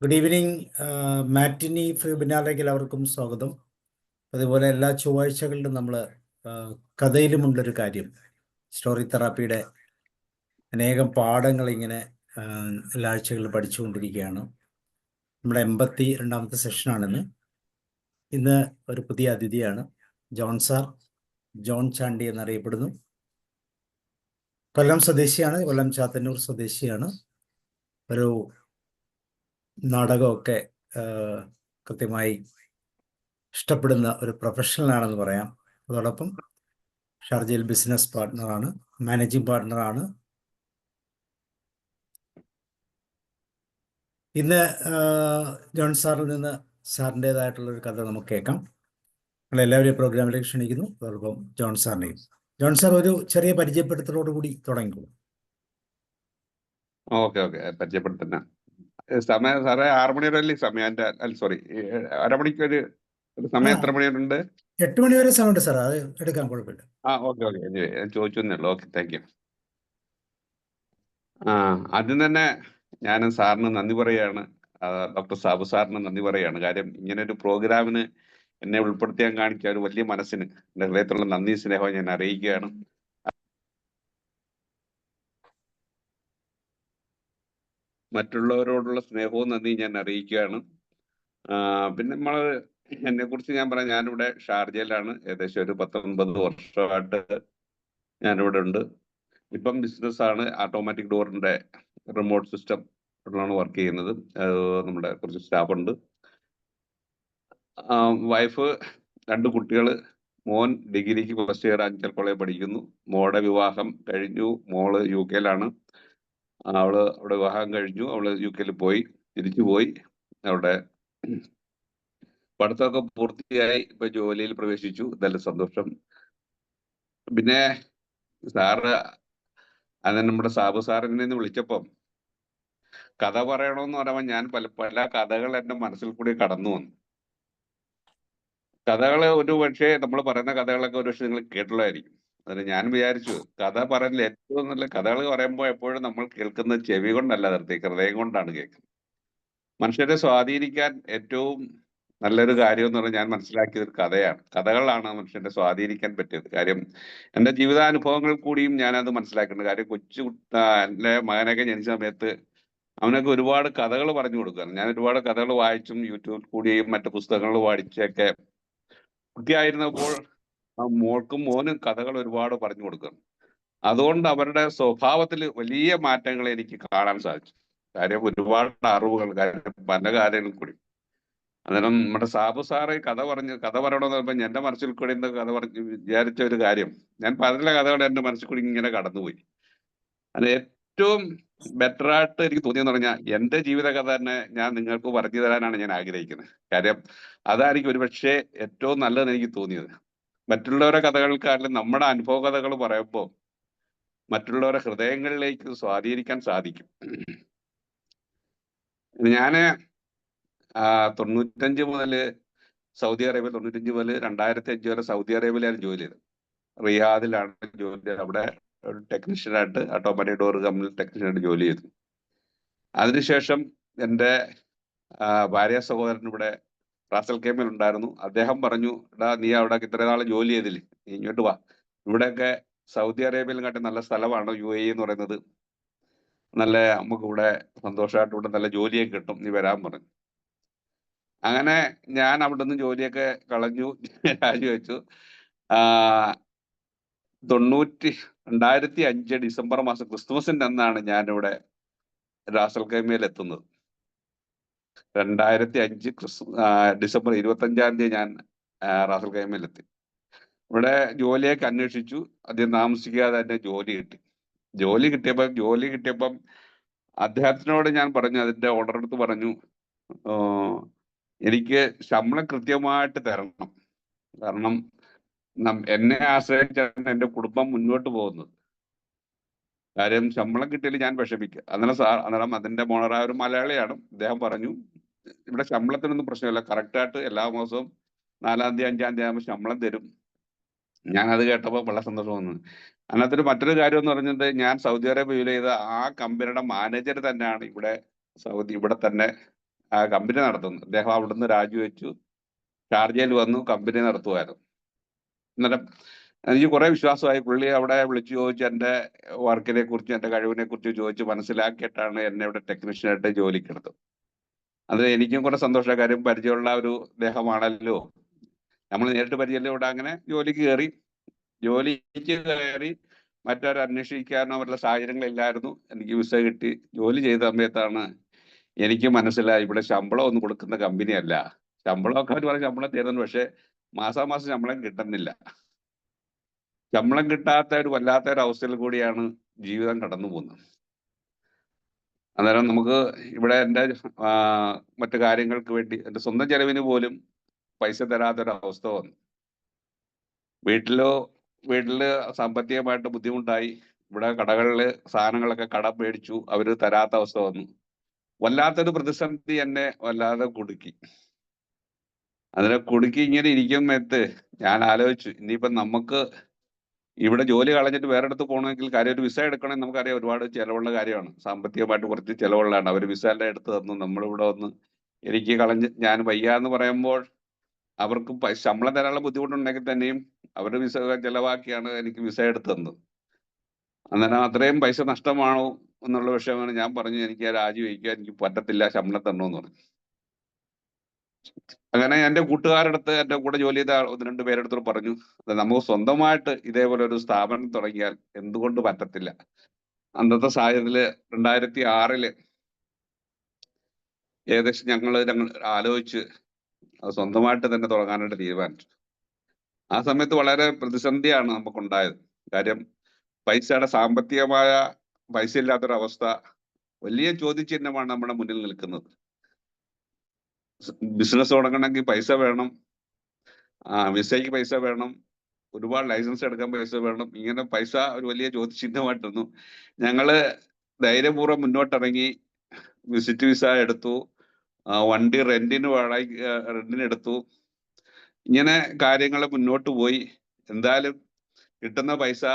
Good evening. മാറ്റിനി വെബിനാറിലേക്ക് എല്ലാവർക്കും സ്വാഗതം. അതുപോലെ എല്ലാ ചൊവ്വാഴ്ചകളിലും നമ്മൾ കഥയിലുമുള്ളൊരു കാര്യം, സ്റ്റോറി തെറാപ്പിയുടെ അനേകം പാഠങ്ങൾ ഇങ്ങനെ എല്ലാ ആഴ്ചകളിലും പഠിച്ചുകൊണ്ടിരിക്കുകയാണ്. നമ്മുടെ 82ാമത്തെ സെഷനാണിന്ന്. ഇന്ന് ഒരു പുതിയ അതിഥിയാണ് ജോൺ സാർ. ജോൺ ചാണ്ടി എന്നറിയപ്പെടുന്നു. കൊല്ലം സ്വദേശിയാണ്, കൊല്ലം ചാത്തന്നൂർ സ്വദേശിയാണ്. ഒരു നാടകമൊക്കെ കൃത്യമായി ഇഷ്ടപ്പെടുന്ന ഒരു പ്രൊഫഷണലാണെന്ന് പറയാം. അതോടൊപ്പം ഷാർജയിൽ ബിസിനസ് പാർട്ട്ണറാണ്, മാനേജിംഗ് പാർട്ട്ണറാണ്. ഇന്ന് ജോൺ സാറിൽ നിന്ന് സാറിൻ്റേതായിട്ടുള്ളൊരു കഥ നമുക്ക് കേൾക്കാം. നമ്മളെല്ലാവരെയും പ്രോഗ്രാമിലേക്ക് ക്ഷണിക്കുന്നു. അതോടൊപ്പം ജോൺ സാറിനെയും. ജോൺ സാർ ഒരു ചെറിയ പരിചയപ്പെടുത്തലോടുകൂടി തുടങ്ങിക്കോളൂ. ഓക്കെ പരിചയപ്പെടുത്തുന്ന സമയം സാറേ 6 മണി വരെ അല്ലേ സമയം? സോറി, അരമണിക്കൊരു സമയം എത്ര മണിയുണ്ട്? 8 മണി വരെ സമയമുണ്ട് സാർ, അത് എടുക്കാൻ കുഴപ്പമില്ല. ഓക്കെ ഞാൻ ചോദിച്ചു എന്നേ. Okay, thank U. ആദ്യം തന്നെ ഞാൻ സാറിന് നന്ദി പറയുകയാണ്, ഡോക്ടർ സാബു സാറിന് നന്ദി പറയുകയാണ്. കാര്യം ഇങ്ങനെ ഒരു പ്രോഗ്രാമിന് എന്നെ ഉൾപ്പെടുത്തിയാൻ കാണിച്ച ഒരു വലിയ മനസ്സിന് എൻ്റെ ഹൃദയത്തിലുള്ള നന്ദി സ്നേഹവും ഞാൻ അറിയിക്കുകയാണ്. മറ്റുള്ളവരോടുള്ള സ്നേഹവും നന്ദി ഞാൻ അറിയിക്കുകയാണ്. പിന്നെ എന്നെ കുറിച്ച് ഞാൻ പറയാം. ഞാനിവിടെ ഷാർജയിലാണ്. ഏകദേശം ഒരു 19 വർഷമായിട്ട് ഞാനിവിടെ ഉണ്ട്. ഇപ്പം ബിസിനസ്സാണ്, ഓട്ടോമാറ്റിക് ഡോറിന്റെ റിമോട്ട് സിസ്റ്റം ാണ് വർക്ക് ചെയ്യുന്നത്. നമ്മുടെ കുറച്ച് സ്റ്റാഫുണ്ട്. വൈഫ്, 2 കുട്ടികൾ. മോൻ ഡിഗ്രിക്ക് ഫസ്റ്റ് ഇയർ അഞ്ചൽ കോളേജ് പഠിക്കുന്നു. മോളുടെ വിവാഹം കഴിഞ്ഞു. മോള് UK-യിലാണ്. അവിടെ വിവാഹം കഴിഞ്ഞു. അവള് UK-യിൽ പോയി, തിരിച്ചു പോയി. അവിടെ പഠിത്തമൊക്കെ പൂർത്തിയായി, ഇപ്പൊ ജോലിയിൽ പ്രവേശിച്ചു. നല്ല സന്തോഷം. പിന്നെ സാറ് അത് നമ്മുടെ സാബു സാറിനെ നിന്ന് വിളിച്ചപ്പം കഥ പറയണമെന്ന് പറയുമ്പോൾ ഞാൻ പല കഥകൾ എൻ്റെ മനസ്സിൽ കൂടി കടന്നു വന്നു. കഥകള് ഒരു പക്ഷേ നമ്മൾ പറയുന്ന കഥകളൊക്കെ ഒരു പക്ഷേ നിങ്ങൾ കേട്ടുള്ളതായിരിക്കും. അതിന് ഞാൻ വിചാരിച്ചു, കഥ പറയുന്നതിൽ ഏറ്റവും നല്ല കഥകൾ പറയുമ്പോൾ എപ്പോഴും നമ്മൾ കേൾക്കുന്നത് ചെവി കൊണ്ടല്ല, ഹൃദയം കൊണ്ടാണ് കേൾക്കുന്നത്. മനുഷ്യരെ സ്വാധീനിക്കാൻ ഏറ്റവും നല്ലൊരു കാര്യം എന്ന് പറഞ്ഞാൽ ഞാൻ മനസ്സിലാക്കിയ ഒരു കഥയാണ്. കഥകളാണ് മനുഷ്യനെ സ്വാധീനിക്കാൻ പറ്റിയത്. കാര്യം എൻ്റെ ജീവിതാനുഭവങ്ങൾ കൂടിയും ഞാനത് മനസ്സിലാക്കുന്നുണ്ട്. കാര്യം എൻ്റെ മകനൊക്കെ ജനിച്ച സമയത്ത് അവനൊക്കെ ഒരുപാട് കഥകൾ പറഞ്ഞു കൊടുക്കുകയാണ്. ഞാൻ ഒരുപാട് കഥകൾ വായിച്ചും യൂട്യൂബിൽ കൂടിയും മറ്റു പുസ്തകങ്ങൾ വായിച്ചൊക്കെ കുട്ടിയായിരുന്നപ്പോൾ മോൾക്കും മോനും കഥകൾ ഒരുപാട് പറഞ്ഞു കൊടുക്കണം. അതുകൊണ്ട് അവരുടെ സ്വഭാവത്തിൽ വലിയ മാറ്റങ്ങൾ എനിക്ക് കാണാൻ സാധിച്ചു. കാര്യം ഒരുപാട് അറിവുകൾ, കാര്യം പല കാര്യങ്ങളും കൂടി. അന്നേരം നമ്മുടെ സാബു സാറ് കഥ പറയണമെന്ന് പറയുമ്പോൾ എൻ്റെ മനസ്സിൽ കൂടി കഥ പറഞ്ഞ് വിചാരിച്ച ഒരു കാര്യം, ഞാൻ പല കഥകൾ എൻ്റെ മനസ്സിൽ കൂടി ഇങ്ങനെ കടന്നുപോയി. അത് ഏറ്റവും ബെറ്ററായിട്ട് എനിക്ക് തോന്നിയെന്ന് പറഞ്ഞാൽ എൻ്റെ ജീവിതകഥ തന്നെ ഞാൻ നിങ്ങൾക്ക് പറഞ്ഞു തരാനാണ് ഞാൻ ആഗ്രഹിക്കുന്നത്. കാര്യം അതായിരിക്കും ഒരുപക്ഷെ ഏറ്റവും നല്ലതെന്ന് എനിക്ക് തോന്നിയത്. മറ്റുള്ളവരുടെ കഥകൾക്കായാലും നമ്മുടെ അനുഭവ കഥകൾ പറയുമ്പോൾ മറ്റുള്ളവരുടെ ഹൃദയങ്ങളിലേക്ക് സ്വാധീനിക്കാൻ സാധിക്കും. ഞാന് 95 മുതൽ സൗദി അറേബ്യ, 95 മുതൽ 2005 വരെ സൗദി അറേബ്യയിലാണ് ജോലി ചെയ്തത്. റിയാദിലാണ് ജോലി ചെയ്തത്. അവിടെ ഒരു ടെക്നീഷ്യനായിട്ട്, ഓട്ടോമാറ്റിക് ഡോർ കമ്പനിയിൽ ടെക്നീഷ്യനായിട്ട് ജോലി ചെയ്തു. അതിനുശേഷം എൻ്റെ ഭാര്യ സഹോദരൻ ഇവിടെ റാസൽ കൈമയിൽ ഉണ്ടായിരുന്നു. അദ്ദേഹം പറഞ്ഞു, എടാ നീ അവിടെ ഇത്ര നാൾ ജോലി ചെയ്തില്ലേ, നീ ഇങ്ങോട്ട് വാ, ഇവിടെയൊക്കെ സൗദി അറേബ്യയിലും കാട്ടി നല്ല സ്ഥലമാണ് UAE എന്ന് പറയുന്നത്, നല്ല നമുക്ക് ഇവിടെ സന്തോഷമായിട്ട് ഇവിടെ നല്ല ജോലിയൊക്കെ കിട്ടും, നീ വരാൻ പറഞ്ഞു. അങ്ങനെ ഞാൻ അവിടെ നിന്ന് ജോലിയൊക്കെ കളഞ്ഞു, രാജിവെച്ചു. 2005 ഡിസംബർ മാസം ക്രിസ്തുമസിന്റെ അന്നാണ് ഞാനിവിടെ റാസൽ കൈമയിൽ എത്തുന്നത്. 2005 ഡിസംബർ 25-ാം തീയതി ഞാൻ റാസൽ കൈമയിൽ എത്തി. ഇവിടെ ജോലിയൊക്കെ അന്വേഷിച്ചു. അധികം താമസിക്കാതെ തന്നെ ജോലി കിട്ടിയപ്പം അദ്ദേഹത്തിനോട് ഞാൻ പറഞ്ഞു, അതിന്റെ ഓർഡർ എടുത്ത് പറഞ്ഞു, എനിക്ക് ശമ്പളം കൃത്യമായിട്ട് തരണം. കാരണം എന്നെ ആശ്രയിച്ചാണ് എൻ്റെ കുടുംബം മുന്നോട്ട് പോകുന്നത്. കാര്യം ശമ്പളം കിട്ടിയാൽ ഞാൻ വിഷമിക്കുക. അന്നേരം അതിന്റെ മോണറായ ഒരു മലയാളിയാണ്. അദ്ദേഹം പറഞ്ഞു, ഇവിടെ ശമ്പളത്തിനൊന്നും പ്രശ്നമില്ല, കറക്റ്റായിട്ട് എല്ലാ മാസവും 4-ാം തീയതി 5-ാം തീയതി ആകുമ്പോൾ ശമ്പളം തരും. ഞാനത് കേട്ടപ്പോൾ വളരെ സന്തോഷം വന്നു. അതിനകത്തൊരു മറ്റൊരു കാര്യം എന്ന് പറഞ്ഞത്, ഞാൻ സൗദി അറേബ്യ ജോലി ചെയ്ത ആ കമ്പനിയുടെ മാനേജർ തന്നെയാണ് ഇവിടെ തന്നെ കമ്പനി നടത്തുന്നു. അദ്ദേഹം അവിടുന്ന് രാജിവെച്ചു, ഷാർജയിൽ വന്നു കമ്പനി നടത്തുമായിരുന്നു. അന്നേരം എനിക്ക് കുറെ വിശ്വാസമായി. പുള്ളി അവിടെ വിളിച്ചു ചോദിച്ചു എൻ്റെ വർക്കിനെ കുറിച്ച്, എൻ്റെ കഴിവിനെ കുറിച്ച് ചോദിച്ച് മനസ്സിലാക്കിയിട്ടാണ് എന്നെ ഇവിടെ ടെക്നീഷ്യനായിട്ട് ജോലിക്കെടുത്തത്. അത് എനിക്കും കുറെ സന്തോഷമായ കാര്യം, പരിചയമുള്ള ഒരു ദേഹമാണല്ലോ, നമ്മൾ നേരിട്ട് പരിചയമില്ല. ഇവിടെ അങ്ങനെ ജോലിക്ക് കയറി മറ്റൊരു അന്വേഷിക്കാനോ മറ്റുള്ള സാഹചര്യങ്ങളില്ലായിരുന്നു. എനിക്ക് വിസ കിട്ടി. ജോലി ചെയ്ത സമയത്താണ് എനിക്ക് മനസ്സിലായി ഇവിടെ ശമ്പളം ഒന്നും കൊടുക്കുന്ന കമ്പനിയല്ല. ശമ്പളമൊക്കെ അവർ പറഞ്ഞ് ശമ്പളം തരുന്നു, പക്ഷെ മാസാമാസം ശമ്പളം കിട്ടുന്നില്ല. ശമ്പളം കിട്ടാത്ത ഒരു വല്ലാത്ത ഒരു അവസ്ഥയിൽ കൂടിയാണ് ജീവിതം കടന്നു പോകുന്നത്. അന്നേരം നമുക്ക് ഇവിടെ എൻ്റെ മറ്റു കാര്യങ്ങൾക്ക് വേണ്ടി എൻ്റെ സ്വന്തം ചെലവിന് പോലും പൈസ തരാത്തൊരവസ്ഥ വന്നു. വീട്ടില് സാമ്പത്തികമായിട്ട് ബുദ്ധിമുട്ടായി. ഇവിടെ കടകളിൽ സാധനങ്ങളൊക്കെ കടം മേടിച്ചു, അവര് തരാത്ത അവസ്ഥ വന്നു. വല്ലാത്തൊരു പ്രതിസന്ധി എന്നെ വല്ലാതെ കുടുക്കി. ഇങ്ങനെ ഇരിക്കുമ്പത്ത് ഞാൻ ആലോചിച്ചു, ഇനിയിപ്പം നമുക്ക് ഇവിടെ ജോലി കളഞ്ഞിട്ട് വേറെ അടുത്ത് പോകണമെങ്കിൽ കാര്യം ഒരു വിസ എടുക്കണമെങ്കിൽ നമുക്കറിയാം ഒരുപാട് ചിലവുള്ള കാര്യമാണ്. സാമ്പത്തികമായിട്ട് കുറച്ച് ചിലവുള്ളതാണ്. അവർ വിസ എല്ലാം എടുത്ത് തന്നു. നമ്മളിവിടെ വന്ന് എനിക്ക് ഞാൻ വയ്യാന്ന് പറയുമ്പോൾ അവർക്ക് ശമ്പളം തരാനുള്ള ബുദ്ധിമുട്ടുണ്ടെങ്കിൽ തന്നെയും അവരുടെ വിസ ചെലവാക്കിയാണ് എനിക്ക് വിസ എടുത്ത് തന്നത്. അന്നേരം അത്രയും പൈസ നഷ്ടമാണോ എന്നുള്ള വിഷയമാണ്. ഞാൻ പറഞ്ഞു എനിക്ക് രാജിവെക്കാൻ എനിക്ക് പറ്റത്തില്ല, ശമ്പളം തരണമെന്ന് പറഞ്ഞു. അങ്ങനെ എൻ്റെ കൂട്ടുകാരടുത്ത്, എൻ്റെ കൂടെ ജോലി ചെയ്ത 1-2 പേരെടുത്ത് പറഞ്ഞു, നമുക്ക് സ്വന്തമായിട്ട് ഇതേപോലെ ഒരു സ്ഥാപനം തുടങ്ങിയാൽ എന്തുകൊണ്ട് പറ്റത്തില്ല. അന്നത്തെ സാഹചര്യത്തില് 2006 ഏകദേശം ഞങ്ങൾ ആലോചിച്ച് അത് സ്വന്തമായിട്ട് തന്നെ തുടങ്ങാനായിട്ട് തീരുമാനിച്ചു. ആ സമയത്ത് വളരെ പ്രതിസന്ധിയാണ് നമുക്കുണ്ടായത്. കാര്യം പൈസയുടെ സാമ്പത്തികമായ പൈസ ഇല്ലാത്തൊരവസ്ഥ, വലിയ ചോദ്യചിഹ്നമാണ് നമ്മുടെ മുന്നിൽ നിൽക്കുന്നത്. ബിസിനസ് തുടങ്ങണമെങ്കിൽ പൈസ വേണം, വിസയ്ക്ക് പൈസ വേണം, ഒരുപാട് ലൈസൻസ് എടുക്കാൻ പൈസ വേണം. ഇങ്ങനെ പൈസ ഒരു വലിയ ചോദ്യചിഹ്നമായിട്ടിരുന്നു. ഞങ്ങള് ധൈര്യപൂർവ്വം മുന്നോട്ടിറങ്ങി, വിസിറ്റ് വിസ എടുത്തു, വണ്ടി റെന്റിന് എടുത്തു. ഇങ്ങനെ കാര്യങ്ങൾ മുന്നോട്ട് പോയി. എന്തായാലും കിട്ടുന്ന പൈസ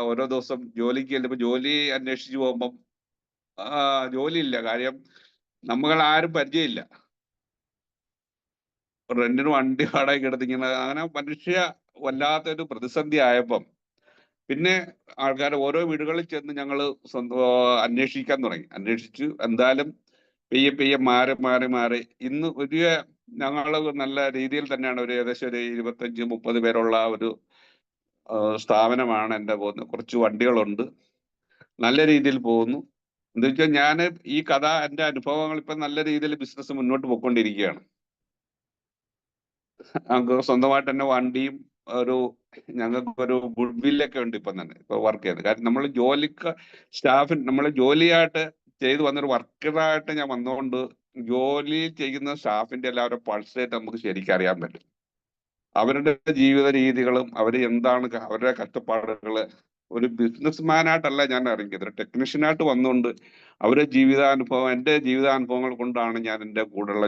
ഓരോ ദിവസം ജോലിക്ക് ചെല്ലുമ്പോൾ, ജോലി അന്വേഷിച്ചു പോകുമ്പം ജോലിയില്ല. കാര്യം നമ്മളാരും പരിചയമില്ല. റെന്റിന് വണ്ടി വാടകയ്ക്ക് എടുത്തിങ്ങനെ അങ്ങനെ വല്ലാത്തൊരു പ്രതിസന്ധി ആയപ്പം പിന്നെ ആൾക്കാർ ഓരോ വീടുകളിൽ ചെന്ന് ഞങ്ങൾ അന്വേഷിക്കാൻ തുടങ്ങി. അന്വേഷിച്ചു എന്തായാലും പെയ്യെ മാറി ഇന്ന് ഞങ്ങൾ നല്ല രീതിയിൽ തന്നെയാണ് ഏകദേശം ഒരു 25-30 പേരുള്ള ഒരു സ്ഥാപനമാണ് എൻ്റെ പോകുന്നത്. കുറച്ച് വണ്ടികളുണ്ട്, നല്ല രീതിയിൽ പോകുന്നു. എന്താ വെച്ചാൽ ഞാൻ ഈ കഥ, എൻ്റെ അനുഭവങ്ങൾ ഇപ്പം നല്ല രീതിയിൽ ബിസിനസ് മുന്നോട്ട് പോയിക്കൊണ്ടിരിക്കുകയാണ്. ഞങ്ങൾക്ക് സ്വന്തമായിട്ട് തന്നെ വണ്ടിയും ഞങ്ങൾക്ക് ഗുഡ് വില്ലൊക്കെ ഉണ്ട് ഇപ്പം തന്നെ, ഇപ്പൊ വർക്ക് ചെയ്ത്. കാര്യം നമ്മൾ ജോലിയായിട്ട് ചെയ്തു വന്നൊരു വർക്കറായിട്ട് ഞാൻ വന്നുകൊണ്ട് ജോലി ചെയ്യുന്ന സ്റ്റാഫിന്റെ എല്ലാവരും പൾസായിട്ട് നമുക്ക് ശരിക്കും അറിയാൻ പറ്റും. അവരുടെ ജീവിത രീതികളും എന്താണ് അവരുടെ കഷ്ടപ്പാടുകള്. ഒരു ബിസിനസ്മാനായിട്ടല്ല ഞാൻ ഇറങ്ങിയത്, ഒരു ടെക്നീഷ്യനായിട്ട് വന്നുകൊണ്ട് അവരുടെ ജീവിതാനുഭവം, എൻ്റെ ജീവിതാനുഭവങ്ങൾ കൊണ്ടാണ് ഞാൻ എൻ്റെ കൂടെയുള്ള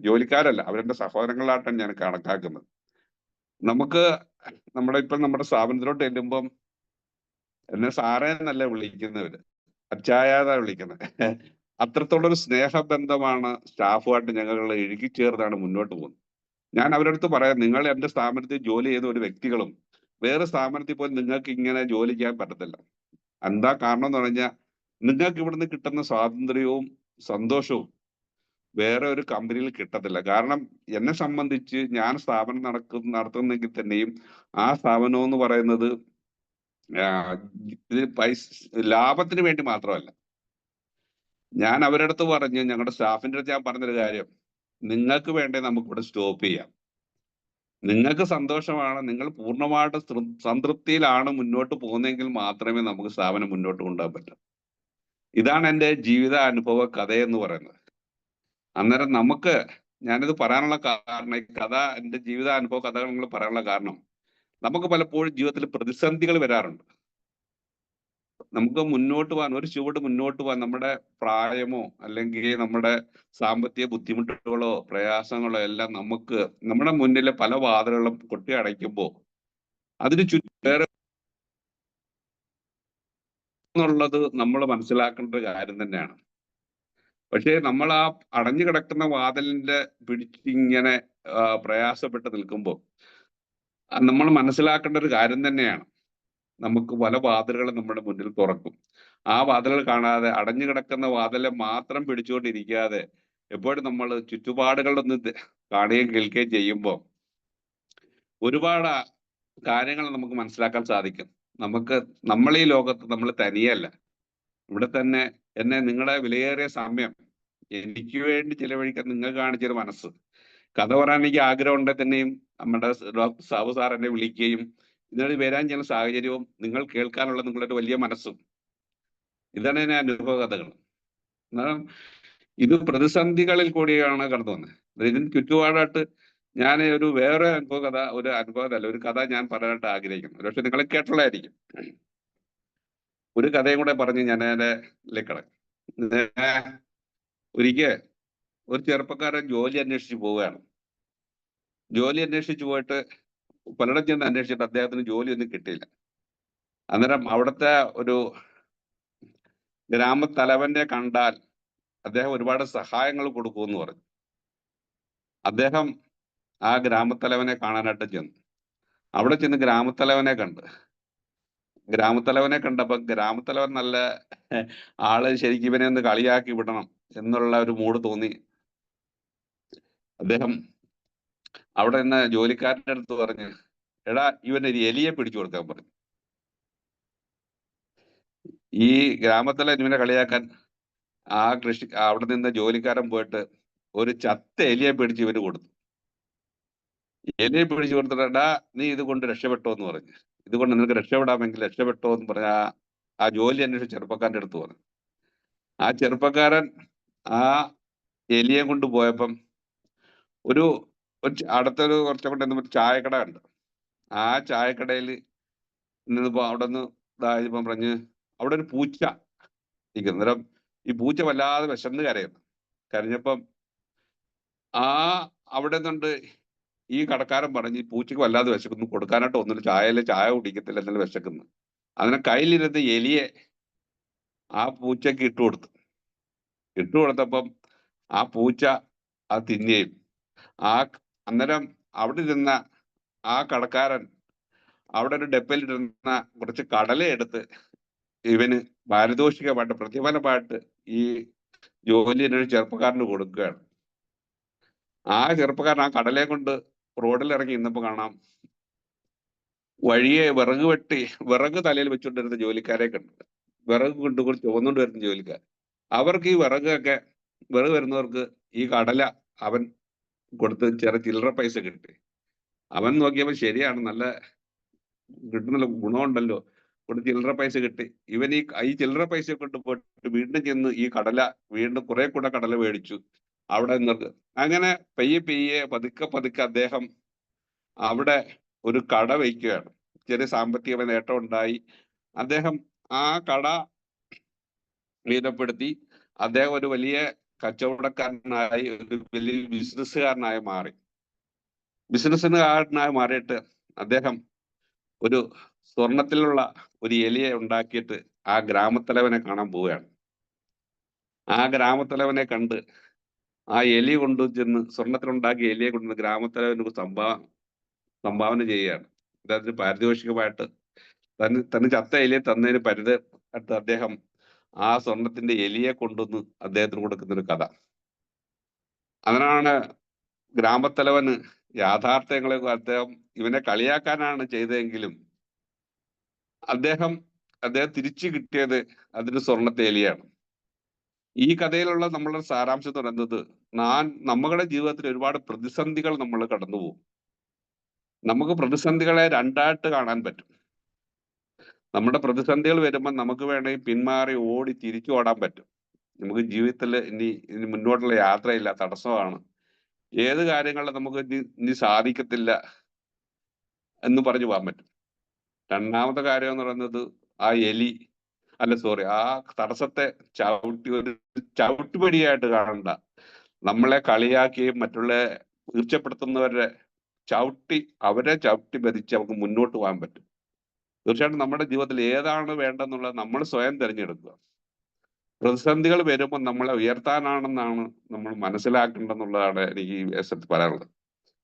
ജോലിക്കാരല്ല, അവരെന്റെ സഹോദരങ്ങളായിട്ടാണ് ഞാൻ കണക്കാക്കുന്നത്. നമ്മുടെ സ്ഥാപനത്തിലോട്ട് ചെല്ലുമ്പം എന്നെ സാറേ എന്നല്ല വിളിക്കുന്നവര്, അച്ചായാതാ വിളിക്കുന്നത്. അത്രത്തോളം ഒരു സ്നേഹബന്ധമാണ് സ്റ്റാഫുമായിട്ട് ഞങ്ങൾ ഇഴുകിച്ചേർന്നാണ് മുന്നോട്ട് പോകുന്നത്. ഞാൻ അവരടുത്ത് പറയാം, നിങ്ങൾ എൻ്റെ സ്ഥാപനത്തിൽ ജോലി ചെയ്ത ഒരു വ്യക്തികളും വേറെ സ്ഥാപനത്തിൽ പോലും നിങ്ങൾക്ക് ഇങ്ങനെ ജോലി ചെയ്യാൻ പറ്റത്തില്ല. എന്താ കാരണം എന്ന് പറഞ്ഞാൽ, നിങ്ങൾക്ക് ഇവിടുന്ന് കിട്ടുന്ന സ്വാതന്ത്ര്യവും സന്തോഷവും വേറെ ഒരു കമ്പനിയിൽ കിട്ടത്തില്ല. കാരണം എന്നെ സംബന്ധിച്ച് ഞാൻ സ്ഥാപനം നടത്തുന്നെങ്കിൽ തന്നെയും ആ സ്ഥാപനം എന്ന് പറയുന്നത് ലാഭത്തിന് വേണ്ടി മാത്രമല്ല. ഞാൻ അവരടുത്ത് പറഞ്ഞു, ഞങ്ങളുടെ സ്റ്റാഫിന്റെ അടുത്ത് ഞാൻ പറഞ്ഞൊരു കാര്യം, നിങ്ങൾക്ക് വേണ്ടേ നമുക്കിവിടെ സ്റ്റോപ്പ് ചെയ്യാം. നിങ്ങൾക്ക് സന്തോഷമാണ്, നിങ്ങൾ പൂർണ്ണമായിട്ട് സംതൃപ്തിയിലാണ് മുന്നോട്ട് പോകുന്നതെങ്കിൽ മാത്രമേ നമുക്ക് സ്ഥാപനം മുന്നോട്ട് കൊണ്ടുപോകാൻ പറ്റൂ. ഇതാണ് എൻ്റെ ജീവിത അനുഭവ കഥയെന്ന് പറയുന്നത്. അന്നേരം ഞാനിത് പറയാനുള്ള കാരണം, ഈ കഥ, എൻ്റെ ജീവിതാനുഭവ കഥകൾ നിങ്ങൾ പറയാനുള്ള കാരണം, നമുക്ക് പലപ്പോഴും ജീവിതത്തിൽ പ്രതിസന്ധികൾ വരാറുണ്ട്. നമുക്ക് മുന്നോട്ട് പോകാൻ, ഒരു ചുവട് മുന്നോട്ട് പോകാൻ നമ്മുടെ പ്രായമോ അല്ലെങ്കിൽ നമ്മുടെ സാമ്പത്തിക ബുദ്ധിമുട്ടുകളോ പ്രയാസങ്ങളോ എല്ലാം നമ്മുടെ മുന്നിലെ പല വാതിലുകളും കൊട്ടി അടയ്ക്കുമ്പോൾ അതിന് ചുറ്റും വേറെ എന്നുള്ളത് നമ്മൾ മനസ്സിലാക്കേണ്ട ഒരു കാര്യം തന്നെയാണ്. പക്ഷേ നമ്മൾ ആ അടഞ്ഞു കിടക്കുന്ന വാതിലിന്റെ പിടിച്ചിങ്ങനെ പ്രയാസപ്പെട്ട് നിൽക്കുമ്പോൾ നമ്മൾ മനസ്സിലാക്കേണ്ട ഒരു കാര്യം തന്നെയാണ്, നമുക്ക് പല വാതിലുകളും നമ്മുടെ മുന്നിൽ തുറക്കും. ആ വാതിലുകൾ കാണാതെ അടഞ്ഞു കിടക്കുന്ന വാതിലെ മാത്രം പിടിച്ചുകൊണ്ടിരിക്കാതെ എപ്പോഴും നമ്മൾ ചുറ്റുപാടുകളൊന്ന് കാണുകയും കേൾക്കുകയും ചെയ്യുമ്പോൾ ഒരുപാട് കാര്യങ്ങൾ നമുക്ക് മനസ്സിലാക്കാൻ സാധിക്കും. നമ്മൾ ഈ ലോകത്ത് നമ്മൾ തനിയല്ല. ഇവിടെ തന്നെ നിങ്ങളുടെ വിലയേറിയ സമയം എനിക്ക് വേണ്ടി ചിലവഴിക്കാൻ നിങ്ങൾ കാണിച്ചൊരു മനസ്സ്, കഥ പറയാൻ എനിക്ക് ആഗ്രഹം ഉണ്ടെങ്കിൽ തന്നെയും നമ്മുടെ ഡോക്ടർ സാബു സാർ എന്നെ വിളിക്കുകയും ഇതിനോട് വരാൻ ചെയ്യുന്ന സാഹചര്യവും നിങ്ങൾ കേൾക്കാനുള്ള നിങ്ങളൊരു വലിയ മനസ്സും, ഇതാണ് ഞാൻ അനുഭവ കഥകൾ. കാരണം ഇത് പ്രതിസന്ധികളിൽ കൂടിയാണ് കടന്നു വന്നത്. ഇതിന് ചുറ്റുപാടായിട്ട് ഞാൻ വേറെ അനുഭവ കഥ, ഒരു കഥ ഞാൻ പറയാനായിട്ട് ആഗ്രഹിക്കുന്നു. പക്ഷെ നിങ്ങൾ കേട്ടുള്ളതായിരിക്കും. ഒരു കഥയും കൂടെ പറഞ്ഞ് ഞാൻ അതിലേക്ക് ഒരിക്കൽ ഒരു ചെറുപ്പക്കാരൻ ജോലി അന്വേഷിച്ച് പോവുകയാണ്. ജോലി അന്വേഷിച്ച് പോയിട്ട് പലയിടം ചെന്ന് അന്വേഷിച്ചിട്ട് അദ്ദേഹത്തിന് ജോലിയൊന്നും കിട്ടിയില്ല. അന്നേരം അവിടുത്തെ ഒരു ഗ്രാമത്തലവനെ കണ്ടാൽ അദ്ദേഹം ഒരുപാട് സഹായങ്ങൾ കൊടുക്കുമെന്ന് പറഞ്ഞു. അദ്ദേഹം ആ ഗ്രാമത്തലവനെ കാണാനായിട്ട് ചെന്നു. അവിടെ ചെന്ന് ഗ്രാമത്തലവനെ കണ്ടപ്പോൾ ഗ്രാമത്തലവൻ നല്ല ആള്, ശരിക്കും ഇവനെ ഒന്ന് കളിയാക്കി വിടണം എന്നുള്ള ഒരു മൂഡ് തോന്നി. അദ്ദേഹം അവിടെ നിന്ന് ജോലിക്കാരൻ്റെ അടുത്ത് പറഞ്ഞ്, എടാ ഇവനൊരു എലിയെ പിടിച്ചു കൊടുക്കാൻ പറഞ്ഞു. ഈ ഗ്രാമത്തലവൻ ഇവനെ കളിയാക്കാൻ അവിടെ നിന്ന് ജോലിക്കാരൻ പോയിട്ട് ഒരു ചത്ത എലിയെ പിടിച്ച് ഇവന് കൊടുത്തു. എലിയെ പിടിച്ചു കൊടുത്തിട്ടാ, നീ ഇത് കൊണ്ട് രക്ഷപ്പെട്ടോ എന്ന് പറഞ്ഞു. ഇതുകൊണ്ട് നിനക്ക് രക്ഷപ്പെടാമെങ്കിൽ രക്ഷപ്പെട്ടോ എന്ന് പറഞ്ഞ ആ ജോലി അന്വേഷിച്ച ചെറുപ്പക്കാരൻ്റെ അടുത്ത് പറഞ്ഞു. ആ ചെറുപ്പക്കാരൻ ആ എലിയെ കൊണ്ട് പോയപ്പം അടുത്തൊരു കുറച്ചും കൊണ്ട് ചായക്കട കണ്ടു. ആ ചായക്കടയിൽ നിന്നിപ്പോ അവിടെ നിന്ന് ഇതായപ്പം പറഞ്ഞ് അവിടെ ഒരു പൂച്ച ഇരിക്കുന്നു. അന്നേരം ഈ പൂച്ച വല്ലാതെ വിശന്ന് കരഞ്ഞപ്പം അവിടെ നിന്നുണ്ട് ഈ കടക്കാരൻ പറഞ്ഞ്, ഈ പൂച്ചയ്ക്ക് വല്ലാതെ വിശക്കുന്നു, കൊടുക്കാനായിട്ട് ഒന്നുമില്ല, ചായ കുടിക്കത്തില്ല, എന്നാലും വിശക്കുന്നു. അതിനെ കയ്യിലിരുന്ന് എലിയെ ആ പൂച്ചക്ക് ഇട്ടുകൊടുത്തപ്പം ആ പൂച്ച അത് തിന്നുകയും അന്നേരം അവിടെ ഇരുന്ന ആ കടക്കാരൻ അവിടെ ഒരു ഡപ്പയിലിരുന്ന കുറച്ച് കടല എടുത്ത് ഇവന് പാരിതോഷികമായിട്ട്, പ്രതിഫലമായിട്ട് ഈ ജോലിയുടെ ഒരു ചെറുപ്പക്കാരന് കൊടുക്കുകയാണ്. ആ ചെറുപ്പക്കാരൻ ആ കടലയെ കൊണ്ട് റോഡിൽ ഇറങ്ങി ഇന്നപ്പോ കാണാം, വഴിയെ വിറക് തലയിൽ വെച്ചുകൊണ്ടിരുന്ന ജോലിക്കാരെ കണ്ടു. വിറക് കൊണ്ടുകൊണ്ട് ചുവന്നുകൊണ്ട് വരുന്ന ജോലിക്കാർ. അവർക്ക് ഈ വിറക് വരുന്നവർക്ക് ഈ കടല അവൻ കൊടുത്ത് ചില്ലറ പൈസ കിട്ടി. അവൻ നോക്കിയപ്പോൾ ശരിയാണ്, നല്ല കിട്ടുന്നുള്ള ഗുണമുണ്ടല്ലോ, കൊണ്ട് ചില്ലറ പൈസ കിട്ടി. ഇവൻ ഈ ചില്ലറ പൈസ കൊണ്ട് പോയിട്ട് വീണ്ടും ചെന്ന് ഈ കടല വീണ്ടും കുറെ കൂടെ കടല മേടിച്ചു അവിടെ നിന്നത്. അങ്ങനെ പയ്യെ പതുക്കെ അദ്ദേഹം അവിടെ ഒരു കട വയ്ക്കുകയാണ്. ചെറിയ സാമ്പത്തിക നേട്ടം ഉണ്ടായി. അദ്ദേഹം ആ കട വീതപ്പെടുത്തി അദ്ദേഹം ഒരു വലിയ കച്ചവടക്കാരനായി, ഒരു വലിയ ബിസിനസ്സുകാരനായി മാറിയിട്ട് അദ്ദേഹം ഒരു സ്വർണത്തിലുള്ള ഒരു എലിയെ ഉണ്ടാക്കിയിട്ട് ആ ഗ്രാമത്തലവനെ കാണാൻ പോവുകയാണ്. ആ ഗ്രാമത്തലവനെ കണ്ട് ആ എലി കൊണ്ടു ചെന്ന്, സ്വർണത്തിലുണ്ടാക്കിയ എലിയെ കൊണ്ടുവന്ന് ഗ്രാമത്തലവന് സംഭാവന ചെയ്യുകയാണ്. അതിന് പാരിതോഷികമായിട്ട് തന്നെ ചത്ത എലിയെ തന്നതിന് അദ്ദേഹം ആ സ്വർണത്തിന്റെ എലിയെ കൊണ്ടുവന്ന് അദ്ദേഹത്തിന് കൊടുക്കുന്ന ഒരു കഥ. അതിനാണ് ഗ്രാമത്തലവന് യാഥാർത്ഥ്യങ്ങളെ അദ്ദേഹം ഇവനെ കളിയാക്കാനാണ് ചെയ്തതെങ്കിലും അദ്ദേഹം തിരിച്ചു കിട്ടിയത് അതിന് സ്വർണത്തെ എലിയാണ്. ഈ കഥയിലുള്ള നമ്മളുടെ സാരാംശം എന്ന് പറയുന്നത്, നമ്മുടെ ജീവിതത്തിൽ ഒരുപാട് പ്രതിസന്ധികൾ നമ്മൾ കടന്നുപോകും. നമുക്ക് പ്രതിസന്ധികളെ രണ്ടായിട്ട് കാണാൻ പറ്റും. നമ്മുടെ പ്രതിസന്ധികൾ വരുമ്പോൾ നമുക്ക് വേണമെങ്കിൽ പിന്മാറി ഓടി തിരിച്ചു ഓടാൻ പറ്റും. നമുക്ക് ജീവിതത്തിൽ ഇനി മുന്നോട്ടുള്ള യാത്രയില്ല, തടസ്സമാണ്, ഏത് കാര്യങ്ങളിലും നമുക്ക് ഇനി സാധിക്കത്തില്ല എന്ന് പറഞ്ഞു പോകാൻ പറ്റും. രണ്ടാമത്തെ കാര്യം എന്ന് പറയുന്നത്, ആ തടസ്സത്തെ ഒരു ചവിട്ടുപടിയായിട്ട് കാണണ്ട, നമ്മളെ കളിയാക്കുകയും മറ്റുള്ള തീർച്ചപ്പെടുത്തുന്നവരെ അവരെ ചവിട്ടി ഭരിച്ച് നമുക്ക് മുന്നോട്ട് പോകാൻ പറ്റും. തീർച്ചയായിട്ടും നമ്മുടെ ജീവിതത്തിൽ ഏതാണ് വേണ്ടെന്നുള്ളത് നമ്മൾ സ്വയം തിരഞ്ഞെടുക്കുക. പ്രതിസന്ധികൾ വരുമ്പോൾ നമ്മളെ ഉയർത്താനാണെന്നാണ് നമ്മൾ മനസ്സിലാക്കേണ്ടതെന്നുള്ളതാണ് എനിക്ക് ഈ വേഷത്തിൽ പറയാനുള്ളത്.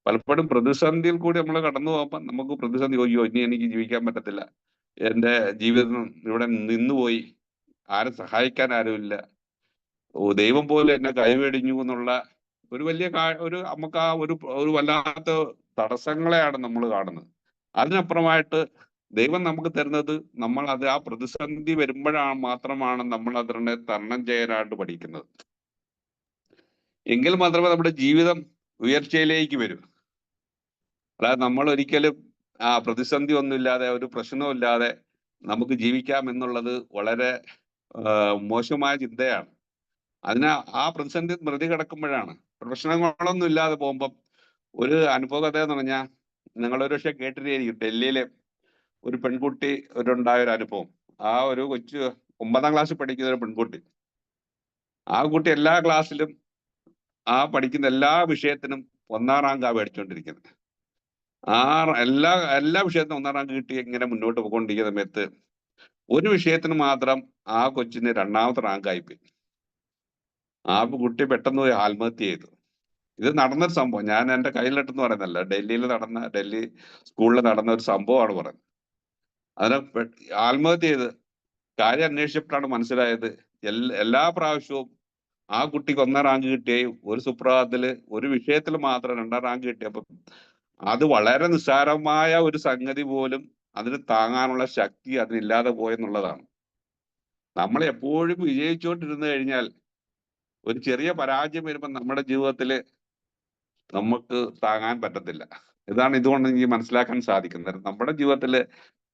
പലപ്പോഴും പ്രതിസന്ധിയിൽ കൂടി നമ്മൾ കടന്നു പോകുമ്പോൾ നമുക്ക് പ്രതിസന്ധി, അയ്യോ ഇനി എനിക്ക് ജീവിക്കാൻ പറ്റത്തില്ല, എന്റെ ജീവിതം ഇവിടെ നിന്നുപോയി, ആരും സഹായിക്കാൻ ആരുമില്ല, ദൈവം പോലും എന്നെ കൈവെടിഞ്ഞു എന്നുള്ള ഒരു വലിയ ഒരു നമുക്ക് ആ ഒരു വല്ലാത്ത തടസ്സങ്ങളെയാണ് നമ്മൾ കാണുന്നത്. അതിനപ്പുറമായിട്ട് ദൈവം നമുക്ക് തരുന്നത്, നമ്മൾ അത് ആ പ്രതിസന്ധി വരുമ്പോഴാണ് മാത്രമാണ് നമ്മൾ അതിനെ തരണം ചെയ്യാനായിട്ട് പഠിക്കുന്നത്. എങ്കിൽ മാത്രമേ നമ്മുടെ ജീവിതം ഉയർച്ചയിലേക്ക് വരൂ. അതായത് നമ്മൾ ഒരിക്കലും പ്രതിസന്ധി ഒന്നുമില്ലാതെ, ഒരു പ്രശ്നവുമില്ലാതെ നമുക്ക് ജീവിക്കാം എന്നുള്ളത് വളരെ മോശമായ ചിന്തയാണ്. ആ പ്രതിസന്ധി മറികടക്കുമ്പോഴാണ്, പ്രശ്നങ്ങളൊന്നും ഇല്ലാതെ പോകുമ്പം ഒരു അനുഭവകഥ എന്ന് പറഞ്ഞാൽ, നിങ്ങളൊരു പക്ഷെ കേട്ടിരിക്കും, ഡൽഹിയിലെ ഒരു പെൺകുട്ടി ഉണ്ടായ ഒരു അനുഭവം. ആ ഒരു കൊച്ചു 9ാം ക്ലാസ്സിൽ പഠിക്കുന്ന ഒരു പെൺകുട്ടി. ആ കുട്ടി എല്ലാ ക്ലാസ്സിലും പഠിക്കുന്ന എല്ലാ വിഷയത്തിനും 1ാം റാങ്കാ മേടിച്ചുകൊണ്ടിരിക്കുന്നത്. എല്ലാ വിഷയത്തിനും 1ാം റാങ്ക് കിട്ടി ഇങ്ങനെ മുന്നോട്ട് പോയിക്കൊണ്ടിരിക്കുന്ന സമയത്ത് ഒരു വിഷയത്തിന് മാത്രം ആ കൊച്ചിന് 2ാമത്തെ റാങ്ക് ആയിപ്പോയി. ആ കുട്ടി പെട്ടെന്ന് പോയി ആത്മഹത്യ ചെയ്തു. ഇത് നടന്നൊരു സംഭവം, ഞാൻ എന്റെ കയ്യിലിട്ടെന്ന് പറയുന്നല്ല, ഡൽഹി സ്കൂളിൽ നടന്ന ഒരു സംഭവമാണ് പറയുന്നത്. അതിനെ ആത്മഹത്യ ചെയ്ത് കാര്യം അന്വേഷിച്ചപ്പോഴാണ് മനസ്സിലായത്, എല്ലാ പ്രാവശ്യവും ആ കുട്ടിക്ക് 1ാം റാങ്ക് കിട്ടിയ ഒരു സുപ്രഭാതത്തില് ഒരു വിഷയത്തിൽ മാത്രം 2ാം റാങ്ക് കിട്ടിയപ്പം അത് വളരെ നിസ്സാരമായ ഒരു സംഗതി പോലും അതിന് താങ്ങാനുള്ള ശക്തി അതിനില്ലാതെ പോയെന്നുള്ളതാണ്. നമ്മൾ എപ്പോഴും വിജയിച്ചുകൊണ്ടിരുന്നു കഴിഞ്ഞാൽ ഒരു ചെറിയ പരാജയം വരുമ്പോൾ നമ്മുടെ ജീവിതത്തിൽ നമുക്ക് താങ്ങാൻ പറ്റത്തില്ല. ഇതുകൊണ്ട് എനിക്ക് മനസ്സിലാക്കാൻ സാധിക്കുന്നത്, നമ്മുടെ ജീവിതത്തിൽ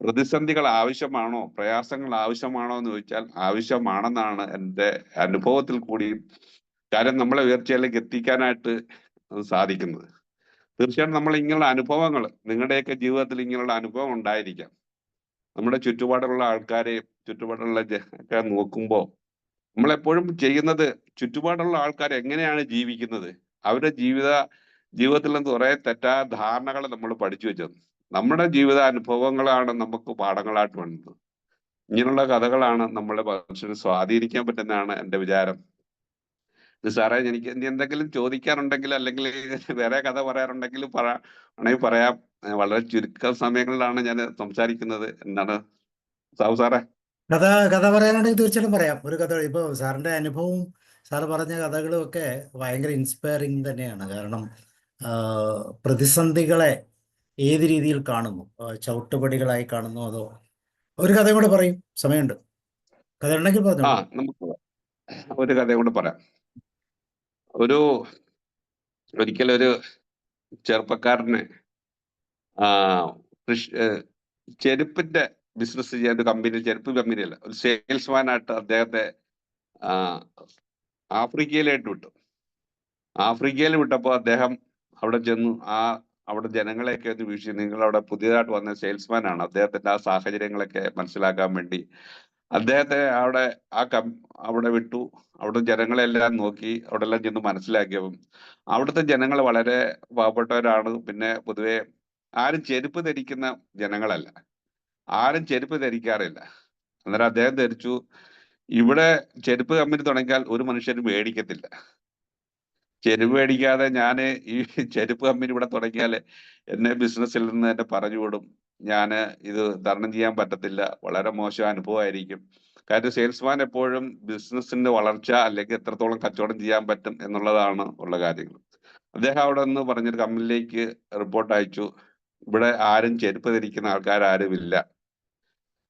പ്രതിസന്ധികൾ ആവശ്യമാണോ, പ്രയാസങ്ങൾ ആവശ്യമാണോ എന്ന് ചോദിച്ചാൽ ആവശ്യമാണെന്നാണ് എൻ്റെ അനുഭവത്തിൽ കൂടി. കാര്യം നമ്മളെ ഉയർച്ചയിലേക്ക് എത്തിക്കാനായിട്ട് സാധിക്കുന്നത്. തീർച്ചയായിട്ടും നമ്മൾ ഇങ്ങനെയുള്ള അനുഭവങ്ങൾ, നിങ്ങളുടെയൊക്കെ ജീവിതത്തിൽ ഇങ്ങനെയുള്ള അനുഭവം ഉണ്ടായിരിക്കാം. നമ്മുടെ ചുറ്റുപാടുള്ള ആൾക്കാരെയും ചുറ്റുപാടുള്ള ഒക്കെ നോക്കുമ്പോൾ നമ്മളെപ്പോഴും ചെയ്യുന്നത്, ചുറ്റുപാടുള്ള ആൾക്കാർ എങ്ങനെയാണ് ജീവിക്കുന്നത്, അവരുടെ ജീവിതത്തിൽ നിന്ന് കുറെ തെറ്റായ ധാരണകൾ നമ്മൾ പഠിച്ചു വെച്ചത്. നമ്മുടെ ജീവിത അനുഭവങ്ങളാണ് നമുക്ക് പാഠങ്ങളായിട്ട് വേണ്ടത്. ഇങ്ങനെയുള്ള കഥകളാണ് നമ്മളെ മനുഷ്യനെ സ്വാധീനിക്കാൻ പറ്റുന്നതാണ് എൻ്റെ വിചാരം. സാറേ, എനിക്ക് എന്തെങ്കിലും ചോദിക്കാനുണ്ടെങ്കിൽ, അല്ലെങ്കിൽ വേറെ കഥ പറയാറുണ്ടെങ്കിൽ ആണെങ്കിൽ പറയാം. വളരെ ചുരുക്ക സമയങ്ങളിലാണ് ഞാൻ സംസാരിക്കുന്നത്. എന്താണ് സാബു സാറേ? കഥ പറയാനുണ്ടെങ്കിൽ തീർച്ചയായിട്ടും പറയാം. ഒരു കഥ, ഇപ്പോൾ സാറിൻ്റെ അനുഭവവും സാറ് പറഞ്ഞ കഥകളും ഒക്കെ ഭയങ്കര ഇൻസ്പയറിങ് തന്നെയാണ്. കാരണം പ്രതിസന്ധികളെ ഏത് രീതിയിൽ കാണുന്നു, ചവിട്ടുപടികളായി കാണുന്നു, അതോ ഒരു കഥയും കൂടെ പറയും, സമയമുണ്ട്, കഥ ഉണ്ടെങ്കിൽ പറഞ്ഞു. നമുക്ക് ഒരു കഥയും കൂടെ പറയാം. ഒരിക്കലൊരു ചെറുപ്പക്കാരന് ചെരുപ്പിന്റെ ബിസിനസ് ചെയ്യാൻ ഒരു കമ്പനി, ചെരുപ്പ് കമ്പനിയല്ല, ഒരു സെയിൽസ്മാനായിട്ട് അദ്ദേഹത്തെ ആഫ്രിക്കയിലായിട്ട് വിട്ടു. ആഫ്രിക്കയിൽ വിട്ടപ്പോൾ അദ്ദേഹം അവിടെ ചെന്നു അവിടെ ജനങ്ങളെയൊക്കെ ഒന്ന് വീക്ഷിച്ചു. നിങ്ങൾ അവിടെ പുതിയതായിട്ട് വന്ന സെയിൽസ്മാൻ ആണ്. അദ്ദേഹത്തിന്റെ ആ സാഹചര്യങ്ങളൊക്കെ മനസ്സിലാക്കാൻ വേണ്ടി അദ്ദേഹത്തെ അവിടെ വിട്ടു. അവിടെ ജനങ്ങളെല്ലാം നോക്കി, അവിടെ എല്ലാം ചെന്ന് മനസ്സിലാക്കിയപ്പം അവിടുത്തെ ജനങ്ങൾ വളരെ പാവപ്പെട്ടവരാണ്. പിന്നെ പൊതുവെ ആരും ചെരുപ്പ് ധരിക്കുന്ന ജനങ്ങളല്ല, ആരും ചെരുപ്പ് ധരിക്കാറില്ല. അന്നേരം അദ്ദേഹം ധരിച്ചു, ഇവിടെ ചെരുപ്പ് കമ്പനി തുടങ്ങിയാൽ ഒരു മനുഷ്യനും മേടിക്കത്തില്ല. ചെരുപ്പ് മേടിക്കാതെ ഞാൻ ഈ ചെരുപ്പ് കമ്പനി ഇവിടെ തുടങ്ങിയാൽ എന്നെ ബിസിനസ്സിൽ നിന്ന് എന്നെ പറഞ്ഞു വിടും, ഞാൻ ഇത് തരണം ചെയ്യാൻ പറ്റത്തില്ല, വളരെ മോശം അനുഭവമായിരിക്കും. കാര്യം സെയിൽസ്മാൻ എപ്പോഴും ബിസിനസിന്റെ വളർച്ച അല്ലെങ്കിൽ എത്രത്തോളം കച്ചവടം ചെയ്യാൻ പറ്റും എന്നുള്ളതാണ് ഉള്ള കാര്യങ്ങൾ. അദ്ദേഹം അവിടെ നിന്ന് പറഞ്ഞൊരു കമ്പനിയിലേക്ക് റിപ്പോർട്ട് അയച്ചു, ഇവിടെ ആരും ചെരുപ്പ് ധരിക്കുന്ന ആൾക്കാരും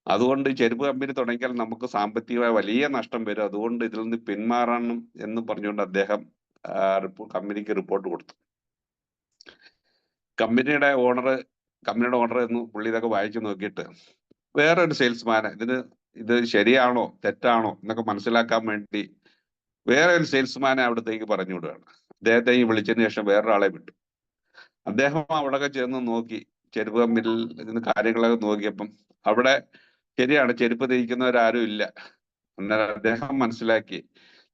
അതുകൊണ്ട് ചെരുപ്പ് കമ്പനി തുടങ്ങിയാൽ നമുക്ക് സാമ്പത്തികമായ വലിയ നഷ്ടം വരും, അതുകൊണ്ട് ഇതിൽ നിന്ന് പിന്മാറണം എന്ന് പറഞ്ഞുകൊണ്ട് അദ്ദേഹം കമ്പനിക്ക് റിപ്പോർട്ട് കൊടുത്തു. കമ്പനിയുടെ ഓണർ എന്ന് പുള്ളി ഇതൊക്കെ വായിച്ചു നോക്കിയിട്ട് വേറൊരു സെയിൽസ്മാനെ, ഇത് ശരിയാണോ തെറ്റാണോ എന്നൊക്കെ മനസ്സിലാക്കാൻ വേണ്ടി വേറെ ഒരു സെയിൽസ്മാനെ അവിടത്തേക്ക് പറഞ്ഞു വിടുകയാണ്. അദ്ദേഹത്തെ വിളിച്ചതിന് ശേഷം വേറൊരാളെ വിട്ടു. അദ്ദേഹം അവിടെയൊക്കെ ചെന്ന് നോക്കി, ചെരുപ്പ് കമ്പനിയിൽ നിന്ന് കാര്യങ്ങളൊക്കെ നോക്കിയപ്പം അവിടെ ശരിയാണ്, ചെരുപ്പ് ധരിക്കുന്നവരാരും ഇല്ല. അന്നേരം അദ്ദേഹം മനസ്സിലാക്കി,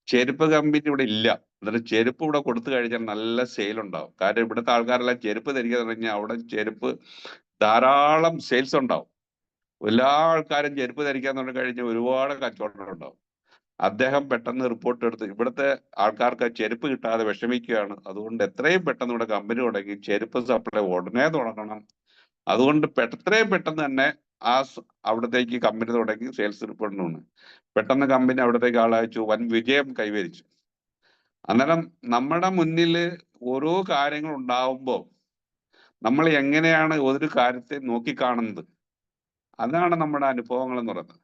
ചെരുപ്പ് കമ്പനി ഇവിടെ ഇല്ല, എന്നിട്ട് ചെരുപ്പ് ഇവിടെ കൊടുത്തു കഴിഞ്ഞാൽ നല്ല സെയിൽ ഉണ്ടാവും. കാര്യം ഇവിടുത്തെ ആൾക്കാരെല്ലാം ചെരുപ്പ് ധരിക്കാൻ തുടങ്ങിയാൽ അവിടെ ചെരുപ്പ് ധാരാളം സെയിൽസ് ഉണ്ടാവും. എല്ലാ ആൾക്കാരും ചെരുപ്പ് ധരിക്കാൻ തുടങ്ങി കഴിഞ്ഞാൽ ഒരുപാട് കച്ചവടം ഉണ്ടാവും. അദ്ദേഹം പെട്ടെന്ന് റിപ്പോർട്ട് എടുത്ത് ഇവിടുത്തെ ആൾക്കാർക്ക് ചെരുപ്പ് കിട്ടാതെ വിഷമിക്കുകയാണ്. അതുകൊണ്ട് എത്രയും പെട്ടെന്ന് ഇവിടെ കമ്പനി തുടങ്ങി ചെരുപ്പ് സപ്ലൈ ഉടനെ തുടങ്ങണം. അതുകൊണ്ട് എത്രയും പെട്ടെന്ന് തന്നെ അവിടത്തേക്ക് കമ്പനി തുടങ്ങി സെയിൽസ് റിപ്പോർട്ടിനാണ്. പെട്ടെന്ന് കമ്പനി അവിടത്തേക്ക് ആളയച്ചു, വൻ വിജയം കൈവരിച്ചു. അന്നേരം നമ്മുടെ മുന്നിൽ ഓരോ കാര്യങ്ങൾ ഉണ്ടാവുമ്പോൾ നമ്മൾ എങ്ങനെയാണ് ഒരു കാര്യത്തെ നോക്കിക്കാണുന്നത്, അതാണ് നമ്മുടെ അനുഭവങ്ങൾ എന്ന് പറയുന്നത്.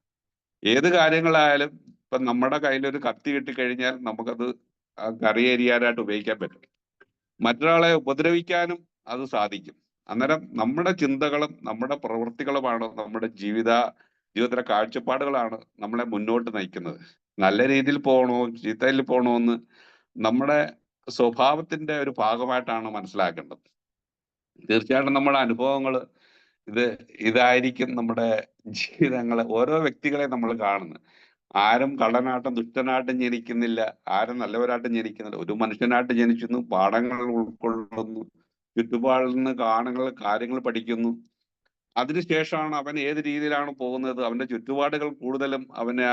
ഏത് കാര്യങ്ങളായാലും ഇപ്പൊ നമ്മുടെ കയ്യിൽ ഒരു കത്തി കിട്ടിക്കഴിഞ്ഞാൽ നമുക്കത് കറി എരിയാനായിട്ട് ഉപയോഗിക്കാൻ പറ്റും. മറ്റൊരാളെ ഉപദ്രവിക്കാനും അത് സാധിക്കും. അന്നേരം നമ്മുടെ ചിന്തകളും നമ്മുടെ പ്രവൃത്തികളുമാണ് നമ്മുടെ ജീവിതത്തിലെ കാഴ്ചപ്പാടുകളാണ് നമ്മളെ മുന്നോട്ട് നയിക്കുന്നത്. നല്ല രീതിയിൽ പോകണോ ചീത്തയിൽ പോകണോ എന്ന് നമ്മുടെ സ്വഭാവത്തിന്റെ ഒരു ഭാഗമായിട്ടാണ് മനസ്സിലാക്കേണ്ടത്. തീർച്ചയായിട്ടും നമ്മുടെ അനുഭവങ്ങൾ ഇതായിരിക്കും നമ്മുടെ ജീവിതങ്ങളെ, ഓരോ വ്യക്തികളെ നമ്മൾ കാണുന്നത്. ആരും കള്ളനായിട്ടും ദുഷ്ടനായിട്ടും ജനിക്കുന്നില്ല, ആരും നല്ലവരായിട്ടും ജനിക്കുന്നില്ല. ഒരു മനുഷ്യനായിട്ട് ജനിക്കുന്നു, പാഠങ്ങൾ ഉൾക്കൊള്ളുന്നു, ചുറ്റുപാടിൽ നിന്ന് കാര്യങ്ങൾ പഠിക്കുന്നു. അതിനുശേഷമാണ് അവൻ ഏത് രീതിയിലാണ് പോകുന്നത്, അവന്റെ ചുറ്റുപാടുകൾ കൂടുതലും അവനെ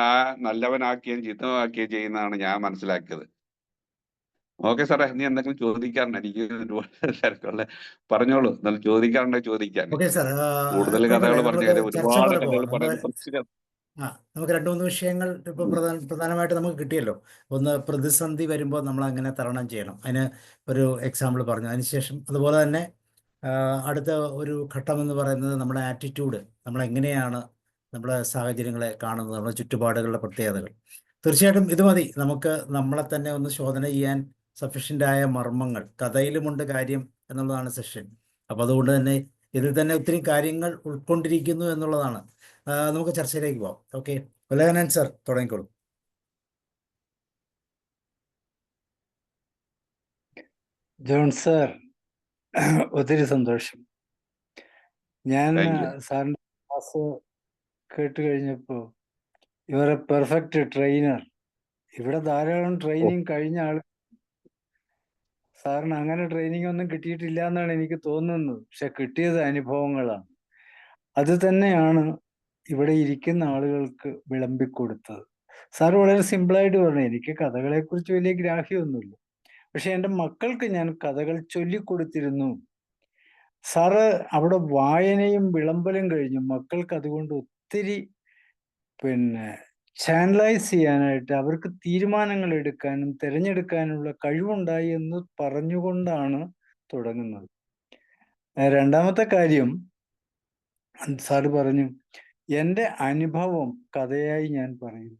നല്ലവനാക്കുകയും ചീത്തമാക്കുകയും ചെയ്യുന്നതാണ് ഞാൻ മനസ്സിലാക്കിയത്. ഓക്കെ സാറേ, ഇനി എന്തെങ്കിലും ചോദിക്കാറുണ്ട്? എനിക്ക് ഒരുപാട് തിരക്കുള്ള, പറഞ്ഞോളൂ. എന്നാലും ചോദിക്കാറുണ്ടെങ്കിൽ ചോദിക്കാൻ. ഓക്കെ സാർ, കൂടുതൽ കുഴപ്പമില്ല. കഥകൾ പറഞ്ഞു, നമുക്ക് ചർച്ച ഒരുപാട് പോലെ കഥകൾ പോവാം. പറയുന്നത്. നമുക്ക് 2-3 വിഷയങ്ങൾ ഇപ്പോൾ പ്രധാനമായിട്ട് നമുക്ക് കിട്ടിയല്ലോ. ഒന്ന്, പ്രതിസന്ധി വരുമ്പോൾ നമ്മൾ എങ്ങനെ തരണം ചെയ്യണം, അതിന് ഒരു എക്സാമ്പിൾ പറഞ്ഞു. അതിനുശേഷം അതുപോലെ തന്നെ അടുത്ത ഒരു ഘട്ടം എന്ന് പറയുന്നത് നമ്മുടെ ആറ്റിറ്റ്യൂഡ്, നമ്മളെങ്ങനെയാണ് നമ്മുടെ സാഹചര്യങ്ങളെ കാണുന്നത്, നമ്മുടെ ചുറ്റുപാടുകളുടെ പ്രത്യേകതകൾ. തീർച്ചയായിട്ടും ഇത് മതി നമുക്ക് നമ്മളെ തന്നെ ഒന്ന് ശോധന ചെയ്യാൻ. സഫീഷ്യൻ്റായ മർമ്മങ്ങൾ കഥയിലുമുണ്ട് കാര്യം എന്നുള്ളതാണ് സെഷൻ. അപ്പോൾ അതുകൊണ്ട് തന്നെ ഇതിൽ തന്നെ ഒത്തിരി കാര്യങ്ങൾ ഉൾക്കൊണ്ടിരിക്കുന്നു എന്നുള്ളതാണ്. നമുക്ക് ചർച്ചയിലേക്ക് പോവാം. ഓക്കെ, ഉലകനൻ സർ തുടങ്ങിക്കോളൂ. ജോൺ സർ, ഒത്തിരി സന്തോഷം. ഞാൻ Thank you. സാറിന്റെ ക്ലാസ് കേട്ട് കഴിഞ്ഞപ്പോൾ you are a perfect trainer. ഇവിടെ ധാരാളം ട്രെയിനിങ് കഴിഞ്ഞ ആൾ, സാറിന് അങ്ങനെ ട്രെയിനിങ് ഒന്നും കിട്ടിയിട്ടില്ല എന്നാണ് എനിക്ക് തോന്നുന്നത്. പക്ഷെ കിട്ടിയത് അനുഭവങ്ങളാണ്. അത് തന്നെയാണ് ഇവിടെ ഇരിക്കുന്ന ആളുകൾക്ക് വിളമ്പിക്കൊടുത്തത്. സാർ വളരെ സിമ്പിളായിട്ട് പറഞ്ഞു, എനിക്ക് കഥകളെക്കുറിച്ച് വലിയ ഗ്രാഹ്യമൊന്നുമില്ല, പക്ഷെ എൻ്റെ മക്കൾക്ക് ഞാൻ കഥകൾ ചൊല്ലിക്കൊടുത്തിരുന്നു. സാറ് അവിടെ വായനയും വിളമ്പലും കഴിഞ്ഞു. മക്കൾക്ക് അതുകൊണ്ട് ഒത്തിരി ചാനലൈസ് ചെയ്യാനായിട്ട്, അവർക്ക് തീരുമാനങ്ങൾ എടുക്കാനും തിരഞ്ഞെടുക്കാനുള്ള കഴിവുണ്ടായി എന്ന് പറഞ്ഞുകൊണ്ടാണ് തുടങ്ങുന്നത്. രണ്ടാമത്തെ കാര്യം, സാറ് പറഞ്ഞു എൻ്റെ അനുഭവം കഥയായി ഞാൻ പറയുന്നു.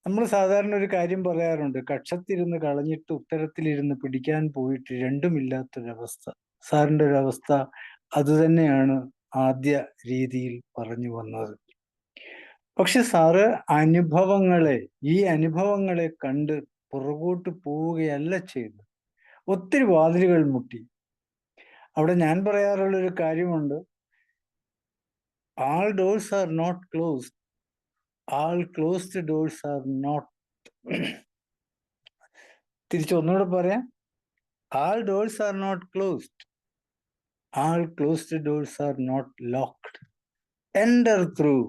നമ്മൾ സാധാരണ ഒരു കാര്യം പറയാറുണ്ട്, കക്ഷത്തിരുന്ന് കളഞ്ഞിട്ട് ഉത്തരത്തിലിരുന്ന് പിടിക്കാൻ പോയിട്ട് രണ്ടുമില്ലാത്തൊരവസ്ഥ. സാറിൻ്റെ ഒരവസ്ഥ അതുതന്നെയാണ് ആദ്യ രീതിയിൽ പറഞ്ഞു വന്നത്. പക്ഷെ സാറ് ഈ അനുഭവങ്ങളെ കണ്ട് പുറകോട്ട് പോവുകയല്ല ചെയ്തത്. ഒത്തിരി വാതിലുകൾ മുട്ടി. അവിടെ ഞാൻ പറയാറുള്ളൊരു കാര്യമുണ്ട്, all doors are not closed, all closed doors are not തിരിച്ചൊന്നുകൂടെ പറയാം, all doors are not closed, all closed doors are not locked. Enter through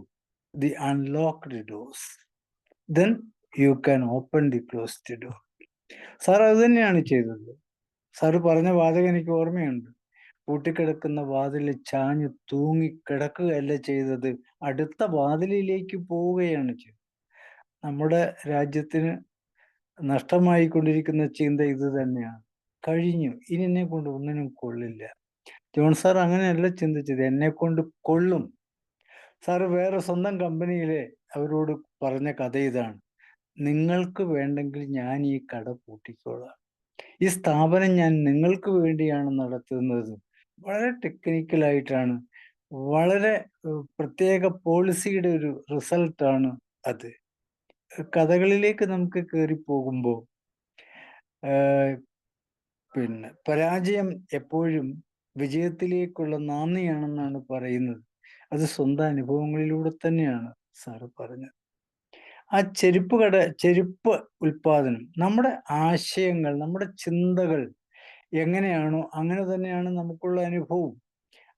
the unlocked doors, then you can open the closed door. Sir അത് തന്നെയാണ് ചെയ്തത്. Sir പറഞ്ഞ വാചകം എനിക്ക് ഓർമ്മയുണ്ട്, പൂട്ടിക്കിടക്കുന്ന വാതിലിൽ ചാഞ്ഞു തൂങ്ങിക്കിടക്കുകയല്ല ചെയ്തത്, അടുത്ത വാതിലിലേക്ക് പോവുകയാണ് ചെയ്തത്. നമ്മുടെ രാജ്യത്തിന് നഷ്ടമായിക്കൊണ്ടിരിക്കുന്ന ചിന്ത ഇത് തന്നെയാണ്. കഴിഞ്ഞു, ഇനി എന്നെ കൊണ്ട് ഒന്നിനും കൊള്ളില്ല. ജോൺ സാർ അങ്ങനെയല്ല ചിന്തിച്ചത്, എന്നെ കൊണ്ട് കൊള്ളും. സാറ് വേറെ സ്വന്തം കമ്പനിയിലെ അവരോട് പറഞ്ഞ കഥ ഇതാണ്, നിങ്ങൾക്ക് വേണ്ടെങ്കിൽ ഞാൻ ഈ കട പൂട്ടിക്കോളാം, ഈ സ്ഥാപനം ഞാൻ നിങ്ങൾക്ക് വേണ്ടിയാണ് നടത്തുന്നത്. വളരെ ടെക്നിക്കലായിട്ടാണ്, വളരെ പ്രത്യേക പോളിസിയുടെ ഒരു റിസൾട്ടാണ് അത്. കഥകളിലേക്ക് നമുക്ക് കയറിപ്പോകുമ്പോൾ പരാജയം എപ്പോഴും വിജയത്തിലേക്കുള്ള നാന്ദിയാണെന്നാണ് പറയുന്നത്. അത് സ്വന്തം അനുഭവങ്ങളിലൂടെ തന്നെയാണ് സാറ് പറഞ്ഞത്. ആ ചെരുപ്പ് ഉൽപാദനം, നമ്മുടെ ആശയങ്ങൾ, നമ്മുടെ ചിന്തകൾ എങ്ങനെയാണോ അങ്ങനെ തന്നെയാണ് നമുക്കുള്ള അനുഭവം.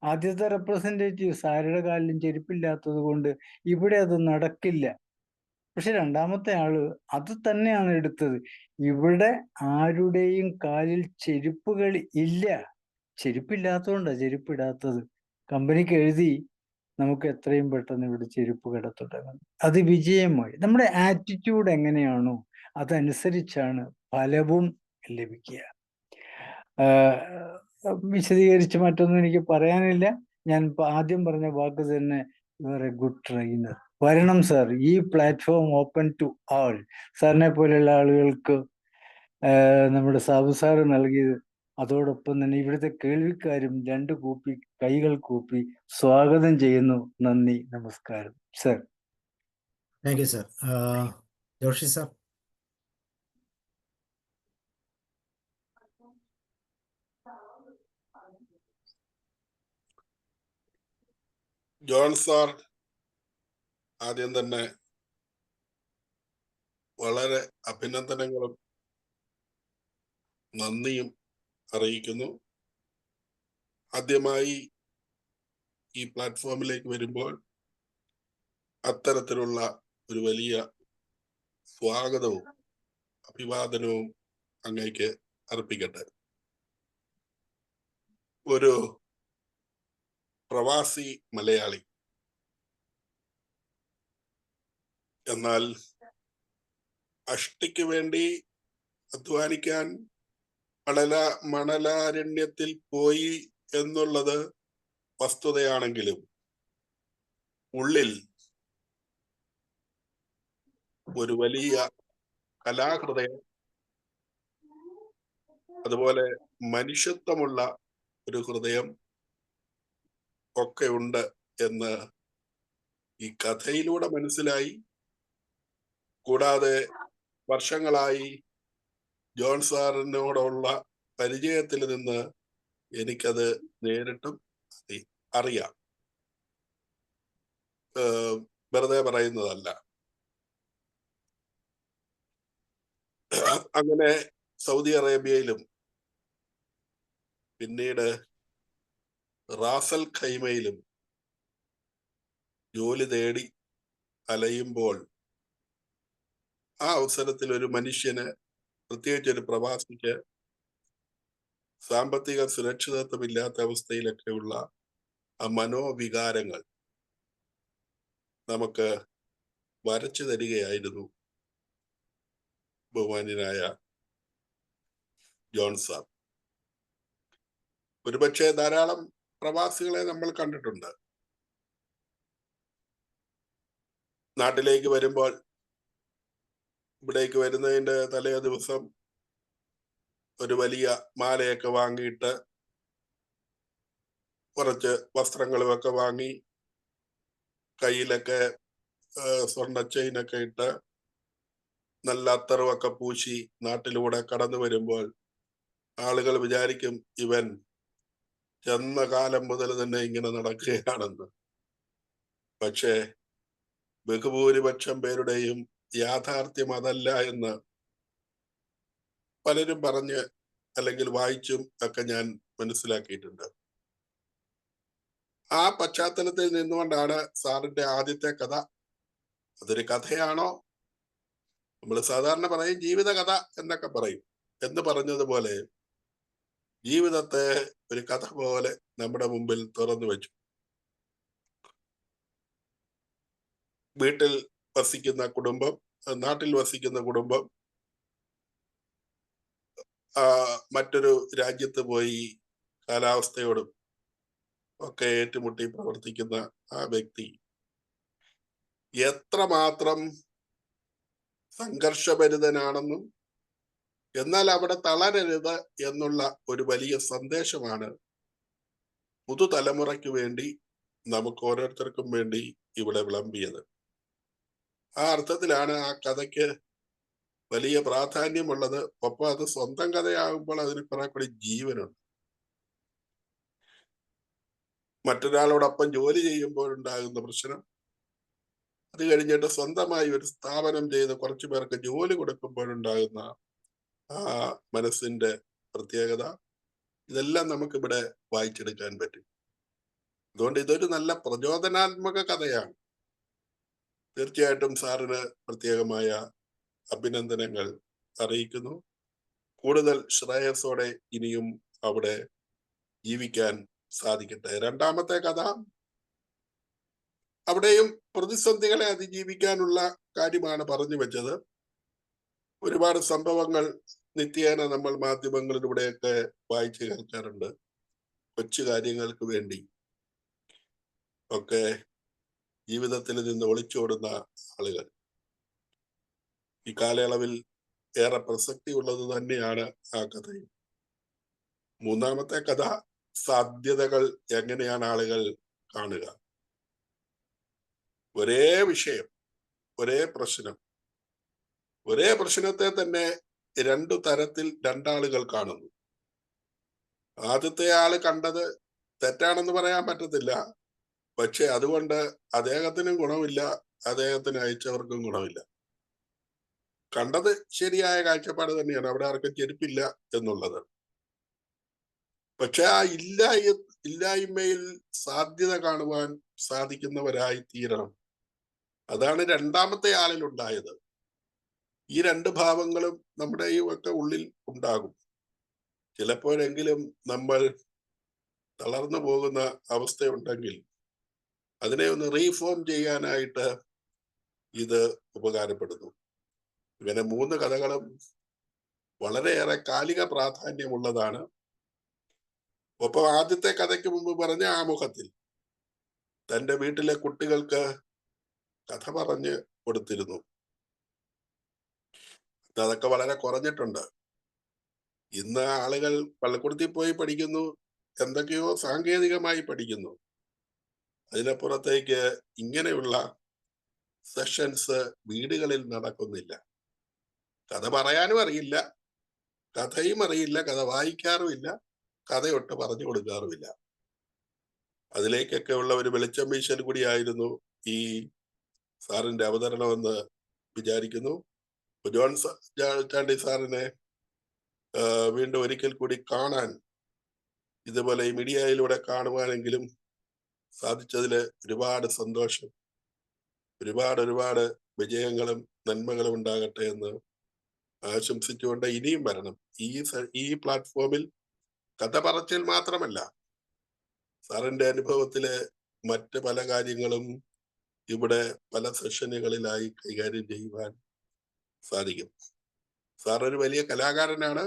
ആദ്യത്തെ റെപ്രസെൻറ്റേറ്റീവ് സാരുടെ കാലിലും ചെരുപ്പില്ലാത്തത് കൊണ്ട് ഇവിടെ അത് നടക്കില്ല, പക്ഷെ രണ്ടാമത്തെ ആള് അത് തന്നെയാണ് എടുത്തത്. ഇവിടെ ആരുടെയും കാലിൽ ചെരുപ്പുകൾ ഇല്ല. ചെരുപ്പില്ലാത്തതുകൊണ്ടാ ചെരുപ്പിടാത്തത്. കമ്പനിക്ക് എഴുതി നമുക്ക് എത്രയും പെട്ടെന്ന് ഇവിടെ ചെരുപ്പ് കട തുടങ്ങണം. അത് വിജയമായി. നമ്മുടെ ആറ്റിറ്റ്യൂഡ് എങ്ങനെയാണോ അതനുസരിച്ചാണ് ഫലവും ലഭിക്കുക. വിശദീകരിച്ച് മറ്റൊന്നും എനിക്ക് പറയാനില്ല. ഞാൻ ആദ്യം പറഞ്ഞ വാക്ക് തന്നെ, U are A good trainer. വരണം സാർ, ഈ പ്ലാറ്റ്ഫോം ഓപ്പൺ ടു ആൾ. സാറിനെ പോലെയുള്ള ആളുകൾക്ക് നമ്മുടെ സാബു സാറ് നൽകിയത്, അതോടൊപ്പം തന്നെ ഇവിടുത്തെ കേൾവിക്കാരും 2 കൂപ്പി കൈകൾ കൂപ്പി സ്വാഗതം ചെയ്യുന്നു. നന്ദി, നമസ്കാരം sir. Thank you sir. Joshi sir. John sir, ആദ്യം തന്നെ വളരെ അഭിനന്ദനങ്ങളും നന്ദിയും അറിയിക്കുന്നു. ആദ്യമായി ഈ പ്ലാറ്റ്ഫോമിലേക്ക് വരുമ്പോൾ അത്തരത്തിലുള്ള ഒരു വലിയ സ്വാഗതവും അഭിവാദനവും അങ്ങേക്ക് അർപ്പിക്കട്ടെ. ഒരു പ്രവാസി മലയാളി എന്നാൽ അഷ്ടിക്ക് വേണ്ടി അധ്വാനിക്കാൻ മണലാരണ്യത്തിൽ പോയി എന്നുള്ളത് വസ്തുതയാണെങ്കിലും ഉള്ളിൽ ഒരു വലിയ കലാഹൃദയം, അതുപോലെ മനുഷ്യത്വമുള്ള ഒരു ഹൃദയം ഒക്കെ ഉണ്ട് എന്ന് ഈ കഥയിലൂടെ മനസ്സിലായി. കൂടാതെ വർഷങ്ങളായി ജോൺ സാറിനോടുള്ള പരിചയത്തിൽ നിന്ന് എനിക്കത് നേരിട്ടും അറിയാം. വെറുതെ പറയുന്നതല്ല. അങ്ങനെ സൗദി അറേബ്യയിലും പിന്നീട് റാസൽ ഖൈമയിലും ജോലി തേടി അലയുമ്പോൾ ആ അവസരത്തിൽ ഒരു മനുഷ്യന്, പ്രത്യേകിച്ച് ഒരു പ്രവാസിക്ക്, സാമ്പത്തിക സുരക്ഷിതത്വമില്ലാത്ത അവസ്ഥയിലൊക്കെയുള്ള ആ മനോവികാരങ്ങൾ നമുക്ക് വരച്ചു തരികയായിരുന്നു ബഹുമാന്യനായ ജോൺ സാർ. ഒരുപക്ഷെ ധാരാളം പ്രവാസികളെ നമ്മൾ കണ്ടിട്ടുണ്ട്. നാട്ടിലേക്ക് വരുമ്പോൾ, ഇവിടേക്ക് വരുന്നതിന്റെ തലേ ദിവസം ഒരു വലിയ മാലയൊക്കെ വാങ്ങിയിട്ട്, കുറച്ച് വസ്ത്രങ്ങളുമൊക്കെ വാങ്ങി, കയ്യിലൊക്കെ സ്വർണ്ണ ചെയിനൊക്കെ ഇട്ട്, നല്ല അത്തറുമൊക്കെ പൂശി നാട്ടിലൂടെ കടന്നു വരുമ്പോൾ ആളുകൾ വിചാരിക്കും ഇവൻ ചെന്ന കാലം മുതൽ തന്നെ ഇങ്ങനെ നടക്കുകയാണെന്ന്. പക്ഷേ ബഹുഭൂരിപക്ഷം പേരുടെയും യാഥാർത്ഥ്യം അതല്ല എന്ന് പലരും പറഞ്ഞ് അല്ലെങ്കിൽ വായിച്ചും ഒക്കെ ഞാൻ മനസ്സിലാക്കിയിട്ടുണ്ട്. ആ പശ്ചാത്തലത്തിൽ നിന്നുകൊണ്ടാണ് സാറിന്റെ ആദ്യത്തെ കഥ, അതൊരു കഥയാണോ, നമ്മൾ സാധാരണ പറയും ജീവിത കഥ എന്നൊക്കെ പറയും, എന്ന് പറഞ്ഞതുപോലെ ജീവിതത്തെ ഒരു കഥ പോലെ നമ്മുടെ മുമ്പിൽ തുറന്നു വെച്ചു. വീട്ടിൽ വസിക്കുന്ന കുടുംബം, നാട്ടിൽ വസിക്കുന്ന കുടുംബം മറ്റൊരു രാജ്യത്ത് പോയി കാലാവസ്ഥയോടും ഒക്കെ ഏറ്റുമുട്ടി പ്രവർത്തിക്കുന്ന ആ വ്യക്തി എത്രമാത്രം സംഘർഷഭരിതനാണെന്നും എന്നാൽ അവിടെ തളരരുത് എന്നുള്ള ഒരു വലിയ സന്ദേശമാണ് പുതുതലമുറയ്ക്ക് വേണ്ടി നമുക്ക് ഓരോരുത്തർക്കും വേണ്ടി ഇവിടെ വിളമ്പിയത്. ആ അർത്ഥത്തിലാണ് ആ കഥയ്ക്ക് വലിയ പ്രാധാന്യമുള്ളത്. ഒപ്പം അത് സ്വന്തം കഥയാകുമ്പോൾ അതിന് കുറെ കൂടി ജീവനുണ്ട്. മറ്റൊരാളോടൊപ്പം ജോലി ചെയ്യുമ്പോഴുണ്ടാകുന്ന പ്രശ്നം, അത് കഴിഞ്ഞിട്ട് സ്വന്തമായി ഒരു സ്ഥാപനം ചെയ്ത് കുറച്ചു പേർക്ക് ജോലി കൊടുക്കുമ്പോഴുണ്ടാകുന്ന ആ മനസ്സിന്റെ പ്രത്യേകത, ഇതെല്ലാം നമുക്കിവിടെ വായിച്ചെടുക്കാൻ പറ്റും. അതുകൊണ്ട് ഇതൊരു നല്ല പ്രചോദനാത്മക കഥയാണ്. തീർച്ചയായിട്ടും സാറിന് പ്രത്യേകമായ അഭിനന്ദനങ്ങൾ അറിയിക്കുന്നു. കൂടുതൽ ശ്രേയസ്സോടെ ഇനിയും അവിടെ ജീവിക്കാൻ സാധിക്കട്ടെ. രണ്ടാമത്തെ കഥ, അവിടെയും പ്രതിസന്ധികളെ അതിജീവിക്കാനുള്ള കാര്യമാണ് പറഞ്ഞു വെച്ചത്. ഒരുപാട് സംഭവങ്ങൾ നിത്യേന നമ്മൾ മാധ്യമങ്ങളിലൂടെയൊക്കെ വായിച്ചു കേൾക്കാറുണ്ട്. കൊച്ചു കാര്യങ്ങൾക്ക് വേണ്ടി ഒക്കെ ജീവിതത്തിൽ നിന്ന് ഒളിച്ചോടുന്ന ആളുകൾ. ഈ കാലയളവിൽ ഏറെ പ്രസക്തി ഉള്ളത് തന്നെയാണ് ആ കഥയും. മൂന്നാമത്തെ കഥ, സാധ്യതകൾ എങ്ങനെയാണ് ആളുകൾ കാണുക. ഒരേ വിഷയം, ഒരേ പ്രശ്നം, ഒരേ പ്രശ്നത്തെ തന്നെ രണ്ടു തരത്തിൽ രണ്ടാളുകൾ കാണുന്നു. ആദ്യത്തെ ആള് കണ്ടത് തെറ്റാണെന്ന് പറയാൻ പറ്റത്തില്ല, പക്ഷെ അതുകൊണ്ട് അദ്ദേഹത്തിനും ഗുണമില്ല, അദ്ദേഹത്തിന് അയച്ചവർക്കും ഗുണമില്ല. കണ്ടത് ശരിയായ കാഴ്ചപ്പാട് തന്നെയാണ്, അവിടെ ആർക്കും ചെരുപ്പില്ല എന്നുള്ളത്. പക്ഷെ ആ ഇല്ലായ്മയിൽ സാധ്യത കാണുവാൻ സാധിക്കുന്നവരായി തീരണം. അതാണ് രണ്ടാമത്തെ ആളിലുണ്ടായത്. ഈ രണ്ട് ഭാവങ്ങളും നമ്മുടെ ഈ ഒക്കെ ഉള്ളിൽ ഉണ്ടാകും. ചിലപ്പോഴെങ്കിലും നമ്മൾ തളർന്നു പോകുന്ന അവസ്ഥയുണ്ടെങ്കിൽ അതിനെ ഒന്ന് റീഫോം ചെയ്യാനായിട്ട് ഇത് ഉപകാരപ്പെടുന്നു. ഇങ്ങനെ 3 കഥകളും വളരെയേറെ കാലിക പ്രാധാന്യമുള്ളതാണ്. ഒപ്പം ആദ്യത്തെ കഥയ്ക്ക് മുമ്പ് പറഞ്ഞ ആമുഖത്തിൽ തന്റെ വീട്ടിലെ കുട്ടികൾക്ക് കഥ പറഞ്ഞ് കൊടുത്തിരുന്നു. അതൊക്കെ വളരെ കുറഞ്ഞിട്ടുണ്ട്. ഇന്ന് ആളുകൾ പള്ളിക്കൂടത്തിൽ പോയി പഠിക്കുന്നു, എന്തൊക്കെയോ സാങ്കേതികമായി പഠിക്കുന്നു. അതിനപ്പുറത്തേക്ക് ഇങ്ങനെയുള്ള സെഷൻസ് വീടുകളിൽ നടക്കുന്നില്ല. കഥ പറയാനും അറിയില്ല, കഥയും അറിയില്ല, കഥ വായിക്കാറുമില്ല, കഥയൊട്ട് പറഞ്ഞു കൊടുക്കാറുമില്ല. അതിലേക്കൊക്കെ ഉള്ള ഒരു വെളിച്ചം വീശൽ കൂടിയായിരുന്നു ഈ സാറിന്റെ അവതരണമെന്ന് വിചാരിക്കുന്നു. ജോൺ ചാണ്ടി സാറിനെ വീണ്ടും ഒരിക്കൽ കൂടി കാണാൻ, ഇതുപോലെ ഈ മീഡിയയിലൂടെ കാണുവാനെങ്കിലും സാധിച്ചതിൽ ഒരുപാട് സന്തോഷം. ഒരുപാട് വിജയങ്ങളും നന്മകളും ഉണ്ടാകട്ടെ എന്ന് ആശംസിച്ചുകൊണ്ട് ഇനിയും വരണം. ഈ പ്ലാറ്റ്ഫോമിൽ കഥ പറച്ചിൽ മാത്രമല്ല, സാറിന്റെ അനുഭവത്തിലെ മറ്റ് പല കാര്യങ്ങളും ഇവിടെ പല സെഷനുകളിലായി കൈകാര്യം ചെയ്യുവാൻ സാധിക്കും. സാർ ഒരു വലിയ കലാകാരനാണ്.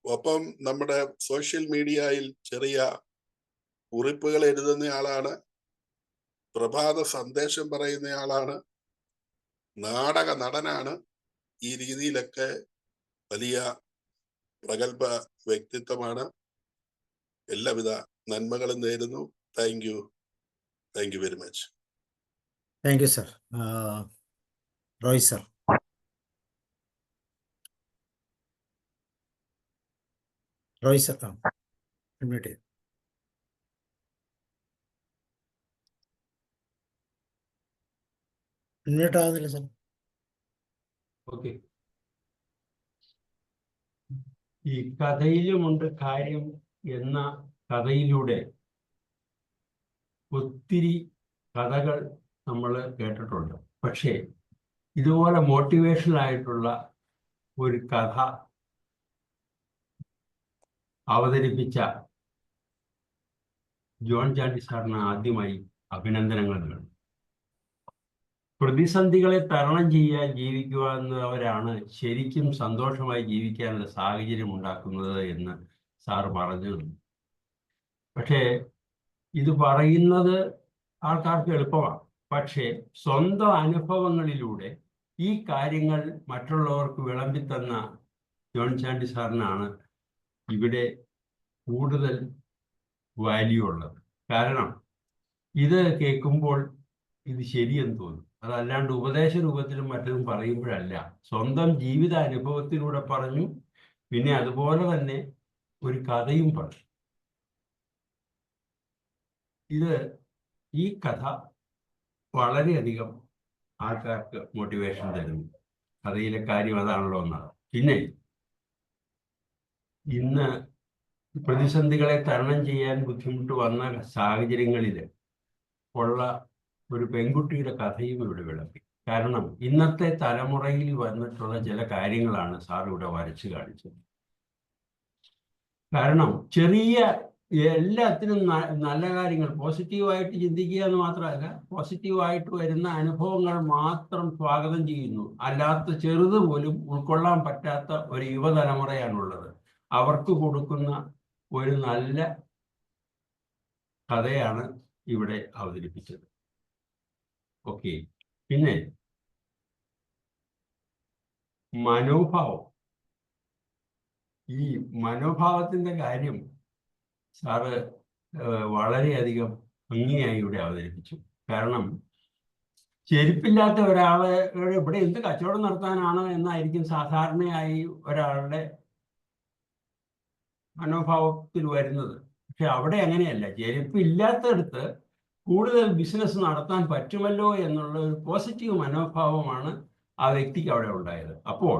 ഒപ്പം നമ്മുടെ സോഷ്യൽ മീഡിയയിൽ ചെറിയ കുറിപ്പുകൾ എഴുതുന്നയാളാണ്, പ്രഭാത സന്ദേശം പറയുന്നയാളാണ്, നാടക നടനാണ്. ഈ രീതിയിലൊക്കെ വലിയ പ്രഗത്ഭ വ്യക്തിത്വമാണ്. എല്ലാവിധ നന്മകളും നേരുന്നു. Thank you very much. Thank you sir. Roy sir. Roy sir, unmute ചെയ്തു. അൺമ്യൂട്ട് ആവുന്നില്ല സർ. ഓക്കെ, ഈ കഥയിലുമുണ്ട് കാര്യം എന്ന കഥയിലൂടെ ഒത്തിരി കഥകൾ നമ്മൾ കേട്ടിട്ടുണ്ട്. പക്ഷേ ഇതുപോലെ മോട്ടിവേഷണൽ ആയിട്ടുള്ള ഒരു കഥ അവതരിപ്പിച്ച ജോൺ ചാണ്ടി സാറിന് ആദ്യമായി അഭിനന്ദനങ്ങൾ നൽകുന്നു. പ്രതിസന്ധികളെ തരണം ചെയ്യാൻ ജീവിക്കുക എന്നവരാണ് ശരിക്കും സന്തോഷമായി ജീവിക്കാനുള്ള സാഹചര്യം ഉണ്ടാക്കുന്നത് എന്ന് സാർ പറഞ്ഞു. പക്ഷേ ഇത് പറയുന്നത് ആൾക്കാർക്ക് എളുപ്പമാണ്. പക്ഷേ സ്വന്തം അനുഭവങ്ങളിലൂടെ ഈ കാര്യങ്ങൾ മറ്റുള്ളവർക്ക് വിളമ്പിത്തന്ന ജോൺ ചാണ്ടി സാറിനാണ് ഇവിടെ കൂടുതൽ വാല്യൂ ഉള്ളത്. കാരണം ഇത് കേൾക്കുമ്പോൾ ഇത് ശരിയെന്ന് തോന്നും. അതല്ലാണ്ട് ഉപദേശ രൂപത്തിലും മറ്റതും പറയുമ്പോഴല്ല, സ്വന്തം ജീവിത അനുഭവത്തിലൂടെ പറഞ്ഞു. പിന്നെ അതുപോലെ തന്നെ ഒരു കഥയും പറഞ്ഞു. ഈ കഥ വളരെയധികം ആൾക്കാർക്ക് മോട്ടിവേഷൻ തരുന്നു. കഥയിലെ കാര്യം അതാണല്ലോ എന്നാണ്. പിന്നെ ഇന്ന് പ്രതിസന്ധികളെ തരണം ചെയ്യാൻ ബുദ്ധിമുട്ട് വന്ന സാഹചര്യങ്ങളിൽ ഉള്ള ഒരു പെൺകുട്ടിയുടെ കഥയും ഇവിടെ വിളമ്പി. കാരണം ഇന്നത്തെ തലമുറയിൽ വന്നിട്ടുള്ള ചില കാര്യങ്ങളാണ് സാർ ഇവിടെ വരച്ചു കാണിച്ചത്. കാരണം ചെറിയ എല്ലാത്തിനും നല്ല കാര്യങ്ങൾ പോസിറ്റീവായിട്ട് ചിന്തിക്കുക എന്ന് മാത്രമല്ല, പോസിറ്റീവായിട്ട് വരുന്ന അനുഭവങ്ങൾ മാത്രം സ്വാഗതം ചെയ്യുന്നു. അല്ലാത്ത ചെറുത് പോലും ഉൾക്കൊള്ളാൻ പറ്റാത്ത ഒരു യുവതലമുറയാണുള്ളത്. അവർക്ക് കൊടുക്കുന്ന ഒരു നല്ല കഥയാണ് ഇവിടെ അവതരിപ്പിച്ചത്. ഓക്കെ, പിന്നെ മനോഭാവം. ഈ മനോഭാവത്തിന്റെ കാര്യം സാറ് വളരെയധികം ഭംഗിയായി ഇവിടെ അവതരിപ്പിച്ചു. കാരണം ചെരുപ്പില്ലാത്ത ഒരാളെ ഇവിടെ എന്ത് കച്ചവടം നടത്താനാണ് എന്നായിരിക്കും സാധാരണയായി ഒരാളുടെ മനോഭാവത്തിൽ വരുന്നത്. പക്ഷെ അവിടെ അങ്ങനെയല്ല. ചെരുപ്പില്ലാത്തടത്ത് കൂടുതൽ ബിസിനസ് നടത്താൻ പറ്റുമല്ലോ എന്നുള്ള ഒരു പോസിറ്റീവ് മനോഭാവമാണ് ആ വ്യക്തിക്ക് അവിടെ ഉണ്ടായത്. അപ്പോൾ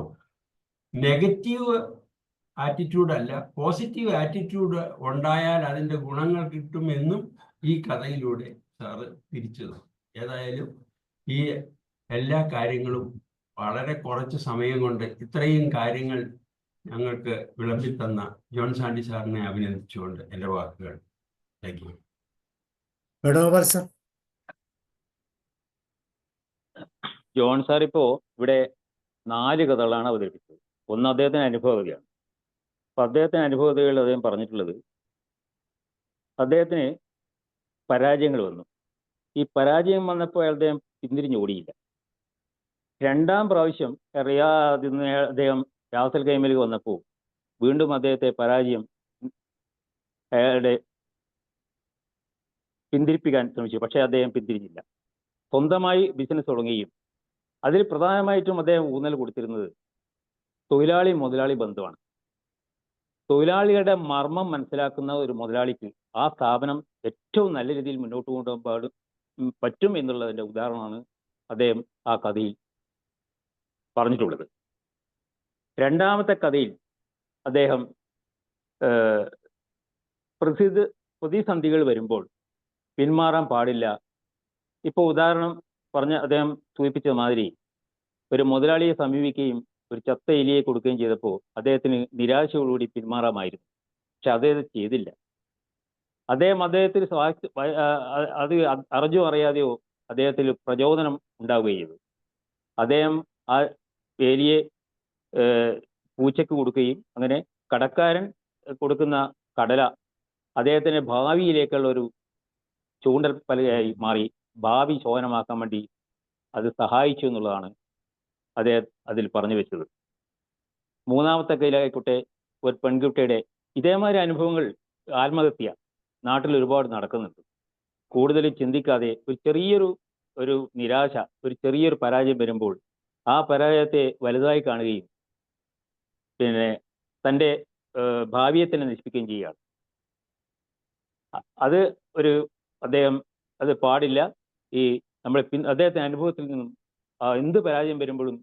നെഗറ്റീവ് ആറ്റിറ്റ്യൂഡ് അല്ല, പോസിറ്റീവ് ആറ്റിറ്റ്യൂഡ് ഉണ്ടായാൽ അതിൻ്റെ ഗുണങ്ങൾ കിട്ടുമെന്നും ഈ കഥയിലൂടെ സാറ് തിരിച്ചു. ഏതായാലും ഈ എല്ലാ കാര്യങ്ങളും വളരെ കുറച്ച് സമയം കൊണ്ട് ഇത്രയും കാര്യങ്ങൾ ഞങ്ങൾക്ക് വിളമ്പിത്തന്ന ജോൺ സാണ്ടി സാറിനെ അഭിനന്ദിച്ചുകൊണ്ട് എൻ്റെ വാക്കുകൾ. Thank you. Venugopal sir. John sir ഇപ്പോൾ ഇവിടെ 4 കഥകളാണ് അവതരിപ്പിച്ചത്. ഒന്ന് അദ്ദേഹത്തിന് അനുഭവകഥയാണ്. അപ്പം അദ്ദേഹത്തിന് അനുഭവകഥകളിൽ അദ്ദേഹം പറഞ്ഞിട്ടുള്ളത്, അദ്ദേഹത്തിന് പരാജയങ്ങൾ വന്നു. ഈ പരാജയം വന്നപ്പോൾ അദ്ദേഹം പിന്തിരിഞ്ഞോടിയില്ല. 2ാം പ്രാവശ്യം അദ്ദേഹം റാസൽ ഖൈമയിലേക്ക് വന്നപ്പോൾ വീണ്ടും അദ്ദേഹത്തെ പരാജയം അയാളുടെ പിന്തിരിപ്പിക്കാൻ ശ്രമിച്ചു. പക്ഷേ അദ്ദേഹം പിന്തിരിഞ്ഞില്ല. സ്വന്തമായി ബിസിനസ് തുടങ്ങുകയും അതിൽ പ്രധാനമായിട്ടും അദ്ദേഹം ഊന്നൽ കൊടുത്തിരുന്നത് തൊഴിലാളി മുതലാളി ബന്ധമാണ്. തൊഴിലാളികളുടെ മർമ്മം മനസ്സിലാക്കുന്ന ഒരു മുതലാളിക്ക് ആ സ്ഥാപനം ഏറ്റവും നല്ല രീതിയിൽ മുന്നോട്ട് കൊണ്ടുപോകാൻ പറ്റും എന്നുള്ളതിൻ്റെ ഉദാഹരണമാണ് അദ്ദേഹം ആ കഥയിൽ പറഞ്ഞിട്ടുള്ളത്. 2ാമത്തെ കഥയിൽ അദ്ദേഹം പ്രതിസന്ധികൾ വരുമ്പോൾ പിന്മാറാൻ പാടില്ല. ഇപ്പോൾ ഉദാഹരണം പറഞ്ഞ് അദ്ദേഹം സൂചിപ്പിച്ച മാതിരി ഒരു മുതലാളിയെ സമീപിക്കുകയും ഒരു ചത്ത എലിയെ കൊടുക്കുകയും ചെയ്തപ്പോൾ അദ്ദേഹത്തിന് നിരാശയോടുകൂടി പിന്മാറാമായിരുന്നു. പക്ഷെ അദ്ദേഹം ചെയ്തില്ല. അദ്ദേഹത്തിന് അത് അറിഞ്ഞോ അറിയാതെയോ അദ്ദേഹത്തിൽ പ്രചോദനം ഉണ്ടാവുകയും ചെയ്തു. അദ്ദേഹം ആ എലിയെ പൂച്ചയ്ക്ക് കൊടുക്കുകയും അങ്ങനെ കടക്കാരൻ കൊടുക്കുന്ന കടല അദ്ദേഹത്തിന് ഭാവിയിലേക്കുള്ള ഒരു ചൂണ്ടൽ പലകയായി മാറി ഭാവി ശോഭനമാക്കാൻ വേണ്ടി അത് സഹായിച്ചു എന്നുള്ളതാണ് അദ്ദേഹം അതിൽ പറഞ്ഞു വെച്ചത്. 3ാമത്തെ കയ്യിലായിക്കോട്ടെ ഒരു പെൺകുട്ടിയുടെ ഇതേമാതിരി അനുഭവങ്ങൾ, ആത്മഹത്യ നാട്ടിൽ ഒരുപാട് നടക്കുന്നുണ്ട്. കൂടുതൽ ചിന്തിക്കാതെ ഒരു നിരാശ, ഒരു ചെറിയൊരു പരാജയം വരുമ്പോൾ ആ പരാജയത്തെ വലുതായി കാണുകയും പിന്നെ തൻ്റെ ഭാവിയെ തന്നെ നശിപ്പിക്കുകയും ചെയ്യുകയാണ്. അദ്ദേഹം അത് പാടില്ല. അദ്ദേഹത്തിന്റെ അനുഭവത്തിൽ നിന്നും എന്ത് പരാജയം വരുമ്പോഴും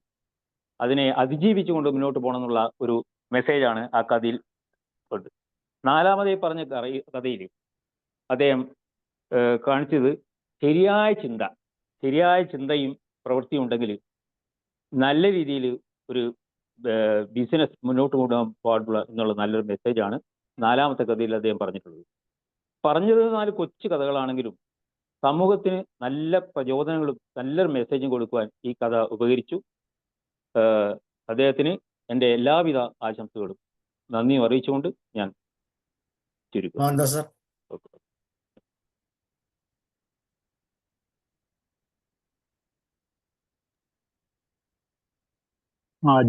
അതിനെ അതിജീവിച്ചുകൊണ്ട് മുന്നോട്ട് പോകണം എന്നുള്ള ഒരു മെസ്സേജാണ് ആ കഥയിൽ ഉണ്ട്. 4ാമതായി പറഞ്ഞ കഥയിൽ അദ്ദേഹം കാണിച്ചത് ശരിയായ ചിന്തയും പ്രവൃത്തിയും ഉണ്ടെങ്കിൽ നല്ല രീതിയിൽ ഒരു ബിസിനസ് മുന്നോട്ട് കൊണ്ടുപോകാൻ പാടുള്ള എന്നുള്ള നല്ലൊരു മെസ്സേജാണ് 4ാമത്തെ കഥയിൽ അദ്ദേഹം പറഞ്ഞിട്ടുള്ളത്. പറഞ്ഞത് 4 കൊച്ചു കഥകളാണെങ്കിലും സമൂഹത്തിന് നല്ല പ്രചോദനങ്ങളും നല്ലൊരു മെസ്സേജും കൊടുക്കുവാൻ ഈ കഥ ഉപകരിച്ചു. അദ്ദേഹത്തിന് എൻ്റെ എല്ലാവിധ ആശംസകളും നന്ദിയും അറിയിച്ചുകൊണ്ട് ഞാൻ ചുരുക്കുന്നു.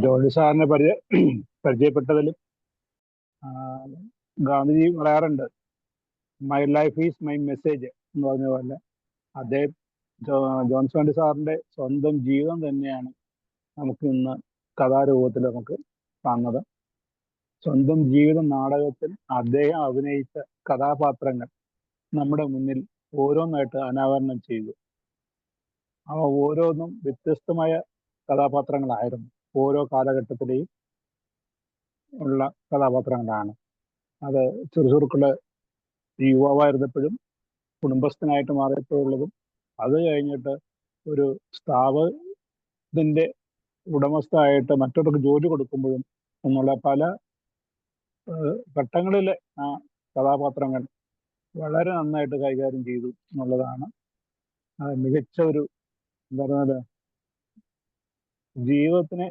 ജോർജ് സാറിനെ പരിചയപ്പെട്ടതിലും ഗാന്ധിജി പറയാറുണ്ട്, my life is my message എന്ന് പറഞ്ഞ പോലെ അദ്ദേഹം ജോൺ സാണ്ടി സാറിൻ്റെ സ്വന്തം ജീവിതം തന്നെയാണ് നമുക്ക് ഇന്ന് കഥാരൂപത്തിൽ നമുക്ക് കാണുന്നത്. സ്വന്തം ജീവിത നാടകത്തിൽ അദ്ദേഹം അഭിനയിച്ച കഥാപാത്രങ്ങൾ നമ്മുടെ മുന്നിൽ ഓരോന്നായിട്ട് അനാവരണം ചെയ്തു. അവ ഓരോന്നും വ്യത്യസ്തമായ കഥാപാത്രങ്ങളായിരുന്നു. ഓരോ കാലഘട്ടത്തിലെയും ഉള്ള കഥാപാത്രങ്ങളാണ്. അത് ചെറുസുറുക്കള് യുവാവായിരുന്നപ്പോഴും കുടുംബസ്ഥനായിട്ട് മാറിയപ്പോഴുള്ളതും അത് കഴിഞ്ഞിട്ട് ഒരു സ്ഥാപനത്തിൻ്റെ ഉടമസ്ഥയായിട്ട് മറ്റൊരാൾക്ക് ജോലി കൊടുക്കുമ്പോഴും എന്നുള്ള പല ഘട്ടങ്ങളിലെ ആ കഥാപാത്രങ്ങൾ വളരെ നന്നായിട്ട് കൈകാര്യം ചെയ്തു എന്നുള്ളതാണ് മികച്ച ഒരു എന്താ പറയുന്നത്, ജീവിതത്തിനെ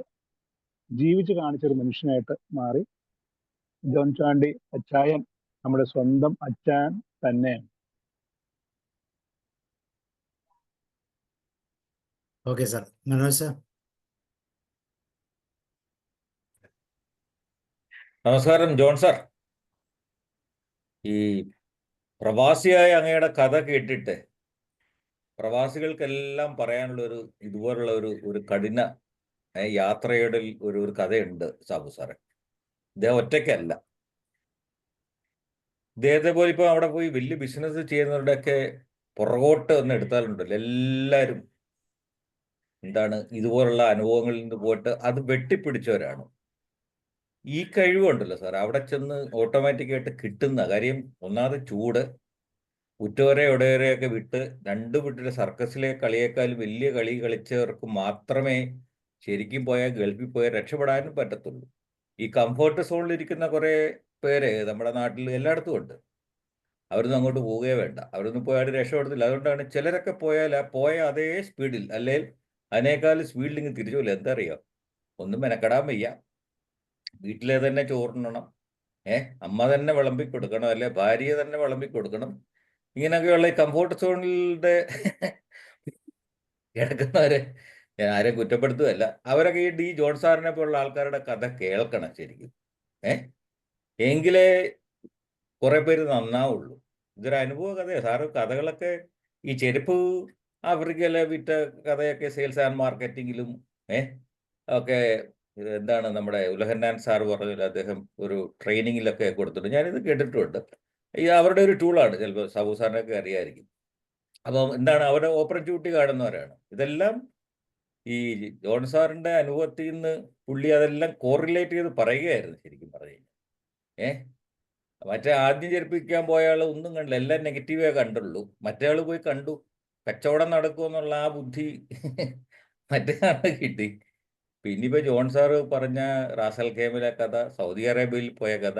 ജീവിച്ച് കാണിച്ചൊരു മനുഷ്യനായിട്ട് മാറി. ജോൺ ചാണ്ടി അച്ചായൻ നമ്മുടെ സ്വന്തം അച്ചായൻ തന്നെയാണ്. Okay sir. മനോജ് സാർ. നമസ്കാരം ജോൺ സാർ. ഈ പ്രവാസിയായ അങ്ങയുടെ കഥ കേട്ടിട്ട് പ്രവാസികൾക്കെല്ലാം പറയാനുള്ള ഇതുപോലുള്ള ഒരു കഠിന യാത്രയുടെ ഒരു കഥയുണ്ട് സാബു സാറെ. ഇദ്ദേഹം ഒറ്റയ്ക്കല്ല. ഇദ്ദേഹത്തെ പോലെ ഇപ്പോൾ അവിടെ പോയി വലിയ ബിസിനസ് ചെയ്യുന്നവരുടെയൊക്കെ പുറകോട്ട് ഒന്ന് എടുത്താലുണ്ടല്ലോ, എല്ലാവരും ഇതുപോലുള്ള അനുഭവങ്ങളിൽ നിന്ന് പോയിട്ട് അത് വെട്ടിപ്പിടിച്ചവരാണ്. ഈ കഴിവുണ്ടല്ലോ സാർ, അവിടെ ചെന്ന് ഓട്ടോമാറ്റിക്കായിട്ട് കിട്ടുന്ന കാര്യം. ഒന്നാമത് ചൂട്, ഉറ്റവരെ ഉടയവരെയൊക്കെ വിട്ട് രണ്ടു വീട്ടിലെ സർക്കസിലെ കളിയേക്കാൾ വലിയ കളി കളിച്ചവർക്ക് മാത്രമേ ശരിക്കും പോയാൽ ഗൾഫിൽ പോയാൽ രക്ഷപ്പെടാനും പറ്റത്തുള്ളൂ. ഈ കംഫർട്ട് സോണിലിരിക്കുന്ന കുറേ പേര് നമ്മുടെ നാട്ടിൽ എല്ലായിടത്തും ഉണ്ട്. അവരൊന്നും അങ്ങോട്ട് പോവുകയേ വേണ്ട, അവരൊന്നും പോയാൽ രക്ഷപ്പെടത്തില്ല. അതുകൊണ്ടാണ് ചിലരൊക്കെ പോയ അതേ സ്പീഡിൽ അല്ലെങ്കിൽ അതിനേക്കാൾ സ്പീഡിൽ ഇങ്ങ് തിരിച്ചു പോലും. എന്താ അറിയാം, ഒന്നും മെനക്കെടാൻ വയ്യ, വീട്ടിലെ തന്നെ ചോറിനണം, അമ്മ തന്നെ വിളമ്പി കൊടുക്കണം, അല്ലെ ഭാര്യയെ തന്നെ വിളമ്പി കൊടുക്കണം. ഇങ്ങനെയൊക്കെയുള്ള ഈ കംഫോർട്ട് സോണിൻ്റെ കിടക്കുന്നവരെ ഞാൻ ആരെയും കുറ്റപ്പെടുത്തുകയല്ല. അവരൊക്കെ ഈ ജോൺ സാറിനെ പോലുള്ള ആൾക്കാരുടെ കഥ കേൾക്കണം ശരിക്കും. എങ്കിലേ കുറെ പേര് നന്നാവുള്ളൂ. ഇതൊരു അനുഭവ കഥയാണ് സാറ്. കഥകളൊക്കെ ഈ ചെരുപ്പ് ആഫ്രിക്കയിലെ വിറ്റ കഥയൊക്കെ സെയിൽസ് ആൻഡ് മാർക്കറ്റിങ്ങിലും ഒക്കെ നമ്മുടെ ഉലഹന്നാൻ സാർ പറഞ്ഞില്ല, അദ്ദേഹം ഒരു ട്രെയിനിങ്ങിലൊക്കെ കൊടുത്തിട്ടുണ്ട്. ഞാനിത് കേട്ടിട്ടുമുണ്ട്. അവരുടെ ഒരു ടൂളാണ്, ചിലപ്പോൾ സാബു സാറിനൊക്കെ അറിയാമായിരിക്കും. അപ്പം അവരുടെ ഓപ്പർച്യൂണിറ്റി കാണുന്നവരാണ്. ഇതെല്ലാം ഈ ജോൺ സാറിൻ്റെ അനുഭവത്തിൽ നിന്ന് പുള്ളി അതെല്ലാം കോറിലേറ്റ് ചെയ്ത് പറയുകയായിരുന്നു ശരിക്കും പറഞ്ഞു കഴിഞ്ഞാൽ. മറ്റേ ആദ്യം ചെരുപ്പിക്കാൻ പോയ ആൾ ഒന്നും കണ്ടില്ല, എല്ലാം നെഗറ്റീവേ കണ്ടുള്ളൂ. മറ്റേ ആൾ പോയി കണ്ടു, കച്ചവടം നടക്കുമെന്നുള്ള ആ ബുദ്ധി മറ്റേ ആൾ കിട്ടി. പിന്നിപ്പോൾ ജോൺ സാറ് പറഞ്ഞ റാസൽ ഖേമിലെ കഥ, സൗദി അറേബ്യയിൽ പോയ കഥ,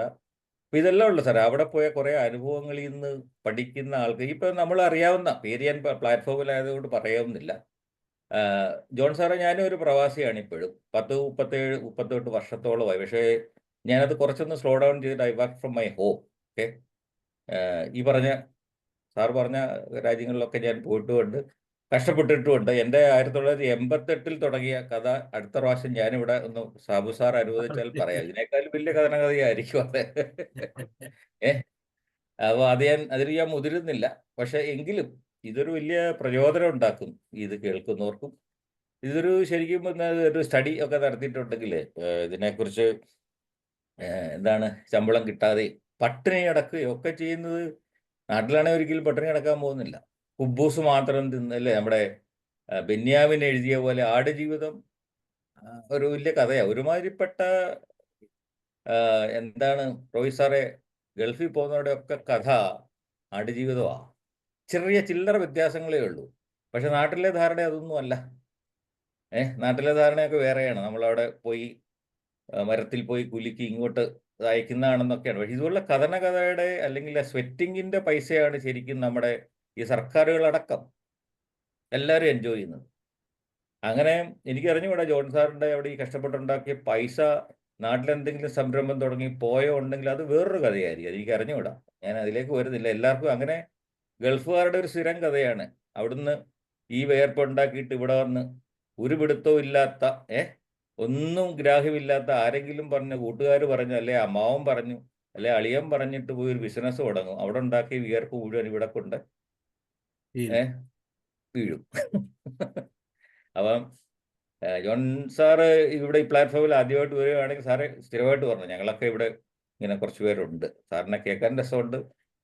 അപ്പം ഇതെല്ലാം ഉള്ളു സാർ. അവിടെ പോയ കുറേ അനുഭവങ്ങളിൽ നിന്ന് പഠിക്കുന്ന ആൾക്ക് ഇപ്പം നമ്മൾ അറിയാവുന്ന പേര് ഞാൻ പ്ലാറ്റ്ഫോമിലായതുകൊണ്ട് പറയാവുന്നില്ല. ജോൺ സാറെ, ഞാനും ഒരു പ്രവാസിയാണ് ഇപ്പോഴും. 37-38 വർഷത്തോളമായി. പക്ഷേ ഞാനത് കുറച്ചൊന്ന് സ്ലോ ഡൗൺ ചെയ്തിട്ട് I work from my home. Okay, ഈ സാർ പറഞ്ഞ രാജ്യങ്ങളിലൊക്കെ ഞാൻ പോയിട്ടുമുണ്ട്, കഷ്ടപ്പെട്ടിട്ടുമുണ്ട്. എൻ്റെ 1988 തുടങ്ങിയ കഥ അടുത്ത പ്രാവശ്യം ഞാനിവിടെ ഒന്ന് സാബു സാർ അനുവദിച്ചാൽ പറയാം. ഇതിനേക്കാളും വലിയ കഥനകഥയായിരിക്കും അത്. അപ്പോൾ അതിൽ ഞാൻ മുതിരുന്നില്ല. പക്ഷെ എങ്കിലും ഇതൊരു വലിയ പ്രചോദനം ഉണ്ടാക്കും ഇത് കേൾക്കുന്നവർക്കും. ഇതൊരു ശരിക്കും ഒരു സ്റ്റഡി ഒക്കെ നടത്തിയിട്ടുണ്ടെങ്കിൽ ഇതിനെക്കുറിച്ച് ശമ്പളം കിട്ടാതെ പട്ടിണി കിടക്കുകയോ ഒക്കെ ചെയ്യുന്നത്, നാട്ടിലാണെങ്കിൽ ഒരിക്കലും പട്ടിണി കിടക്കാൻ പോകുന്നില്ല. കുബൂസ് മാത്രം തിന്നല്ലേ. നമ്മുടെ ബെന്യാമിൻ എഴുതിയ പോലെ ആടുജീവിതം ഒരു വലിയ കഥയാണ്. ഒരുമാതിരിപ്പെട്ട റോയ് സാറെ, ഗൾഫിൽ പോകുന്നവരുടെ ഒക്കെ കഥ ആടുജീവിതമാണ്. ചെറിയ ചില്ലറ വ്യത്യാസങ്ങളേ ഉള്ളൂ. പക്ഷെ നാട്ടിലെ ധാരണ അതൊന്നും അല്ല. നാട്ടിലെ ധാരണയൊക്കെ വേറെയാണ്. നമ്മളവിടെ പോയി മരത്തിൽ പോയി കുലുക്കി ഇങ്ങോട്ട് അയക്കുന്നതാണെന്നൊക്കെയാണ്. പക്ഷെ ഇതുപോലുള്ള കഥയുടെ അല്ലെങ്കിൽ സ്വെറ്റിങ്ങിൻ്റെ പൈസയാണ് ശരിക്കും നമ്മുടെ ഈ സർക്കാരുകളടക്കം എല്ലാവരും എൻജോയ് ചെയ്യുന്നത്. അങ്ങനെ എനിക്കറിഞ്ഞുകൂടാ ജോൺ സാറിൻ്റെ അവിടെ ഈ കഷ്ടപ്പെട്ടുണ്ടാക്കിയ പൈസ നാട്ടിലെന്തെങ്കിലും സംരംഭം തുടങ്ങി പോയോ ഉണ്ടെങ്കിൽ അത് വേറൊരു കഥയായിരിക്കും. അതെനിക്ക് അറിഞ്ഞുകൂടാ, ഞാൻ അതിലേക്ക് വരുന്നില്ല. എല്ലാവർക്കും അങ്ങനെ ഗൾഫുകാരുടെ ഒരു സ്ഥിരം കഥയാണ്. അവിടുന്ന് ഈ വേർപ്പുണ്ടാക്കിയിട്ട് ഇവിടെ വന്ന് ഒരു പിടുത്തവും ഇല്ലാത്ത ഒന്നും ഗ്രാഹ്യമില്ലാത്ത ആരെങ്കിലും പറഞ്ഞു, കൂട്ടുകാർ പറഞ്ഞു, അല്ലെ അമ്മാവൻ പറഞ്ഞു, അല്ലെ അളിയൻ പറഞ്ഞിട്ട് പോയി ഒരു ബിസിനസ് തുടങ്ങും. അവിടെ ഉണ്ടാക്കിയ വിയർപ്പ് മുഴുവൻ ഇവിടെ കൊണ്ട് വീഴും. അപ്പം ജോൺ സാറ് ഇവിടെ ഈ പ്ലാറ്റ്ഫോമിൽ ആദ്യമായിട്ട് വരികയാണെങ്കിൽ സാറെ സ്ഥിരമായിട്ട് പറഞ്ഞു, ഞങ്ങളൊക്കെ ഇവിടെ ഇങ്ങനെ കുറച്ച് പേരുണ്ട്, സാറിനെ കേൾക്കാൻ രസമുണ്ട്.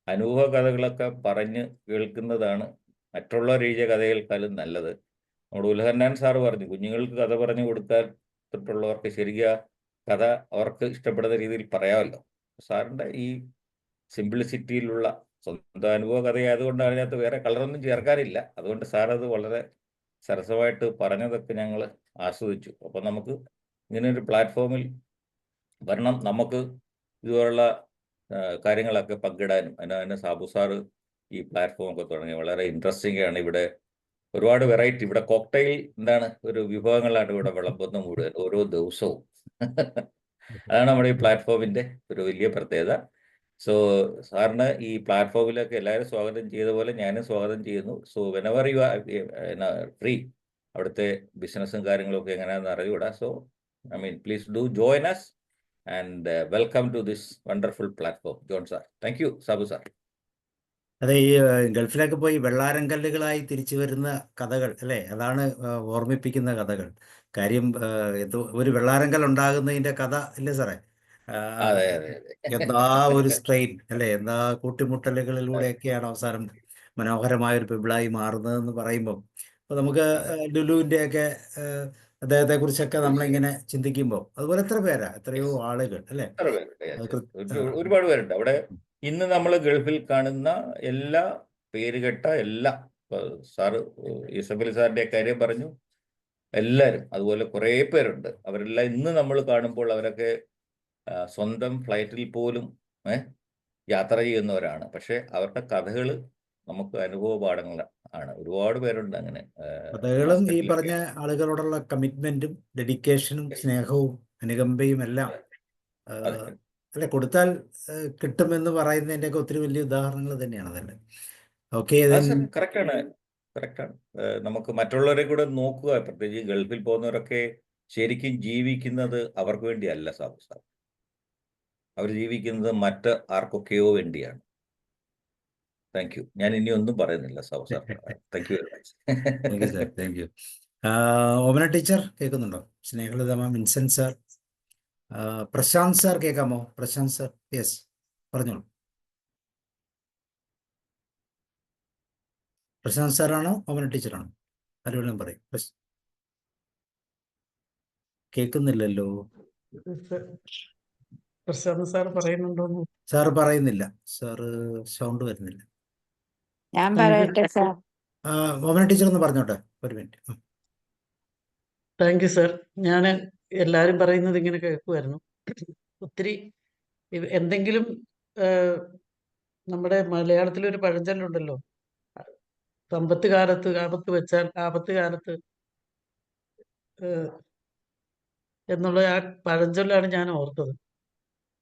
അനുഭവ കഥകളൊക്കെ പറഞ്ഞ് കേൾക്കുന്നതാണ് മറ്റുള്ളവർ എഴുതിയ കഥകൾക്കാളും നല്ലത്. നമ്മുടെ ഉൽഹന്നാൻ സാറ് പറഞ്ഞു, കുഞ്ഞുങ്ങൾക്ക് കഥ പറഞ്ഞു കൊടുക്കാത്തുള്ളവർക്ക് ശരിക്കും കഥ അവർക്ക് ഇഷ്ടപ്പെടുന്ന രീതിയിൽ പറയാമല്ലോ. സാറിൻ്റെ ഈ സിംപ്ലിസിറ്റിയിലുള്ള സ്വന്തം അനുഭവ കഥയായതുകൊണ്ട് അതിനകത്ത് വേറെ കളറൊന്നും ചേർക്കാനില്ല. അതുകൊണ്ട് സാർ അത് വളരെ സരസമായിട്ട് പറഞ്ഞതൊക്കെ ഞങ്ങൾ ആസ്വദിച്ചു. അപ്പം നമുക്ക് ഇങ്ങനെ ഒരു പ്ലാറ്റ്ഫോമിൽ വരണം, നമുക്ക് ഇതുപോലുള്ള കാര്യങ്ങളൊക്കെ പങ്കിടാനും. അതിന് സാബു സാറ് ഈ പ്ലാറ്റ്ഫോം ഒക്കെ തുടങ്ങി വളരെ ഇൻട്രസ്റ്റിംഗ് ആണ്. ഇവിടെ ഒരുപാട് വെറൈറ്റി, ഇവിടെ കോക്ടെയിൽ എന്താണ് ഒരു വിഭവങ്ങളാണ് ഇവിടെ വിളമ്പുന്ന മുഴുവൻ ഓരോ ദിവസവും. അതാണ് നമ്മുടെ ഈ പ്ലാറ്റ്ഫോമിൻ്റെ ഒരു വലിയ പ്രത്യേകത. സോ സാറിന് ഈ പ്ലാറ്റ്ഫോമിലൊക്കെ എല്ലാവരും സ്വാഗതം ചെയ്ത പോലെ ഞാനും സ്വാഗതം ചെയ്യുന്നു. So whenever you are free, അവിടുത്തെ ബിസിനസ്സും കാര്യങ്ങളും ഒക്കെ എങ്ങനെയാണെന്ന് അറിയൂടാ. So I mean, please do join us and welcome to this wonderful platform. John sir. Thank you, Sabu sir. അതെ, ഈ ഗൾഫിലൊക്കെ പോയി വെള്ളാരങ്കല്ലുകളായി തിരിച്ചു വരുന്ന കഥകൾ അല്ലേ, അതാണ് ഓർമ്മിപ്പിക്കുന്ന കഥകൾ. കാര്യം എന്തോ ഒരു വെള്ളാരങ്കൽ ഉണ്ടാകുന്നതിന്റെ കഥ ഇല്ലേ സാറേ? അതെ അതെ അതെ. എന്താ ഒരു സ്ട്രെയിൻ അല്ലേ, എന്താ കൂട്ടിമുട്ടലുകളിലൂടെയൊക്കെയാണ് അവസാനം മനോഹരമായ ഒരു പെബിളായി മാറുന്നതെന്ന് പറയുമ്പോൾ അപ്പോൾ നമുക്ക് ലുലുവിൻ്റെ ഒക്കെ അദ്ദേഹത്തെ കുറിച്ചൊക്കെ നമ്മളിങ്ങനെ ചിന്തിക്കുമ്പോൾ അതുപോലെ എത്രയോ ആളുകൾ അല്ലേ, എത്ര പേരുണ്ട്? ഒരുപാട് പേരുണ്ട് അവിടെ. ഇന്ന് നമ്മൾ ഗൾഫിൽ കാണുന്ന എല്ലാ പേരുകെട്ട എല്ലാ, സാറ് യൂസഫലി സാറിന്റെ കാര്യം പറഞ്ഞു, എല്ലാവരും അതുപോലെ കുറേ പേരുണ്ട്. അവരെല്ലാം ഇന്ന് നമ്മൾ കാണുമ്പോൾ അവരൊക്കെ സ്വന്തം ഫ്ലൈറ്റിൽ പോലും യാത്ര ചെയ്യുന്നവരാണ്. പക്ഷെ അവരുടെ കഥകൾ നമുക്ക് അനുഭവ പാഠങ്ങൾ ആണ്. ഒരുപാട് പേരുണ്ട് അങ്ങനെ. കഥകളും ഈ പറഞ്ഞ ആളുകളോടുള്ള കമ്മിറ്റ്മെന്റും ഡെഡിക്കേഷനും സ്നേഹവും അനുകമ്പയും എല്ലാം അല്ലെ കൊടുത്താൽ കിട്ടുമെന്ന് പറയുന്നതിൻ്റെ ഒക്കെ ഒത്തിരി വലിയ ഉദാഹരണങ്ങൾ തന്നെയാണ് അതല്ലേ. ഓക്കെ, കറക്റ്റാണ്. നമുക്ക് മറ്റുള്ളവരെ കൂടെ നോക്കുക. പ്രത്യേകിച്ച് ഗൾഫിൽ പോകുന്നവരൊക്കെ ശരിക്കും ജീവിക്കുന്നത് അവർക്ക് വേണ്ടിയല്ല സാബു സാർ. അവർ ജീവിക്കുന്നത് മറ്റ് ആർക്കൊക്കെയോ വേണ്ടിയാണ്. Thank you. ഞാൻ ഇനി ഒന്നും പറയുന്നില്ല Sabu sir. Thank you very much. Thank you sir, thank U. Omana teacher കേൾക്കുന്നുണ്ടോ? സ്നേഹലതമ, വിൻസെന്റ് സാർ, പ്രശാന്ത് സാർ കേൾക്കാമോ? പ്രശാന്ത് സാർ, യെസ് പറഞ്ഞോളൂ. പ്രശാന്ത് സാറാണോ ഓമന ടീച്ചറാണോ? ആരോടും പറയും. കേൾക്കുന്നില്ലല്ലോ. പ്രശാന്ത് സാർ പറയുന്നുണ്ടോ? സാർ പറയുന്നില്ല. സാറ് സൗണ്ട് വരുന്നില്ല. ഞാൻ പറയട്ടെ സാർ. ഓമന ടീച്ചർ ഒന്ന് പറഞ്ഞോട്ടെ, ഒരു മിനിറ്റ്. Thank you sir. ഞാൻ എല്ലാവരും പറയുന്നത് ഇങ്ങനെ കേൾക്കുമായിരുന്നു. ഒത്തിരി എന്തെങ്കിലും നമ്മുടെ മലയാളത്തിലൊരു പഴഞ്ചൊല്ലുണ്ടല്ലോ, സമ്പത്ത് കാലത്ത് ആപത്ത് വെച്ചാൽ ആപത്ത് കാലത്ത് എന്നുള്ള ആ പഴഞ്ചൊല്ലാണ് ഞാൻ ഓർത്തത്.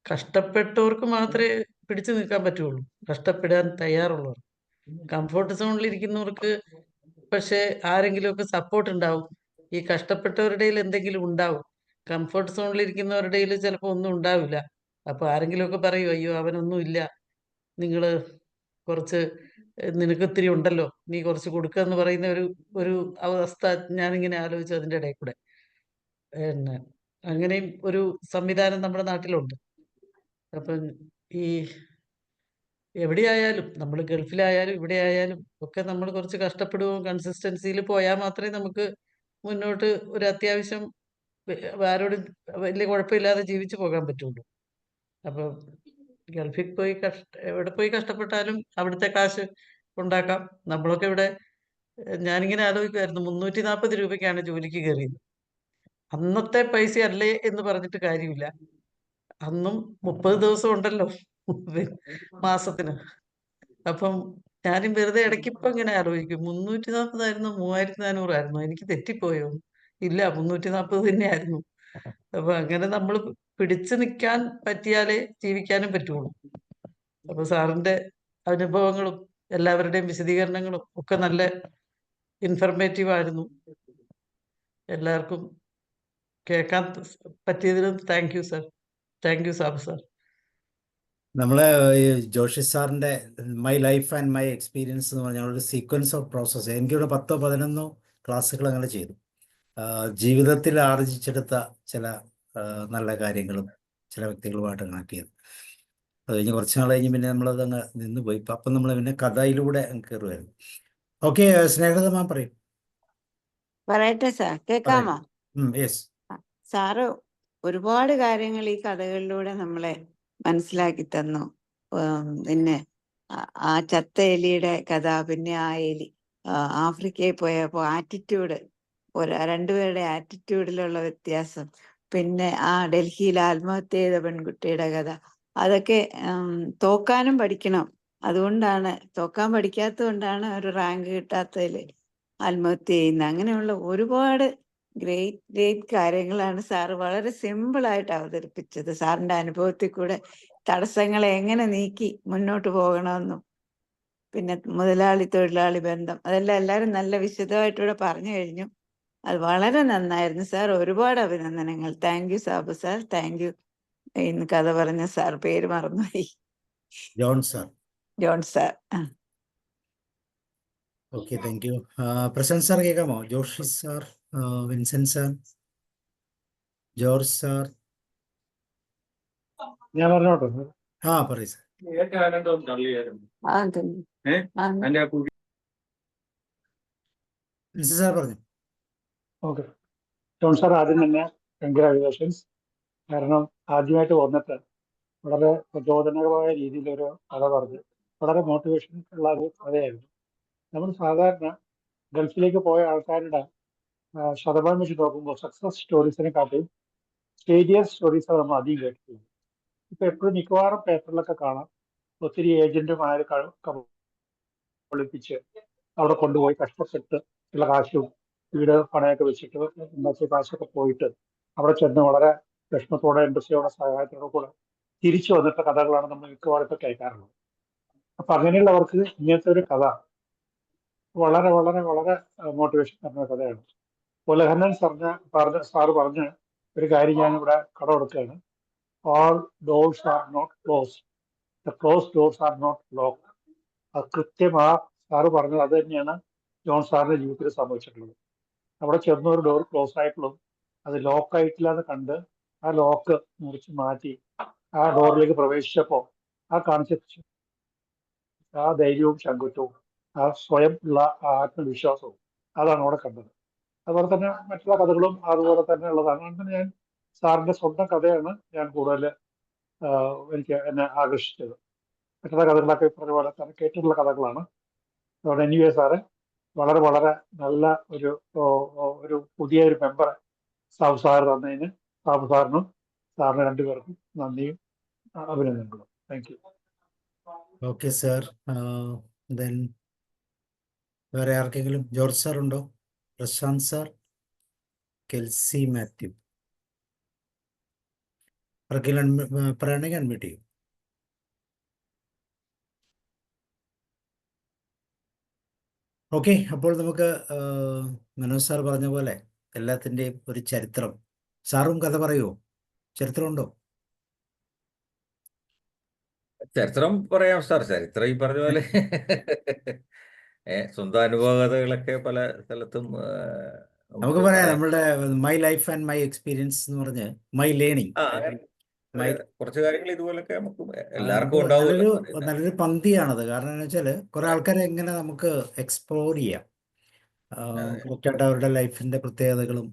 കഷ്ടപ്പെട്ടവർക്ക് മാത്രമേ പിടിച്ചു നിൽക്കാൻ പറ്റുള്ളൂ, കഷ്ടപ്പെടാൻ തയ്യാറുള്ളവർ. കംഫോർട്ട് സോണിൽ ഇരിക്കുന്നവർക്ക് പക്ഷെ ആരെങ്കിലുമൊക്കെ സപ്പോർട്ട് ഉണ്ടാവും. ഈ കഷ്ടപ്പെട്ടവരുടെ എന്തെങ്കിലും ഉണ്ടാവും. കംഫോർട്ട് സോണിൽ ഇരിക്കുന്നവരുടെ ചിലപ്പോൾ ഒന്നും ഉണ്ടാവില്ല. അപ്പൊ ആരെങ്കിലുമൊക്കെ പറയും, അയ്യോ അവനൊന്നും ഇല്ല, നിങ്ങള് കുറച്ച്, നിനക്ക് ഇത്തിരി ഉണ്ടല്ലോ, നീ കുറച്ച് കൊടുക്കുക എന്ന് പറയുന്ന ഒരു അവസ്ഥ ഞാനിങ്ങനെ ആലോചിച്ചു അതിൻ്റെ ഇടയിൽ കൂടെ. പിന്നെ അങ്ങനെയും ഒരു സംവിധാനം നമ്മുടെ നാട്ടിലുണ്ട്. അപ്പം ഈ എവിടെയായാലും, നമ്മൾ ഗൾഫിലായാലും ഇവിടെ ആയാലും ഒക്കെ നമ്മൾ കുറച്ച് കഷ്ടപ്പെടുകയും കൺസിസ്റ്റൻസിയിൽ പോയാൽ മാത്രമേ നമുക്ക് മുന്നോട്ട് ഒരു അത്യാവശ്യം ആരോടും വലിയ കുഴപ്പമില്ലാതെ ജീവിച്ചു പോകാൻ പറ്റുള്ളൂ. അപ്പം ഗൾഫിൽ പോയി എവിടെ പോയി കഷ്ടപ്പെട്ടാലും അവിടുത്തെ കാശ് ഉണ്ടാക്കാം. നമ്മളൊക്കെ ഇവിടെ, ഞാനിങ്ങനെ ആലോചിക്കുമായിരുന്നു, 340 രൂപയ്ക്കാണ് ജോലിക്ക് കയറിയത്. അന്നത്തെ പൈസ അല്ലേ എന്ന് പറഞ്ഞിട്ട് കാര്യമില്ല. അന്നും 30 ദിവസം ഉണ്ടല്ലോ മാസത്തിന്. അപ്പം ഞാനും വെറുതെ ഇടയ്ക്ക് ഇപ്പം ഇങ്ങനെ ആലോചിക്കും, 340 ആയിരുന്നു 3400 ആയിരുന്നു, എനിക്ക് തെറ്റിപ്പോയോ? ഇല്ല, 340 തന്നെയായിരുന്നു. അപ്പൊ അങ്ങനെ നമ്മൾ പിടിച്ചു നിൽക്കാൻ പറ്റിയാലേ ജീവിക്കാനും പറ്റുള്ളൂ. അപ്പൊ സാറിന്റെ അനുഭവങ്ങളും എല്ലാവരുടെയും വിശദീകരണങ്ങളും ഒക്കെ നല്ല ഇൻഫർമേറ്റീവ് ആയിരുന്നു. എല്ലാവർക്കും കേൾക്കാൻ പറ്റിയതിനും thank you sir. Thank you Sabu sir. നമ്മള് ഈ ജോഷി സാറിന്റെ my life and my experience എന്ന് പറഞ്ഞാൽ ഒരു സീക്വൻസ് ഓഫ് പ്രോസസ്സ്. എനിക്കിവിടെ 10-11 ക്ലാസ്സുകൾ അങ്ങനെ ചെയ്തു. ജീവിതത്തിൽ ആർജിച്ചെടുത്ത ചില നല്ല കാര്യങ്ങളും ചില വ്യക്തികളുമായിട്ട് കണക്ട് ചെയ്തു. അത് കഴിഞ്ഞ് കുറച്ച് നാൾ കഴിഞ്ഞ് പിന്നെ നമ്മളത് അങ്ങ് നിന്നുപോയി. അപ്പം നമ്മൾ പിന്നെ കഥയിലൂടെ കയറുമായിരുന്നു. ഓക്കെ, സ്നേഹതമാ പറയും. പറയട്ടെ സാർ, കേൾക്കാമോ? യെസ്. സാറ് ഒരുപാട് കാര്യങ്ങൾ ഈ കഥകളിലൂടെ നമ്മളെ മനസ്സിലാക്കി തന്നു. പിന്നെ ആ ചത്ത എലിയുടെ കഥ, പിന്നെ ആ എലി ആഫ്രിക്കയിൽ പോയപ്പോൾ ആറ്റിറ്റ്യൂഡ്, രണ്ടുപേരുടെ ആറ്റിറ്റ്യൂഡിലുള്ള വ്യത്യാസം, പിന്നെ ആ ഡൽഹിയിൽ ആത്മഹത്യ ചെയ്ത പെൺകുട്ടിയുടെ കഥ, അതൊക്കെ തോക്കാനും പഠിക്കണം. അതുകൊണ്ടാണ് തോക്കാൻ പഠിക്കാത്തത് കൊണ്ടാണ് ഒരു റാങ്ക് കിട്ടാത്തതിൽ ആത്മഹത്യ ചെയ്യുന്നത്. അങ്ങനെയുള്ള ഒരുപാട് ഗ്രേറ്റ് കാര്യങ്ങളാണ് സാറ് വളരെ സിമ്പിളായിട്ട് അവതരിപ്പിച്ചത്. സാറിൻ്റെ അനുഭവത്തിൽ കൂടെ തടസ്സങ്ങളെ എങ്ങനെ നീക്കി മുന്നോട്ട് പോകണമെന്നും പിന്നെ മുതലാളി തൊഴിലാളി ബന്ധം, അതെല്ലാം എല്ലാവരും നല്ല വിശദമായിട്ടിവിടെ പറഞ്ഞു കഴിഞ്ഞു. അത് വളരെ നന്നായിരുന്നു സാർ. ഒരുപാട് അഭിനന്ദനങ്ങൾ. Thank you Sabu sir. Thank you. ഇന്ന് കഥ പറഞ്ഞ സാർ, പേര് മറന്നുപോയി, John sir. John sir. Okay, thank you. Prashant sir കേൾക്കാമോ? Joshi sir, Vincent sir, George sir. ഞാൻ പറഞ്ഞോട്ടെ. പറയൂ സാർ. വിൻസെന്റ് സാർ പറഞ്ഞു. ഓക്കെ, ജോൺ സാർ, ആദ്യം തന്നെ കൺഗ്രാജുലേഷൻസ്. കാരണം ആദ്യമായിട്ട് വന്നിട്ട് വളരെ പ്രചോദനകരമായ രീതിയിലൊരു കഥ പറഞ്ഞു. വളരെ മോട്ടിവേഷൻ ഉള്ള ഒരു കഥയായിരുന്നു. നമ്മൾ സാധാരണ ഗൾഫിലേക്ക് പോയ ആൾക്കാരുടെ ശതമാനം വെച്ച് നോക്കുമ്പോൾ സക്സസ് സ്റ്റോറീസിനെ കാട്ടിയും ഫെയിലിയർ സ്റ്റോറീസാണ് നമ്മൾ അധികം കേട്ടിട്ടുള്ളത്. ഇപ്പൊ എപ്പോഴും മിക്കവാറും പേപ്പറിലൊക്കെ കാണാം, ഒത്തിരി ഏജന്റുമാർ ഒളിപ്പിച്ച് അവിടെ കൊണ്ടുപോയി കഷ്ടപ്പെട്ട് ഉള്ള കാശും വീട് പണയൊക്കെ വെച്ചിട്ട് ഉണ്ടാക്കിയ കാശൊക്കെ പോയിട്ട് അവിടെ ചെന്ന് വളരെ വിഷമത്തോടെ ഇൻഡസ്ട്രിയോടെ സഹായത്തോടെ കൂടെ തിരിച്ചു വന്നിട്ട കഥകളാണ് നമ്മൾ മിക്കവാറും ഇപ്പൊ കേൾക്കാറുള്ളത്. അപ്പൊ അങ്ങനെയുള്ളവർക്ക് ഇങ്ങനത്തെ ഒരു കഥ വളരെ വളരെ വളരെ മോട്ടിവേഷൻ തരുന്ന കഥയാണ്. ഉലഹന്നൻ സാറ് പറഞ്ഞ ഒരു കാര്യം ഞാൻ ഇവിടെ കടമെടുക്കുകയാണ്. All doors are not close, the close doors are not lock. അത് കൃത്യം ആ സാറ് പറഞ്ഞത് അത് തന്നെയാണ് ജോൺ സാറിന്റെ ജീവിതത്തിൽ സംഭവിച്ചിട്ടുള്ളത്. അവിടെ ചെന്ന ഒരു ഡോർ ക്ലോസ് ആയിട്ടുള്ളൂ, അത് ലോക്കായിട്ടില്ലാന്ന് കണ്ട് ആ ലോക്ക് മുറിച്ച് മാറ്റി ആ ഡോറിലേക്ക് പ്രവേശിച്ചപ്പോൾ ആ കാണിച്ച ആ ധൈര്യവും ചങ്കുറ്റവും ആ സ്വയം ഉള്ള ആത്മവിശ്വാസവും അതാണ് അവിടെ കണ്ടത്. അതുപോലെ തന്നെ മറ്റുള്ള കഥകളും അതുപോലെ തന്നെ ഉള്ളതാണ്. അങ്ങനെ ഞാൻ സാറിന്റെ സ്വന്തം കഥയാണ് ഞാൻ കൂടുതൽ എനിക്ക് എന്നെ ആകർഷിച്ചത്. മറ്റുള്ള കഥകളൊക്കെ പറഞ്ഞ പോലെ തന്നെ കേട്ടിട്ടുള്ള കഥകളാണ്. അതുകൊണ്ട് എനിവേ സാറ് വളരെ വളരെ നല്ല ഒരു പുതിയ ഒരു മെമ്പറെ സാബു സാർ തന്നതിന് സാബു സാറിനും സാറിന് രണ്ടുപേർക്കും നന്ദിയും അഭിനന്ദനങ്ങളും. Thank you. Okay sir. Then വേറെ ആർക്കെങ്കിലും? ജോർജ് സാർ ഉണ്ടോ? Prashant sir, Kelsey Mathew. പറയണമെങ്കിൽ അൺമ്യൂട്ട് ചെയ്യും. ഓക്കെ, അപ്പോൾ നമുക്ക് മനോജ് സാർ പറഞ്ഞ പോലെ എല്ലാത്തിൻ്റെയും ഒരു ചരിത്രം. സാറും കഥ പറയുമോ? ചരിത്രമുണ്ടോ? ചരിത്രം പറയാം സാർ. ചരിത്രം ഈ പറഞ്ഞ പോലെ സ്വന്തം അനുഭവ കഥകളൊക്കെ പല സ്ഥലത്തും നമുക്ക് പറയാം. നമ്മളുടെ my life and my experience എന്ന് പറഞ്ഞ് മൈ ലേണിംഗ്, കുറച്ച് കാര്യങ്ങൾ ഇതുപോലൊക്കെ നമുക്ക് എല്ലാവർക്കും ഉണ്ടാവുമല്ലോ. നല്ലൊരു പന്തിയാണത്. കാരണം എന്ന് വെച്ചാൽ കുറെ ആൾക്കാരെ എങ്ങനെ നമുക്ക് എക്സ്പ്ലോർ ചെയ്യാം, കറക്റ്റായിട്ട് അവരുടെ ലൈഫിന്റെ പ്രത്യേകതകളും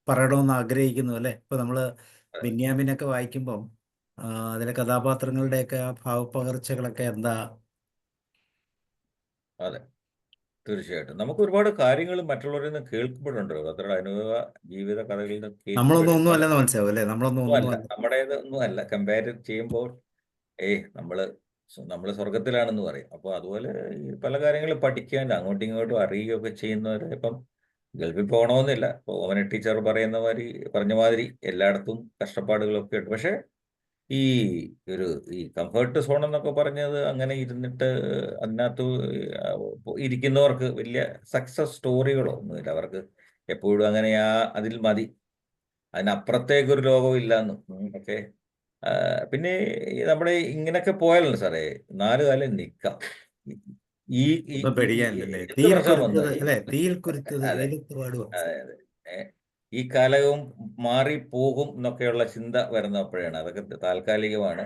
പറയണമെന്ന് ആഗ്രഹിക്കുന്നു അല്ലേ. ഇപ്പൊ നമ്മള് ബെന്യാമിനൊക്കെ വായിക്കുമ്പം അതിലെ കഥാപാത്രങ്ങളുടെയൊക്കെ ആ ഭാവപകർച്ചകളൊക്കെ എന്താ. അതെ, തീർച്ചയായിട്ടും നമുക്ക് ഒരുപാട് കാര്യങ്ങൾ മറ്റുള്ളവരിൽ നിന്ന് കേൾക്കുമ്പോഴുണ്ടല്ലോ, അത്ര അനുഭവ ജീവിത കഥകളിൽ നിന്ന് നമ്മളൊന്നും ഒന്നും അല്ലെന്ന് മനസ്സിലാവും അല്ലേ. നമ്മളൊന്നും നമ്മുടേതൊന്നും അല്ല. കമ്പയർ ചെയ്യുമ്പോൾ നമ്മള് സ്വർഗത്തിലാണെന്ന് പറയും. അപ്പോൾ അതുപോലെ ഈ പല കാര്യങ്ങളും പഠിക്കാൻ അങ്ങോട്ടും ഇങ്ങോട്ടും അറിയുകയൊക്കെ ചെയ്യുന്നവരെ ഇപ്പം ഗൾഫിൽ പോകണമെന്നില്ല. ഇപ്പോൾ ഓമന ടീച്ചർ പറഞ്ഞ മാതിരി എല്ലായിടത്തും കഷ്ടപ്പാടുകളൊക്കെ ഉണ്ട്. പക്ഷെ ഈ കംഫർട്ട് സോൺ എന്നൊക്കെ പറഞ്ഞത് അങ്ങനെ ഇരുന്നിട്ട് അതിനകത്ത് ഇരിക്കുന്നവർക്ക് വലിയ സക്സസ് സ്റ്റോറികളോ ഒന്നുമില്ല. അവർക്ക് എപ്പോഴും അങ്ങനെ അതിൽ മതി, അതിനപ്പുറത്തേക്കൊരു ലോകവും ഇല്ലാന്നും ഒക്കെ. പിന്നെ നമ്മുടെ ഇങ്ങനെയൊക്കെ പോയാലോ സാറേ 4 കാലം നിൽക്കാം. ഈ കാലവും മാറിപ്പോകും എന്നൊക്കെയുള്ള ചിന്ത വരുന്നപ്പോഴാണ്. അതൊക്കെ താൽക്കാലികമാണ്.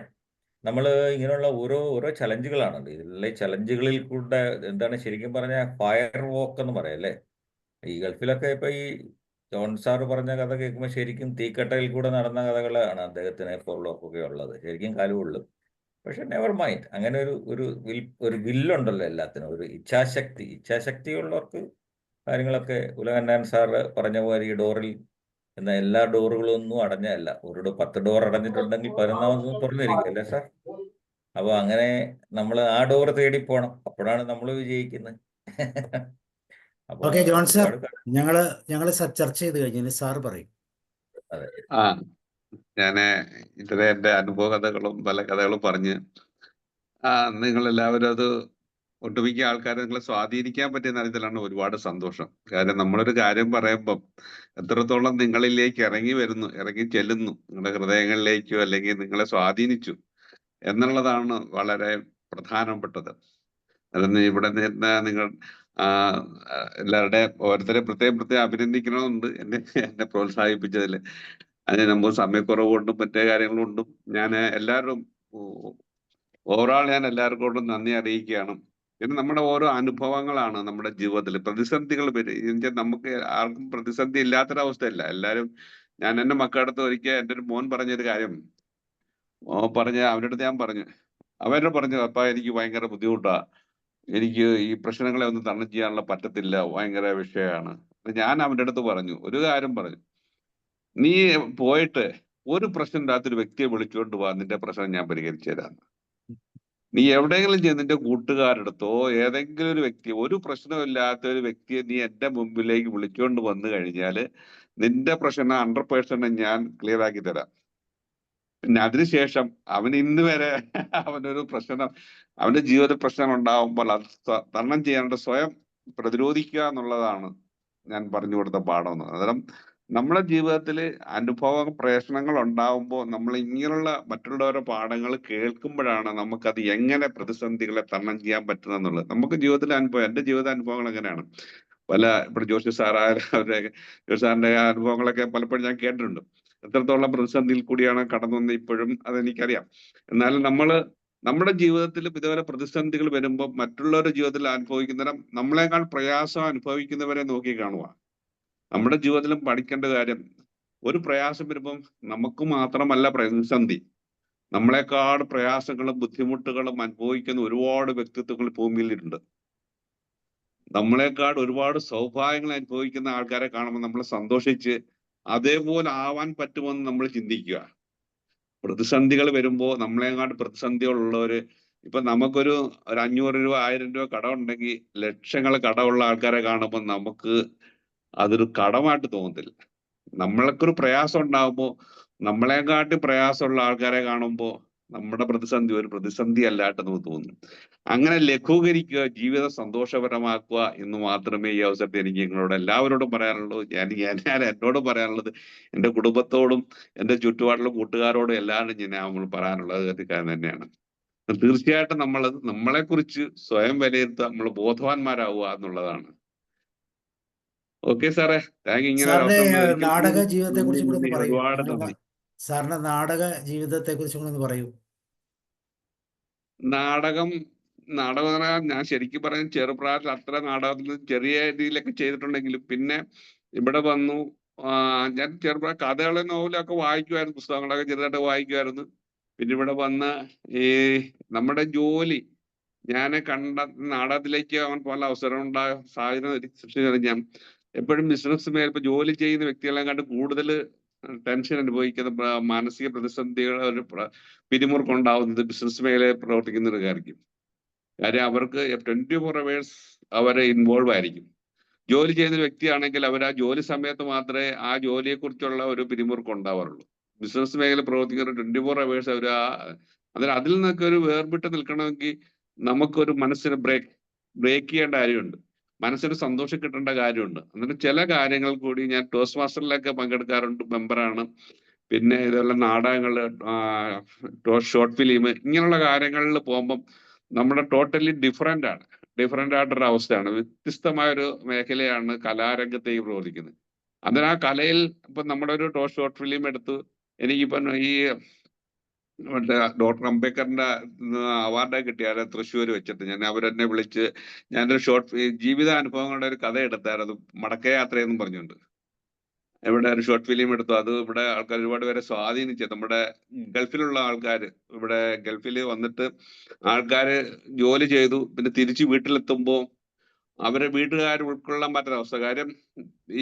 നമ്മൾ ഇങ്ങനെയുള്ള ഓരോ ചലഞ്ചുകളാണല്ലോ. ഇതിലുള്ള ചലഞ്ചുകളിൽ കൂടെ എന്താണ് ശരിക്കും പറഞ്ഞാൽ ഫയർ വോക്ക് എന്ന് പറയല്ലേ. ഈ ഗൾഫിലൊക്കെ ഇപ്പൊ ഈ ജോൺ സാറ് പറഞ്ഞ കഥ കേൾക്കുമ്പോൾ ശരിക്കും തീക്കട്ടയിൽ കൂടെ നടന്ന കഥകളാണ് അദ്ദേഹത്തിനെ പോലുള്ളതൊക്കെ ഉള്ളത്. ശരിക്കും കാലുകൊള്ളും. പക്ഷെ നെവർ മൈൻഡ്, അങ്ങനെ ഒരു വില്ലുണ്ടല്ലോ എല്ലാത്തിനും, ഒരു ഇച്ഛാശക്തിയുള്ളവർക്ക് കാര്യങ്ങളൊക്കെ. ഉലകന്നാൻ സാറ് പറഞ്ഞ പോലെ ഈ ഡോറിൽ എന്ന എല്ലാ ഡോറുകളും ഒന്നും അടഞ്ഞല്ല. ഒരു 10 ഡോർ അടഞ്ഞിട്ടുണ്ടെങ്കിൽ 11ാമത് തുറന്നിരിക്കും അല്ലേ സാർ? അപ്പൊ അങ്ങനെ നമ്മൾ ആ ഡോർ തേടി പോണം, അപ്പോഴാണ് നമ്മൾ വിജയിക്കുന്നത്. അപ്പൊ ഓക്കെ ജോൺ സാർ, ഒരുപാട് ഞങ്ങള് ചർച്ച ചെയ്ത് കഴിഞ്ഞു. ഇനി സാർ പറയും. അതെ. ഞാന് ഇതുവരെ എൻ്റെ അനുഭവ കഥകളും പല കഥകളും പറഞ്ഞ് നിങ്ങളെല്ലാവരും അത് ഒട്ടുമിക്ക ആൾക്കാരെ നിങ്ങളെ സ്വാധീനിക്കാൻ പറ്റിയ തരത്തിലാണ്. ഒരുപാട് സന്തോഷം. കാരണം നമ്മളൊരു കാര്യം പറയുമ്പം എത്രത്തോളം നിങ്ങളിലേക്ക് ഇറങ്ങി ചെല്ലുന്നു, നിങ്ങളുടെ ഹൃദയങ്ങളിലേക്കോ അല്ലെങ്കിൽ നിങ്ങളെ സ്വാധീനിച്ചു എന്നുള്ളതാണ് വളരെ പ്രധാനപ്പെട്ടത്. അതൊന്ന് ഇവിടെ നിന്ന് നിങ്ങൾ എല്ലാവരുടെയും ഓരോരുത്തരെ പ്രത്യേകം അഭിനന്ദിക്കണമെന്നുണ്ട് എന്നെ പ്രോത്സാഹിപ്പിച്ചതിൽ. അതിന് നമ്മൾ സമയക്കുറവ് കൊണ്ടും മറ്റേ കാര്യങ്ങൾ കൊണ്ടും ഞാൻ എല്ലാവരും ഓവറോൾ ഞാൻ എല്ലാവർക്കും കൊണ്ടും നന്ദി അറിയിക്കുകയാണ്. പിന്നെ നമ്മുടെ ഓരോ അനുഭവങ്ങളാണ് നമ്മുടെ ജീവിതത്തിൽ പ്രതിസന്ധികൾ വരും. നമുക്ക് ആർക്കും പ്രതിസന്ധി ഇല്ലാത്തൊരവസ്ഥയല്ല. എല്ലാവരും, ഞാൻ എൻ്റെ മക്കളുടെ അടുത്ത് ഒരിക്കൽ എൻ്റെ ഒരു മോൻ പറഞ്ഞൊരു കാര്യം അവൻ്റെ അടുത്ത് ഞാൻ പറഞ്ഞു, അവരുടെ പറഞ്ഞു, അപ്പ എനിക്ക് ഭയങ്കര ബുദ്ധിമുട്ടാ, എനിക്ക് ഈ പ്രശ്നങ്ങളെ ഒന്നും തരണം ചെയ്യാനുള്ള പറ്റത്തില്ല, ഭയങ്കര വിഷയമാണ്. ഞാൻ അവൻ്റെ അടുത്ത് പറഞ്ഞു, ഒരു കാര്യം പറഞ്ഞു, നീ പോയിട്ട് ഒരു പ്രശ്നം ഇല്ലാത്തൊരു വ്യക്തിയെ വിളിച്ചുകൊണ്ട് പോവാ, നിന്റെ പ്രശ്നം ഞാൻ പരിഹരിച്ചു തരാം. നീ എവിടെയെങ്കിലും ചെയ്ത് നിന്റെ കൂട്ടുകാരെടുത്തോ ഏതെങ്കിലും ഒരു വ്യക്തി, ഒരു പ്രശ്നമില്ലാത്ത ഒരു വ്യക്തിയെ നീ എൻ്റെ മുമ്പിലേക്ക് വിളിച്ചുകൊണ്ട് വന്നു കഴിഞ്ഞാൽ നിന്റെ പ്രശ്നം 100% ഞാൻ ക്ലിയർ ആക്കി തരാം. പിന്നെ അതിനുശേഷം അവൻ ഇന്ന് വരെ അവനൊരു പ്രശ്നം, അവന്റെ ജീവിത പ്രശ്നം ഉണ്ടാവുമ്പോൾ അത് തരണം ചെയ്യാണ്ട് സ്വയം പ്രതിരോധിക്കുക എന്നുള്ളതാണ് ഞാൻ പറഞ്ഞു കൊടുത്ത പാഠം. അന്നേരം നമ്മുടെ ജീവിതത്തിൽ പ്രശ്നങ്ങൾ ഉണ്ടാവുമ്പോൾ നമ്മൾ ഇങ്ങനെയുള്ള മറ്റുള്ളവരുടെ പാഠങ്ങൾ കേൾക്കുമ്പോഴാണ് നമുക്കത് എങ്ങനെ പ്രതിസന്ധികളെ തരണം ചെയ്യാൻ പറ്റുന്നെന്നുള്ളത്. നമുക്ക് ജീവിതത്തിലെ അനുഭവം, എൻ്റെ ജീവിത അനുഭവങ്ങൾ എങ്ങനെയാണ്, ഇപ്പോൾ ജോഷി സാറിന്റെ അനുഭവങ്ങളൊക്കെ പലപ്പോഴും ഞാൻ കേട്ടിട്ടുണ്ട്. എത്രത്തോളം പ്രതിസന്ധിയിൽ കൂടിയാണ് കടന്നു വന്നത് ഇപ്പോഴും അതെനിക്കറിയാം. എന്നാലും നമ്മുടെ ജീവിതത്തിൽ ഇതുവരെ പ്രതിസന്ധികൾ വരുമ്പോൾ മറ്റുള്ളവരുടെ ജീവിതത്തിൽ അനുഭവിക്കുന്നവരും നമ്മളെക്കാൾ പ്രയാസം അനുഭവിക്കുന്നവരെ നോക്കി കാണുക. നമ്മുടെ ജീവിതത്തിലും പഠിക്കേണ്ട കാര്യം, ഒരു പ്രയാസം വരുമ്പം നമുക്ക് മാത്രമല്ല പ്രതിസന്ധി, നമ്മളെക്കാൾ പ്രയാസങ്ങളും ബുദ്ധിമുട്ടുകളും അനുഭവിക്കുന്ന ഒരുപാട് വ്യക്തിത്വങ്ങൾ ഭൂമിയിലുണ്ട്. നമ്മളെക്കാൾ ഒരുപാട് സൗഭാഗ്യങ്ങൾ അനുഭവിക്കുന്ന ആൾക്കാരെ കാണുമ്പോൾ നമ്മൾ സന്തോഷിച്ച് അതേപോലെ ആവാൻ പറ്റുമെന്ന് നമ്മൾ ചിന്തിക്കുക. പ്രതിസന്ധികൾ വരുമ്പോൾ നമ്മളെങ്ങാണ്ട് പ്രതിസന്ധികളുള്ളവര്, ഇപ്പൊ നമുക്കൊരു 500 രൂപ 1000 രൂപ കടമുണ്ടെങ്കിൽ ലക്ഷങ്ങൾ കടമുള്ള ആൾക്കാരെ കാണുമ്പോൾ നമുക്ക് അതൊരു കടമായിട്ട് തോന്നത്തില്ല. നമ്മൾക്കൊരു പ്രയാസം ഉണ്ടാകുമ്പോൾ നമ്മളെക്കാട്ടി പ്രയാസമുള്ള ആൾക്കാരെ കാണുമ്പോൾ നമ്മുടെ പ്രതിസന്ധി ഒരു പ്രതിസന്ധി അല്ലാട്ട് നമുക്ക് തോന്നും. അങ്ങനെ ലഘൂകരിക്കുക, ജീവിതം സന്തോഷപരമാക്കുക എന്ന് മാത്രമേ ഈ അവസരത്തിൽ എനിക്ക് നിങ്ങളോട് എല്ലാവരോടും പറയാനുള്ളൂ. ഞാൻ എന്നോടും പറയാനുള്ളത്, എൻ്റെ കുടുംബത്തോടും എൻ്റെ ചുറ്റുപാടിലും കൂട്ടുകാരോടും എല്ലാവരും നമ്മൾ പറയാനുള്ളത് തന്നെയാണ്. തീർച്ചയായിട്ടും നമ്മളെക്കുറിച്ച് സ്വയം വിലയിരുത്തുക, നമ്മൾ ബോധവാന്മാരാവുക എന്നുള്ളതാണ്. ഓക്കെ സാറേ, താങ്ക്. ഇങ്ങനെ സാറിന്റെ നാടക ജീവിതത്തെ കുറിച്ച് കൂടെ ഒന്ന് പറയൂ. ഒരുപാട് നന്ദി. സാറിന്റെ നാടക ജീവിതത്തെ കുറിച്ച് കൂടെ ഒന്ന് പറയൂ. നാടകം ഞാൻ ശരിക്കും പറയാൻ ചെറുപ്രായത്തിൽ അത്ര നാടകത്തിൽ ചെറിയ രീതിയിലൊക്കെ ചെയ്തിട്ടുണ്ടെങ്കിലും പിന്നെ ഇവിടെ വന്നു ഞാൻ ചെറുപ്രായ കഥകളും നോവലൊക്കെ വായിക്കുമായിരുന്നു, പുസ്തകങ്ങളൊക്കെ ചെറുതായിട്ട് വായിക്കുമായിരുന്നു. പിന്നെ ഇവിടെ വന്ന് ഈ നമ്മുടെ ജോലി ഞാൻ കണ്ട നാടകത്തിലേക്ക് പല അവസരം ഉണ്ടായ സാഹചര്യം ഞാൻ എപ്പോഴും ബിസിനസ് ഇപ്പൊ ജോലി ചെയ്യുന്ന വ്യക്തികളെ കണ്ട് കൂടുതൽ ടെൻഷൻ അനുഭവിക്കുന്ന മാനസിക പ്രതിസന്ധികൾ പിരിമുറുക്കുണ്ടാവുന്നത് ബിസിനസ് മേഖലയിൽ പ്രവർത്തിക്കുന്നവർക്കായിരിക്കും. കാര്യം അവർക്ക് 24 hours അവരെ ഇൻവോൾവ് ആയിരിക്കും. ജോലി ചെയ്യുന്ന വ്യക്തിയാണെങ്കിൽ അവർ ആ ജോലി സമയത്ത് മാത്രമേ ആ ജോലിയെ കുറിച്ചുള്ള ഒരു പിരിമുറുക്കം ഉണ്ടാവാറുള്ളൂ. ബിസിനസ് മേഖല പ്രവർത്തിക്കുന്ന 24 hours അവർ അതിൽ നിന്നൊക്കെ ഒരു വേർപെട്ട് നിൽക്കണമെങ്കിൽ നമുക്കൊരു മനസ്സിന് ബ്രേക്ക് ചെയ്യേണ്ട കാര്യമുണ്ട്, മനസ്സിന് സന്തോഷം കിട്ടേണ്ട കാര്യമുണ്ട്. എന്നിട്ട് ചില കാര്യങ്ങൾ കൂടി ഞാൻ ടോസ്റ്റ് മാസ്റ്ററിലൊക്കെ പങ്കെടുക്കാറുണ്ട്, മെമ്പറാണ്. പിന്നെ ഇതെല്ലാം നാടകങ്ങൾ, ഷോർട്ട് ഫിലിം, ഇങ്ങനെയുള്ള കാര്യങ്ങളിൽ പോകുമ്പം നമ്മുടെ ടോട്ടലി ഡിഫറെന്റ് ആയിട്ടൊരു അവസ്ഥയാണ്. വ്യത്യസ്തമായൊരു മേഖലയാണ് കലാരംഗത്തേക്ക് പ്രവർത്തിക്കുന്നത്. അതിന് ആ കലയിൽ ഇപ്പൊ നമ്മുടെ ഒരു ഷോർട്ട് ഫിലിം എടുത്ത് എനിക്കിപ്പം ഈ ഡോക്ടർ അംബേദ്കറിന്റെ അവാർഡ് കിട്ടിയാല് തൃശ്ശൂർ വെച്ചിട്ട് അവരെന്നെ വിളിച്ച് ഞാനൊരു ജീവിതാനുഭവങ്ങളുടെ ഒരു കഥ എടുത്തായിരുന്നു, മടക്കയാത്രയെന്നും പറഞ്ഞുകൊണ്ട്. ഇവിടെ ഒരു ഷോർട്ട് ഫിലിം എടുത്തു. അത് ഇവിടെ ആൾക്കാർ ഒരുപാട് പേരെ സ്വാധീനിച്ചു. നമ്മുടെ ഗൾഫിലുള്ള ആൾക്കാർ ഇവിടെ ഗൾഫിൽ വന്നിട്ട് ആൾക്കാര് ജോലി ചെയ്തു, പിന്നെ തിരിച്ച് വീട്ടിലെത്തുമ്പോൾ അവരെ വീട്ടുകാർ ഉൾക്കൊള്ളാൻ പറ്റുന്ന അവസ്ഥ. കാര്യം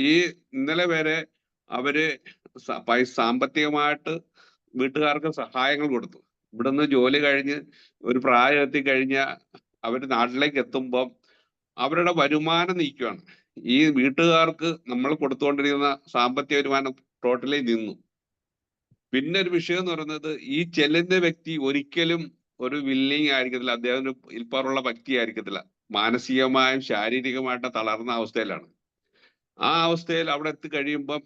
ഈ ഇന്നലെ വരെ അവര് സാമ്പത്തികമായിട്ട് വീട്ടുകാർക്ക് സഹായങ്ങൾ കൊടുത്തു. ഇവിടുന്ന് ജോലി കഴിഞ്ഞ് ഒരു പ്രായം എത്തിക്കഴിഞ്ഞ അവര് നാട്ടിലേക്ക് എത്തുമ്പോൾ അവരുടെ വരുമാനം നീക്കുകയാണ്. ഈ വീട്ടുകാർക്ക് നമ്മൾ കൊടുത്തുകൊണ്ടിരിക്കുന്ന സാമ്പത്തിക വരുമാനം ടോട്ടലി നിന്നു. പിന്നെ ഒരു വിഷയം എന്ന് പറയുന്നത്, ഈ ചെല്ലുന്ന വ്യക്തി ഒരിക്കലും ഒരു വില്ലിങ് ആയിരിക്കത്തില്ല, അദ്ദേഹം ഒരു ഇൽപ്പാറുള്ള വ്യക്തി ആയിരിക്കത്തില്ല. മാനസികമായും ശാരീരികമായിട്ട് തളർന്ന അവസ്ഥയിലാണ്. ആ അവസ്ഥയിൽ അവിടെ എത്തിക്കഴിയുമ്പം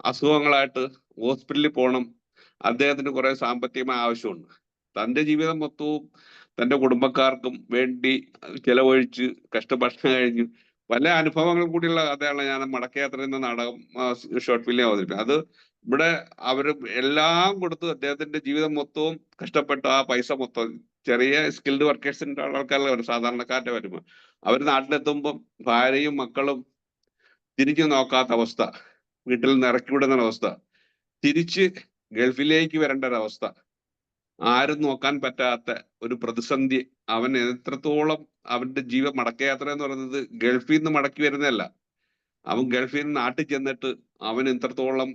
അസുഖങ്ങളായിട്ട് ഹോസ്പിറ്റലിൽ പോകണം. അദ്ദേഹത്തിന് കുറെ സാമ്പത്തികമായ ആവശ്യമുണ്ട്. തൻ്റെ ജീവിതം മൊത്തവും തൻ്റെ കുടുംബക്കാർക്കും വേണ്ടി ചെലവഴിച്ച് കഷ്ടപ്പെട്ട് കഴിഞ്ഞു പല അനുഭവങ്ങൾ കൂടിയുള്ള കഥയാണ് ഞാൻ മടക്കയാത്ര എന്ന നാടകം ഷോർട്ട് ഫിലിം അവതരിപ്പിക്കുന്നത്. അത് ഇവിടെ അവർ എല്ലാം കൊടുത്ത് അദ്ദേഹത്തിന്റെ ജീവിതം മൊത്തവും കഷ്ടപ്പെട്ട് ആ പൈസ മൊത്തം ചെറിയ സ്കിൽഡ് വർക്കേഴ്സിന്റെ ആൾക്കാരുടെ സാധാരണക്കാരുടെ വരുമ്പോൾ അവർ നാട്ടിലെത്തുമ്പം ഭാര്യയും മക്കളും തിരിച്ചു നോക്കാത്ത അവസ്ഥ, വീട്ടിൽ നിന്ന് ഇറക്കി വിടുന്ന അവസ്ഥ, തിരിച്ച് ഗൾഫിലേക്ക് വരേണ്ട ഒരവസ്ഥ, ആരും നോക്കാൻ പറ്റാത്ത ഒരു പ്രതിസന്ധി. അവൻ എത്രത്തോളം അവന്റെ മടക്കയാത്ര എന്ന് പറയുന്നത് ഗൾഫിൽ നിന്ന് മടക്കി വരുന്നതല്ല, അവൻ ഗൾഫിൽ നിന്ന് നാട്ടിൽ ചെന്നിട്ട് അവൻ എത്രത്തോളം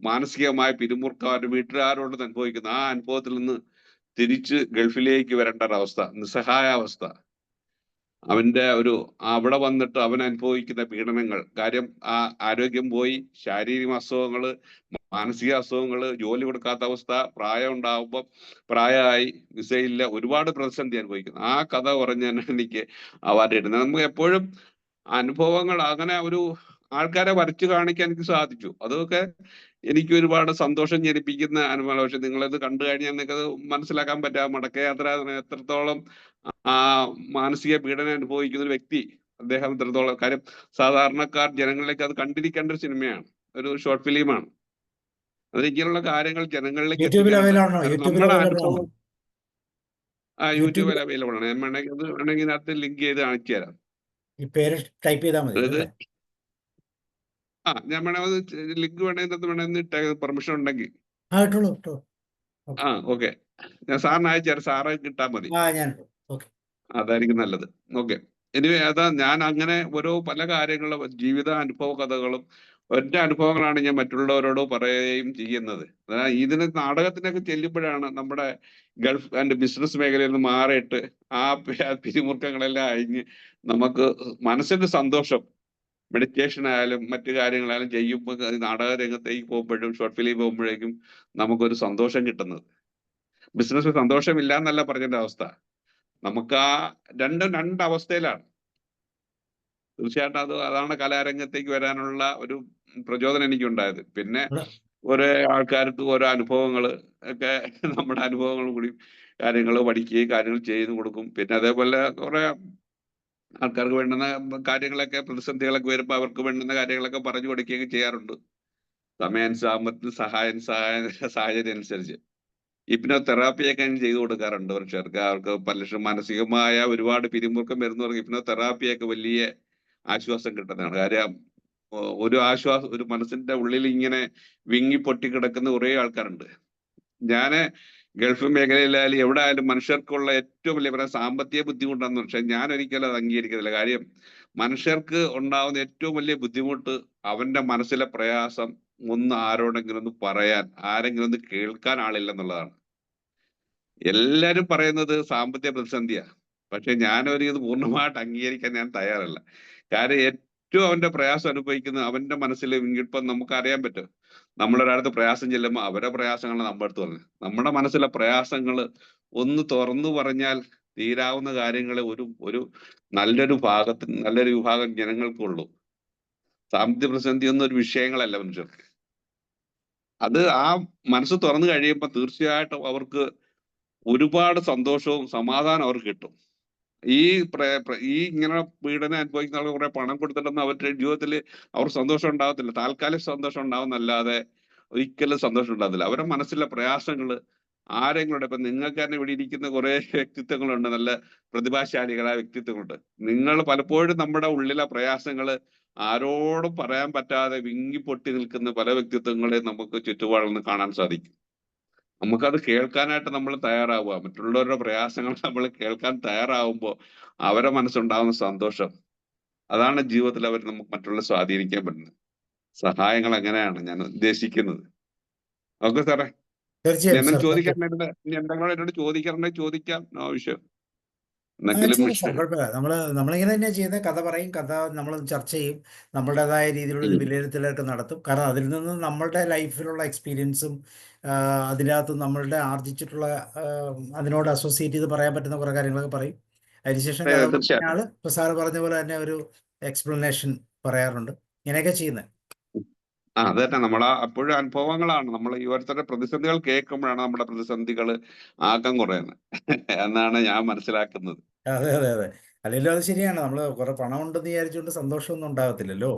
മാനസികമായ പിരിമുറുക്കം വീട്ടുകാരോട് അനുഭവിക്കുന്ന ആ അനുഭവത്തിൽ നിന്ന് തിരിച്ച് ഗൾഫിലേക്ക് വരേണ്ട ഒരവസ്ഥ, നിസ്സഹായാവസ്ഥ. അവന്റെ അവിടെ വന്നിട്ട് അവൻ അനുഭവിക്കുന്ന പീഡനങ്ങൾ, കാര്യം ആ ആരോഗ്യം പോയി, ശാരീരിക അസുഖങ്ങള്, മാനസിക അസുഖങ്ങള്, ജോലി കൊടുക്കാത്ത അവസ്ഥ, പ്രായം ഉണ്ടാവുമ്പോൾ പ്രായമായി വിസയില്ല, ഒരുപാട് പ്രതിസന്ധി അനുഭവിക്കുന്നു. ആ കഥ പറഞ്ഞാൽ എനിക്ക് അവാർഡ് കിട്ടുന്നത്. നമുക്ക് എപ്പോഴും അനുഭവങ്ങൾ അങ്ങനെ ആൾക്കാരെ വരച്ചു കാണിക്കാൻ എനിക്ക് സാധിച്ചു. അതൊക്കെ എനിക്ക് ഒരുപാട് സന്തോഷം ജനിപ്പിക്കുന്ന അനുഭവം. പക്ഷെ നിങ്ങളത് കണ്ടു കഴിഞ്ഞാൽ നിങ്ങൾക്കത് മനസ്സിലാക്കാൻ പറ്റാം മടക്കയാത്ര എത്രത്തോളം മാനസിക പീഡനം അനുഭവിക്കുന്ന ഒരു വ്യക്തി, അദ്ദേഹം എത്രത്തോളം. കാര്യം സാധാരണക്കാർ ജനങ്ങളിലേക്ക് അത് കണ്ടിരിക്കേണ്ട ഒരു സിനിമയാണ്, ഒരു ഷോർട്ട് ഫിലിമാണ്. അതിലേക്കുള്ള കാര്യങ്ങൾ ജനങ്ങളിലേക്ക് യൂട്യൂബിൽ അവൈലബിൾ ആണ്. ഞാൻ വേണമെങ്കിൽ അതിനകത്ത് ലിങ്ക് ചെയ്ത് കാണിച്ചു തരാം. ഈ പേര് ടൈപ്പ് ചെയ്താൽ മതി. ഞാൻ വേണമെങ്കിൽ ലിങ്ക് വേണമെങ്കിൽ ഇട്ട പെർമിഷൻ ഉണ്ടെങ്കിൽ. ഓക്കെ, ഞാൻ സാറിന് അയച്ചു, സാറ് കിട്ടാൻ മതി, അതായിരിക്കും നല്ലത്. ഓക്കെ, ഇനി ഞാൻ അങ്ങനെ പല കാര്യങ്ങളും ജീവിത അനുഭവ കഥകളും ഒറ്റ അനുഭവങ്ങളാണ് ഞാൻ മറ്റുള്ളവരോട് പറയുകയും ചെയ്യുന്നത്. ഇതിന് നാടകത്തിനൊക്കെ ചെല്ലുമ്പോഴാണ് നമ്മുടെ ഗൾഫ് ആൻഡ് ബിസിനസ് മേഖലയിൽ നിന്ന് മാറിയിട്ട് ആ പിരിമുറുക്കങ്ങളെല്ലാം അഴിഞ്ഞ് നമുക്ക് മനസ്സിന്റെ സന്തോഷം, മെഡിറ്റേഷൻ ആയാലും മറ്റു കാര്യങ്ങളായാലും ചെയ്യുമ്പോൾ നാടക രംഗത്തേക്ക് പോകുമ്പോഴും ഷോർട്ട് ഫിലിം പോകുമ്പോഴേക്കും നമുക്കൊരു സന്തോഷം കിട്ടുന്നത്. ബിസിനസ് സന്തോഷമില്ല എന്നല്ല പറഞ്ഞതിന്റെ അവസ്ഥ, നമുക്ക് ആ രണ്ട് അവസ്ഥയിലാണ്. തീർച്ചയായിട്ടും അതാണ് കലാരംഗത്തേക്ക് വരാനുള്ള ഒരു പ്രചോദനം എനിക്കുണ്ടായത്. പിന്നെ ഓരോ ആൾക്കാർക്ക് ഓരോ അനുഭവങ്ങൾ ഒക്കെ, നമ്മുടെ അനുഭവങ്ങളും കൂടി കാര്യങ്ങൾ പഠിക്കുകയും കാര്യങ്ങൾ ചെയ്തു കൊടുക്കും. പിന്നെ അതേപോലെ കുറെ ആൾക്കാർക്ക് വേണ്ടുന്ന കാര്യങ്ങളൊക്കെ, പ്രതിസന്ധികളൊക്കെ വരുമ്പോൾ അവർക്ക് വേണ്ടുന്ന കാര്യങ്ങളൊക്കെ പറഞ്ഞു കൊടുക്കുകയൊക്കെ ചെയ്യാറുണ്ട്. സമയാനുസൃതത്തിൽ സാഹചര്യം അനുസരിച്ച് ഹിപ്നോതെറാപ്പിയൊക്കെ ഞാൻ ചെയ്തു കൊടുക്കാറുണ്ട് മനുഷ്യർക്ക്. അവർക്ക് പലരും മാനസികമായ ഒരുപാട് പിരിമുറുക്കം വരുന്നവർക്ക് ഹിപ്നോതെറാപ്പിയൊക്കെ വലിയ ആശ്വാസം കിട്ടുന്നതാണ്. കാര്യം ഒരു മനസ്സിന്റെ ഉള്ളിൽ ഇങ്ങനെ വിങ്ങി പൊട്ടി കിടക്കുന്ന കുറേ ആൾക്കാരുണ്ട്. ഞാന് ഗൾഫ് മേഖലയിലായാലും എവിടെ ആയാലും മനുഷ്യർക്കുള്ള ഏറ്റവും വലിയ സാമ്പത്തിക ബുദ്ധിമുട്ടാന്ന് പക്ഷെ ഞാൻ ഒരിക്കലും അത് അംഗീകരിക്കുന്നില്ല. കാര്യം മനുഷ്യർക്ക് ഉണ്ടാവുന്ന ഏറ്റവും വലിയ ബുദ്ധിമുട്ട് അവന്റെ മനസ്സിലെ പ്രയാസം ആരോടെങ്കിലും ഒന്ന് പറയാൻ, ആരെങ്കിലും ഒന്ന് കേൾക്കാൻ ആളില്ലെന്നുള്ളതാണ്. എല്ലാരും പറയുന്നത് സാമ്പത്തിക പ്രതിസന്ധിയാ, പക്ഷെ ഇത് പൂർണ്ണമായിട്ട് അംഗീകരിക്കാൻ ഞാൻ തയ്യാറല്ല. കാര്യം ഏറ്റവും അവന്റെ പ്രയാസം അനുഭവിക്കുന്നത് അവന്റെ മനസ്സിൽ ഇപ്പം നമുക്ക് അറിയാൻ പറ്റും. നമ്മളൊരാളത്ത് പ്രയാസം ചെല്ലുമ്പോൾ അവരുടെ പ്രയാസങ്ങൾ നമ്മുടെ അടുത്ത് പറഞ്ഞു, നമ്മുടെ മനസ്സിലെ പ്രയാസങ്ങൾ ഒന്ന് തുറന്നു പറഞ്ഞാൽ തീരാവുന്ന കാര്യങ്ങളെ നല്ലൊരു വിഭാഗം ജനങ്ങൾക്കുള്ളൂ. സാമ്പത്തിക പ്രതിസന്ധി ഒന്നും ഒരു വിഷയങ്ങളല്ല മനുഷ്യർക്ക്. അത് ആ മനസ്സ് തുറന്നു കഴിയുമ്പോൾ തീർച്ചയായിട്ടും അവർക്ക് ഒരുപാട് സന്തോഷവും സമാധാനം അവർക്ക് കിട്ടും. ഈ ഇങ്ങനെ പീഡനം അനുഭവിക്കുന്ന ആൾക്ക് കുറെ പണം കൊടുത്തിട്ടൊന്നും അവരുടെ ജീവിതത്തിൽ അവർ സന്തോഷം ഉണ്ടാകത്തില്ല. താൽക്കാലിക സന്തോഷം ഉണ്ടാവുന്നല്ലാതെ ഒരിക്കലും സന്തോഷം ഉണ്ടാകത്തില്ല. അവരുടെ മനസ്സിലെ പ്രയാസങ്ങള് ആരെങ്കിലും ഇപ്പൊ നിങ്ങൾക്ക് തന്നെ ഇവിടെ ഇരിക്കുന്ന കുറെ വ്യക്തിത്വങ്ങളുണ്ട്, നല്ല പ്രതിഭാശാലികളായ വ്യക്തിത്വങ്ങളുണ്ട്. നിങ്ങൾ പലപ്പോഴും നമ്മുടെ ഉള്ളിലെ പ്രയാസങ്ങള് ആരോടും പറയാൻ പറ്റാതെ വിങ്ങിപ്പൊട്ടി നിൽക്കുന്ന പല വ്യക്തിത്വങ്ങളെ നമുക്ക് ചുറ്റുപാടിൽ നിന്ന് കാണാൻ സാധിക്കും. നമുക്കത് കേൾക്കാനായിട്ട് നമ്മൾ തയ്യാറാവുക, മറ്റുള്ളവരുടെ പ്രയാസങ്ങൾ നമ്മൾ കേൾക്കാൻ തയ്യാറാവുമ്പോൾ അവരെ മനസ്സുണ്ടാകുന്ന സന്തോഷം, അതാണ് ജീവിതത്തിൽ അവർ നമുക്ക് മറ്റുള്ളവരെ സ്വാധീനിക്കാൻ പറ്റുന്നത്. സഹായങ്ങൾ അങ്ങനെയാണ് ഞാൻ ഉദ്ദേശിക്കുന്നത്. ഓക്കെ സാറേ, തീർച്ചയായും എന്തെങ്കിലും സാർ, താങ്ക് യു. ചോദിക്കാറുണ്ട്, ഇനി എന്തെങ്കിലും എന്നോട് ചോദിക്കാറുണ്ടെങ്കിൽ ചോദിക്കാം, നോ വിഷയം. എന്തെങ്കിലും ചെയ്യും സാർ, വിഷയം കുഴപ്പമില്ല. നമ്മളിങ്ങനെ തന്നെയാണ് ചെയ്യുന്നത്. കഥ പറയും, കഥ നമ്മൾ ചർച്ച ചെയ്യും, നമ്മളുടേതായ രീതിയിലുള്ള ഒരു വിലയിരുത്തലൊക്കെ നടത്തും. കാരണം അതിൽ നിന്ന് നമ്മളുടെ ലൈഫിലുള്ള എക്സ്പീരിയൻസും അതിനകത്ത് നമ്മളുടെ ആർജിച്ചിട്ടുള്ള അതിനോട് അസോസിയേറ്റ് ചെയ്ത് പറയാൻ പറ്റുന്ന കുറേ കാര്യങ്ങളൊക്കെ പറയും. അതിനുശേഷം കഥ പറഞ്ഞ തീർച്ചയായിട്ടും. ആള് ഇപ്പോൾ സാറ് പറഞ്ഞ പോലെ തന്നെ ഒരു എക്സ്പ്ലനേഷൻ പറയാറുണ്ട്. ഇങ്ങനെയൊക്കെ ചെയ്യുന്നത്. അത് തന്നെ നമ്മളെ അപ്പോഴും അനുഭവങ്ങളാണ്. നമ്മൾ ഈ ഓരോരുത്തരുടെ പ്രതിസന്ധികൾ കേൾക്കുമ്പോഴാണ് നമ്മുടെ പ്രതിസന്ധികൾ ആക്കം കുറയുന്നത് എന്നാണ് ഞാൻ മനസ്സിലാക്കുന്നത്. അതെ അതെ അതെ, അല്ലെങ്കിലും അത് ശരിയാണ്. നമ്മൾ കുറെ പണം ഉണ്ടെന്ന് വിചാരിച്ചുകൊണ്ട് സന്തോഷമൊന്നും ഉണ്ടാകത്തില്ലല്ലോ.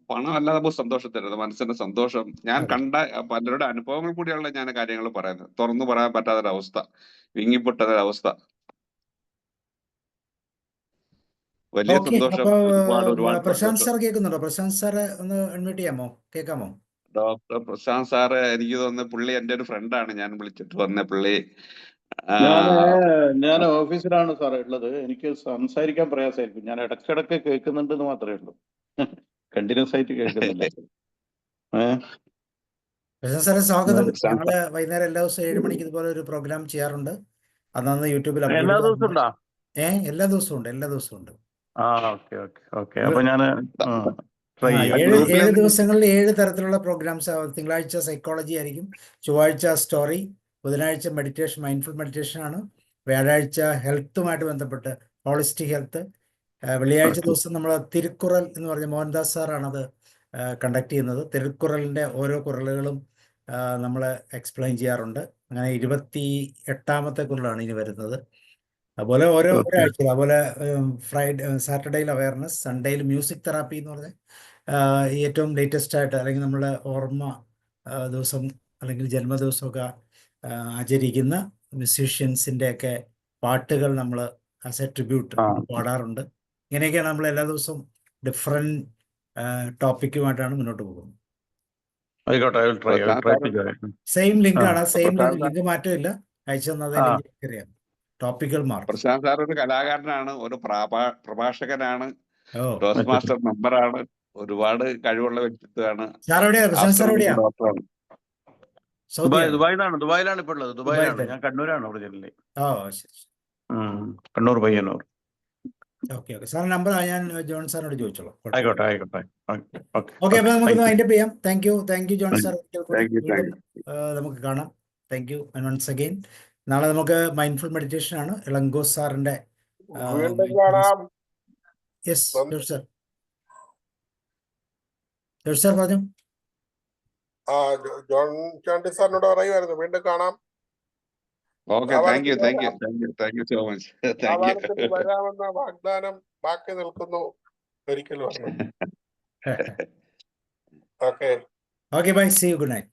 പണം അല്ലാതെ നമുക്ക് സന്തോഷം തരുന്നത്, മനസ്സിന്റെ സന്തോഷം. ഞാൻ അതെ. കണ്ട പലരുടെ അനുഭവങ്ങൾ കൂടിയുള്ള ഞാൻ കാര്യങ്ങൾ പറയുന്നത്. തുറന്നു പറയാൻ പറ്റാത്തൊരവസ്ഥ, വിങ്ങിപ്പൊട്ടൊരവസ്ഥ, വലിയ ഓക്കെ, സന്തോഷം, അപ്പോൾ ഒരുപാട് ഒരുപാട് പ്രശാന്ത് സന്തോഷം. സാർ കേൾക്കുന്നുണ്ടോ? പ്രശാന്ത് സാറ് ഒന്ന് അൺമ്യൂട്ട് ചെയ്യാമോ? കേൾക്കാമോ? ഡോക്ടർ പ്രശാന്ത് സാറ്, എനിക്ക് തോന്നുന്നു പുള്ളി എൻ്റെ ഒരു ഫ്രണ്ടാണ്. ഞാൻ വിളിച്ചിട്ട് വന്ന പുള്ളി ഞാൻ ഓഫീസിലാണ് സാറേ ഉള്ളത്. എനിക്ക് സംസാരിക്കാൻ പ്രയാസമായിരിക്കും. ഞാൻ ഇടയ്ക്കിടയ്ക്ക് കേൾക്കുന്നുണ്ടെന്ന് മാത്രമേ ഉള്ളൂ. കണ്ടിന്യൂസ് ആയിട്ട് കേൾക്കുന്നില്ല. പ്രശാന്ത് സാറെ സ്വാഗതം. ഞങ്ങള് വൈകുന്നേരം എല്ലാ ദിവസവും 7 മണിക്ക് ഇതുപോലെ ഒരു പ്രോഗ്രാം ചെയ്യാറുണ്ട്. അന്ന് യൂട്യൂബിൽ എല്ലാ അപ്ലോഡ് ദിവസവും ഉണ്ടോ? എല്ലാ ദിവസവും ഉണ്ട്, എല്ലാ ദിവസവും ഉണ്ട്. Okay okay okay. അപ്പൊ ഞാൻ ട്രൈ ചെയ്യാം. 7 ദിവസങ്ങളിൽ 7 തരത്തിലുള്ള പ്രോഗ്രാംസ്. തിങ്കളാഴ്ച സൈക്കോളജി ആയിരിക്കും, ചൊവ്വാഴ്ച സ്റ്റോറി, ബുധനാഴ്ച മെഡിറ്റേഷൻ, മൈൻഡ്ഫുൾ മെഡിറ്റേഷൻ ആണ്, വ്യാഴാഴ്ച ഹെൽത്തുമായിട്ട് ബന്ധപ്പെട്ട് ഹോളിസ്റ്റിക് ഹെൽത്ത്, വെള്ളിയാഴ്ച ദിവസം നമ്മൾ തിരുക്കുറൽ എന്ന് പറഞ്ഞ മോഹൻദാസ് സാറാണത് കണ്ടക്ട് ചെയ്യുന്നത്. തിരുക്കുറലിൻ്റെ ഓരോ കുറലുകളും നമ്മൾ എക്സ്പ്ലെയിൻ ചെയ്യാറുണ്ട്. അങ്ങനെ 28ാമത്തെ കുറലാണ് ഇനി വരുന്നത്. അതുപോലെ ഓരോ ഒരാഴ്ച, അതുപോലെ സാറ്റർഡേയിൽ അവയർനെസ്, സൺഡേയിൽ മ്യൂസിക് തെറാപ്പി എന്ന് പറഞ്ഞാൽ ഏറ്റവും ലേറ്റസ്റ്റ് ആയിട്ട്, അല്ലെങ്കിൽ നമ്മുടെ ഓർമ്മ ദിവസം അല്ലെങ്കിൽ ജന്മദിവസമൊക്കെ ആചരിക്കുന്ന മ്യൂസീഷ്യൻസിൻ്റെയൊക്കെ പാട്ടുകൾ നമ്മൾ ആസ് എ ട്രിബ്യൂട്ട് പാടാറുണ്ട്. ഇങ്ങനെയൊക്കെയാണ് നമ്മൾ എല്ലാ ദിവസവും ഡിഫറെൻറ്റ് ടോപ്പിക്കുമായിട്ടാണ് മുന്നോട്ട് പോകുന്നത്. സെയിം ലിങ്കാണ്, സെയിം ലിങ്ക് മാറ്റമില്ല. അയച്ചു തന്നത് എനിക്കറിയാം. Topical mark. പ്രശാന്ത് സാർ ഒരു കലാകാരനാണ്, ഒരു പ്രഭാഷകനാണ്, ടോസ്റ്റ് മാസ്റ്റർ മെമ്പറാണ്, ഒരുപാട് കഴിവുള്ള വ്യക്തിത്വമാണ്. ദുബായിലാണ് ഇപ്പോൾ ഉള്ളത്. ദുബായിലാണ്. ഞാൻ കണ്ണൂരാണ് originally. Kannur Payyanur. Okay sir, number ഞാൻ ജോൺ സാറിനോട് ചോദിച്ചോളാം. ആയിക്കോട്ടെ. ഓക്കെ, അപ്പോൾ നമുക്ക് വൈൻഡപ്പ് ചെയ്യാം. Thank you John sir. നമുക്ക് കാണാം. Thank you once again. നാളെ നമുക്ക് മൈൻഡ്ഫുൾ മെഡിറ്റേഷൻ ആണ്, ഇളങ്കോസ് സാറിന്റെ. യെസ് ജോൺ സാർ പറഞ്ഞു. ജോൺ ചാണ്ടി സാറിനോട് പറയുമായിരുന്നു വീണ്ടും കാണാം. Okay, thank you so much. വരാമെന്ന വാഗ്ദാനം ബാക്കി നിൽക്കുന്നു. ഒരിക്കലും okay bye, see you, good night.